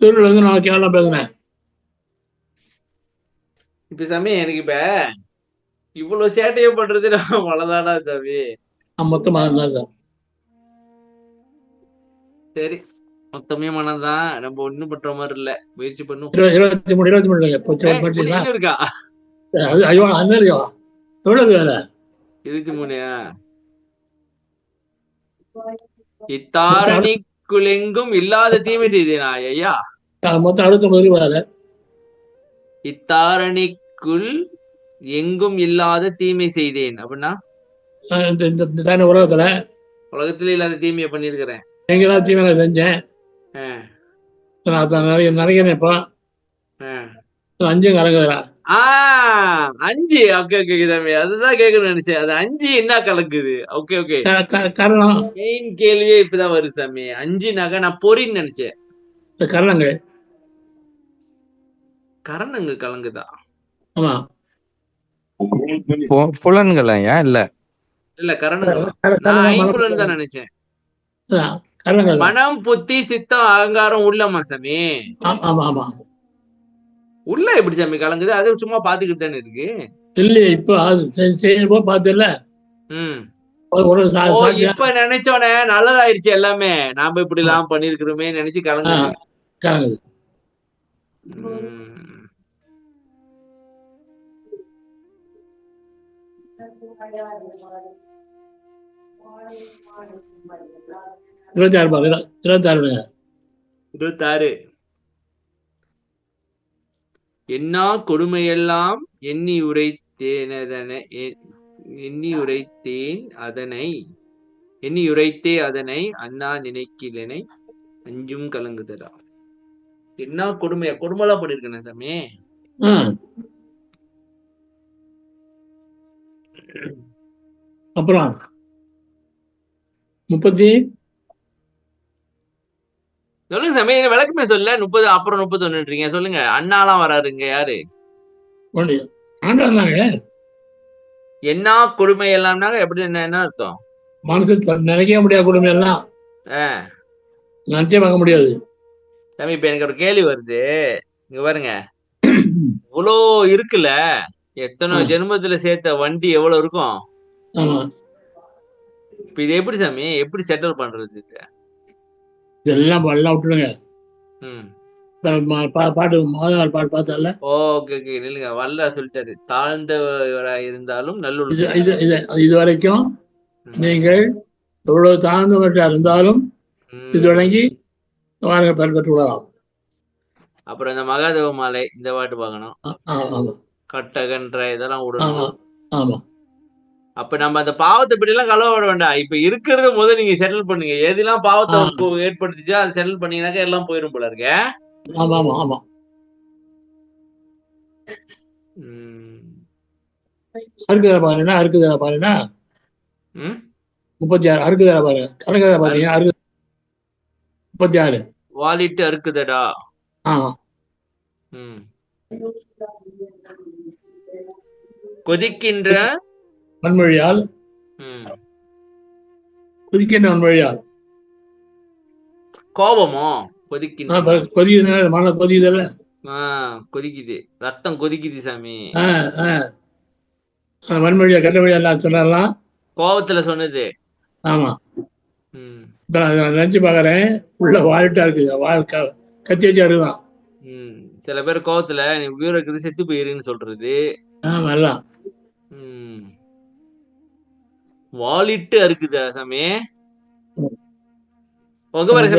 திருவிழா வந்து நான் கேவலம் பேசுனேன். இப்ப சாமி எனக்கு இப்ப இவ்வளவு சேட்டையை பண்றது வளதானா சாமி? மொத்தமா தான். சரி, மொத்தமே மனதான். நம்ம ஒண்ணும் பண்ற மாதிரி இல்ல, முயற்சி பண்ணும். 23 இருக்கா? ஐயோ அண்ணா எவ்வளவு வேலை? 23. இத்தாரணிக்குள் எங்கும் இல்லாத தீமை செய்தேனா ஐயா? மொத்தம் 69 வேலை. இத்தாரணிக்குள் எங்கும் இல்லாத தீமை செய்தேன் அப்படின்னா உலகத்துல இல்லாத தீமையை பண்ணிருக்கிறேன். எங்கெல்லாம் தீமை செஞ்சேன் நிறைய இப்போ 5 கலங்குறா. 5. ஓகே ஓகே தம்பி, அதுதான் கேட்கணும்னு நினைச்சேன். அது 5 என்ன கலக்குது? ஓகே ஓகே, காரணம் மெயின் கேள்வியே இப்பதான் வருது சாமி. 5 நான் பொறின்னு நினைச்சேன். கரணங்க கரணங்க கலங்குதா? ஆமா, புலன்கள் இல்ல இல்ல கரணங்கள். நான் ஐம்புலன் தான் நினைச்சேன். மனம் புத்தி சித்தம் அகங்காரம் உள்ளமா சாமி? உள்ள எப்படி சாமி கலங்குது? அது சும்மா பாத்துக்கிட்டு தானே இருக்கு. இல்லையே இப்ப பாத்துல. இப்ப நினைச்சோனே நல்லதாயிருச்சு எல்லாமே. நாம இப்படி எல்லாம் பண்ணிருக்கிறோமே நினைச்சு கலங்குது. இருபத்தாறு. என்ன கொடுமையெல்லாம் எண்ணி உரைத்தே அதனை அண்ணா நினைக்கிலனை அஞ்சும் கலங்குதடா. என்ன கொடுமைலாம் பண்ணிருக்கேன் சாமி. அப்புறம் 30 சொல்லுங்க சாமி, விளக்கமே சொல்ல 30 அப்புறம் 31 சொல்லுங்க. அண்ணாலாம் வராருங்க, யாரு? ஆண்டாங்க என்ன கொடுமை எல்லாம்னாங்க எப்படி, என்ன அர்த்தம்? மனசு நினைக்க முடியாத குடும்பம் எல்லாம் நினைச்சே பார்க்க முடியாது. சாமி இப்ப எனக்கு ஒரு கேள்வி வருது, இங்க பாருங்க. இவ்வளோ இருக்குல்ல, எத்தனை ஜென்மத்துல சேர்த்த வண்டி எவ்வளவு இருக்கும்? ஆமா, இப்ப இது எப்படி சாமி, எப்படி செட்டில் பண்றது இது? இதெல்லாம் எல்லாம் விட்டுடுங்க. ம் பாட்டு மாதவாள் பாட்டு பார்த்தல. ஓகே நில்லுங்க. வல்ல சொல்லிட்டாரு, தாழ்ந்தவரா இருந்தாலும் நல்லுள்ள. இது வரைக்கும் நீங்கள் எவ்வளவு தாழ்ந்தவர்களா இருந்தாலும் இது வழங்கி பெற்று விடலாம். அப்புறம் இந்த மகாதேவ மாலை இந்த பாட்டு பார்க்கணும், கட்டகன்ற இதெல்லாம் விடணும். ஆமா, அப்ப நம்ம அந்த பாவத்தை பற்றி எல்லாம் கலவட வேண்டாம். இப்ப இருக்கிறத முதல்ல நீங்க செட்டில் பண்ணுங்க. எதெல்லாம் பாவத்தை ஏற்படுத்திச்சோ அதை செட்டில் பண்ணீங்கன்னாக்க எல்லாம் போயிரும் போல இருக்க. ஆமா ஆமா ஆமா. அறுக்குதா பாருன்னா 36 அறுக்குதா பாருங்க, கணக்குதா பாருங்க. 36 வாலிட்டு அறுக்குதடா. கொதிக்கின்ற வன்மொழியால், கோபமோ கொதிக்கின்ற, கொதிக்குது, மழை கொதிக்குதுல்ல, கொதிக்குது, ரத்தம் கொதிக்குது சாமி. வன்மொழியா கெட்டமொழியா எல்லாம் சொன்னாலாம் கோபத்துல சொன்னது. ஆமா, நினைச்சு பாக்குறேன். உள்ள வாழ்ட்டா இருக்கு, கத்தி வச்சா இருக்குதான். சில பேர் கோபத்துல நீ உயிரை இருக்குது செத்து போயிருன்னு சொல்றது. எல்லாம் வாலிட்டு அறுக்குதா சாமி.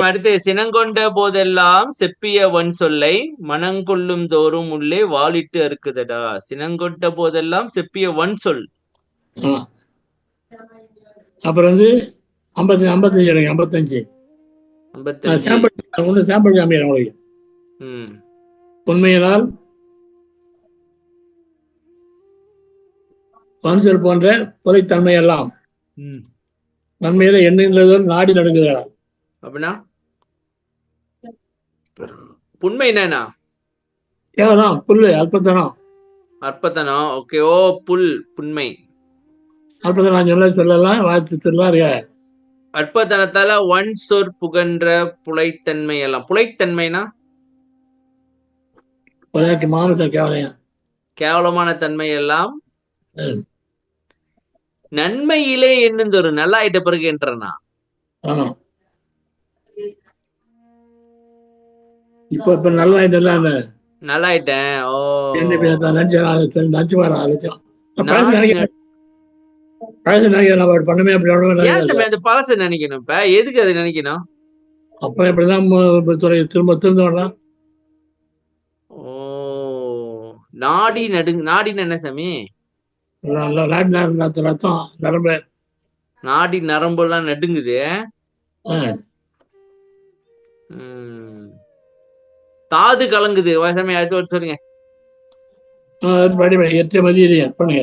அடுத்து, சினங்கொண்ட போதெல்லாம் செப்பிய வன் சொல்லை மனங்கொள்ளும் தோறும் உள்ளே வாலிட்டு அறுக்குதடா. சினங்கொண்ட போதெல்லாம் செப்பிய வன் சொல். அப்புறம் வந்து 55 சாம்பிள் காமிக்கிறேன் உங்களுக்கு. உண்மையினால் வன்சொல் போன்ற கொலைத்தன்மை எல்லாம் நன்மையில எண்ணுகிறதும் நாடி நடுங்குதா. அப்படின்னா உண்மை என்னன்னா கேவலம் புல்லு, அற்பத்தனம். ஓகே. ஓ புல் புண்மை, அற்பத்தனம் சொல்லலாம், வாழ்த்து சொல்லலாம் இருக்க. அற்பத்தனத்தால ஒன் சொற் புகன்ற புலைத்தன்மை எல்லாம். புலைத்தன்மைனா மாமிசம் கேவலமான தன்மை எல்லாம் நன்மையிலே என்னுந்தொரு நல்லா ஆயிட்ட பிறகு என்றனா. இப்ப நல்லா ஆயிட்டேன். ஓ பண்ணுமே அந்த பழச நினைக்கணும். இப்ப எதுக்கு அது நினைக்கணும்? அப்ப இப்படிதான் திரும்ப வரலாம். ஓ நாடி நாடின்னு என்ன சாமி? ரத்தம் நரம்பு, நாடி நரம்பு எல்லாம் நடுங்குது. தாது கலங்குது சாமி, அது சொல்லுங்க. எற்றை மதியிலேயே பண்ணுங்க.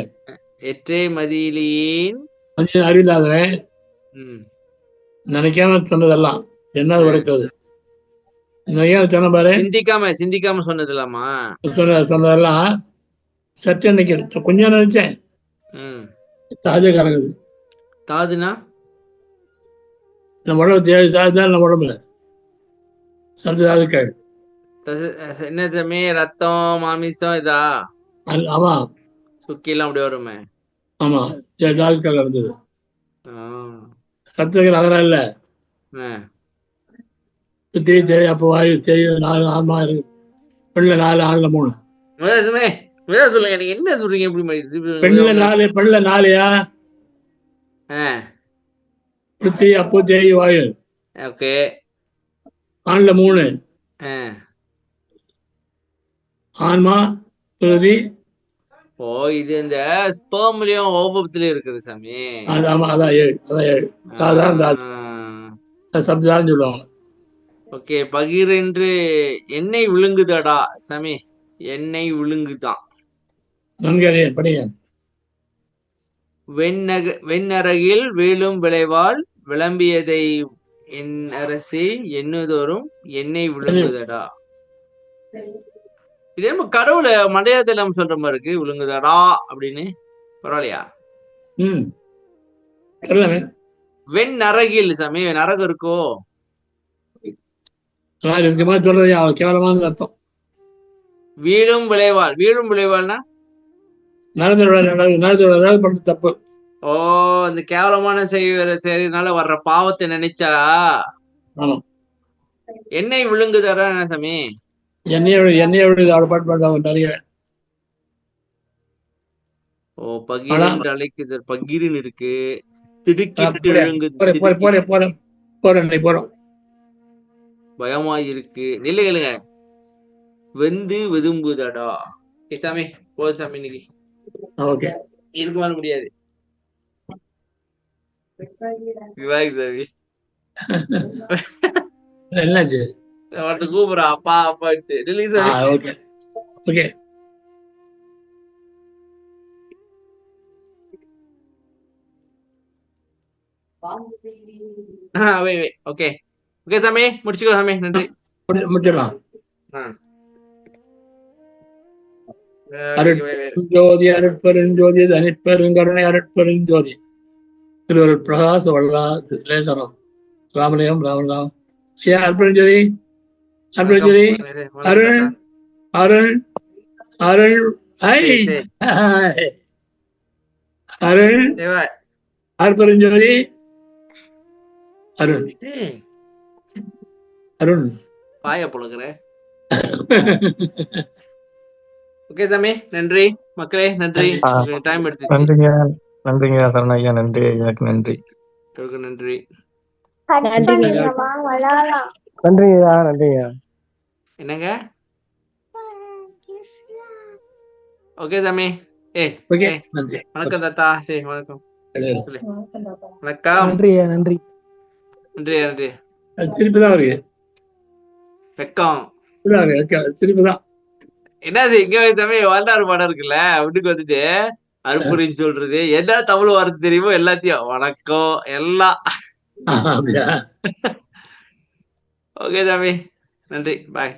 எற்றை மதியிலேன் அறிவில்லாதவன் நினைக்காம சொன்னதெல்லாம் என்ன உரைத்தது. சொன்ன பாரு, சிந்திக்காம சொன்னதுலாமா சொன்னதெல்லாம் சற்று நினைக்க கொஞ்சம் நினைச்சேன். தாஜா கலங்குது. தாதுனா நம்ம உடம்பு தேவை, தாதுதான் நம்ம உடம்புல சத்து தாதுக்கள். என்ன சாமி, ரத்தம் மாமிசம் இதா? ஆமா, சுக்கிலாம் அப்படி வருமே. ஆமா, தாதுக்கள் இருந்தது. ரத்தங்கள் அதெல்லாம் இல்ல. தேவை, அப்போ வாயு தெரியும். 4 ஆன்மா இருக்கு, பெண்ல 4, ஆண்ல 3. சொல்லுங்க, நீங்க என்ன சொல்றீங்க? எப்படி பெண்ல 4, பெண்ல 4யா? பிருத்தி, அப்போ தேய், வாயு. ஓகே. ஆண்ல 3, ஆன்மா, பிரதி. ஓ இது இந்த ஸ்பெர்ம்லயும் ஓவத்திலயும் இருக்குது சாமி. ஆமா, அதான் 7. அதான் சப்தான் சொல்லுவாங்க. ஓகே. பகிர் என்று எண்ணெய் விழுங்குதடா சாமி. எண்ணெய் விழுங்குதான். படிங்க. வெண்ணரகில் வீழும் விளைவால் விளம்பியதை என் அரசே எண்ணுதோறும் எண்ணெய் விழுங்குதடா. இதே நம்ம கடவுளை மலையாளத்துல சொல்ற மாதிரி இருக்கு, விழுங்குதடா அப்படின்னு. பரவாயில்லையா? வெண் நரகில் சாமி, நரகம் இருக்கோ? சொல்றது கேவலமான அர்த்தம். வீழும் விளைவாள். வீழும் விளைவாள்னா பண்ற தப்பு. ஓ, இந்த கேவலமான செய்யறதுனால வர்ற பாவத்தை நினைச்சா எண்ணெய் விழுங்குதடா என்ன சாமி? எண்ணெயோட பாட்டு பாடுறாங்க நிறைய. ஓ, பகிரன் அழைக்குது, பகிரின் இருக்கு. திடுக்கிட்டு போறோம். பயமாயிருக்கு. நில்லுங்க. வெந்து வெதும்புதடா. சாமி போது சாமி, இன்னைக்கு இதுக்கு மேல முடியாது. சாமி என்னாச்சு? கூப்பிடுறா அப்பா அப்பாட்டு. Release okay. ஓகே ஓகே சாமி, முடிச்சுக்கோ சாமி. நன்றி. முடிச்சிடலாம். அருட்பெருஞ்சோதி அருட்பெருஞ்சோதி தனிப்பெருங்கருணை அருட்பெருஞ்சோதி திருவருட் பிரகாச வல்லா திலேசனம் ராமலிங்கம் ராமராம் ஸ்ரீ அருட்பெருஞ்சோதி அருட்பெருஞ்சோதி அருள் அருள் அருள் அருள் அருட்பெருஞ்சோதி அருள் அருள் பாய புழுங்குற. ஓகே சாமி, நன்றி மக்களே. நன்றி, டைம் எடுத்து. நன்றிங்க சரணையா. நன்றி ஐயாக்கு. நன்றி. நன்றி. நன்றிங்க. என்னங்க? ஓகே சாமி. வணக்கம் தாத்தா. சரி, வணக்கம். வணக்கம். நன்றி. திருப்பிதான் இருக்கு. வெக்கம் திருப்பிதான். என்னது இங்க சாமி வாழ்ந்தாரு படம் இருக்குல்ல, வீட்டுக்கு வந்துட்டு அருப்புரின்னு சொல்றது என்ன தமிழ் வார்த்தை தெரியுமோ எல்லாத்தையும் வணக்கம் எல்லாம். ஓகே சாமி, நன்றி, பாய்.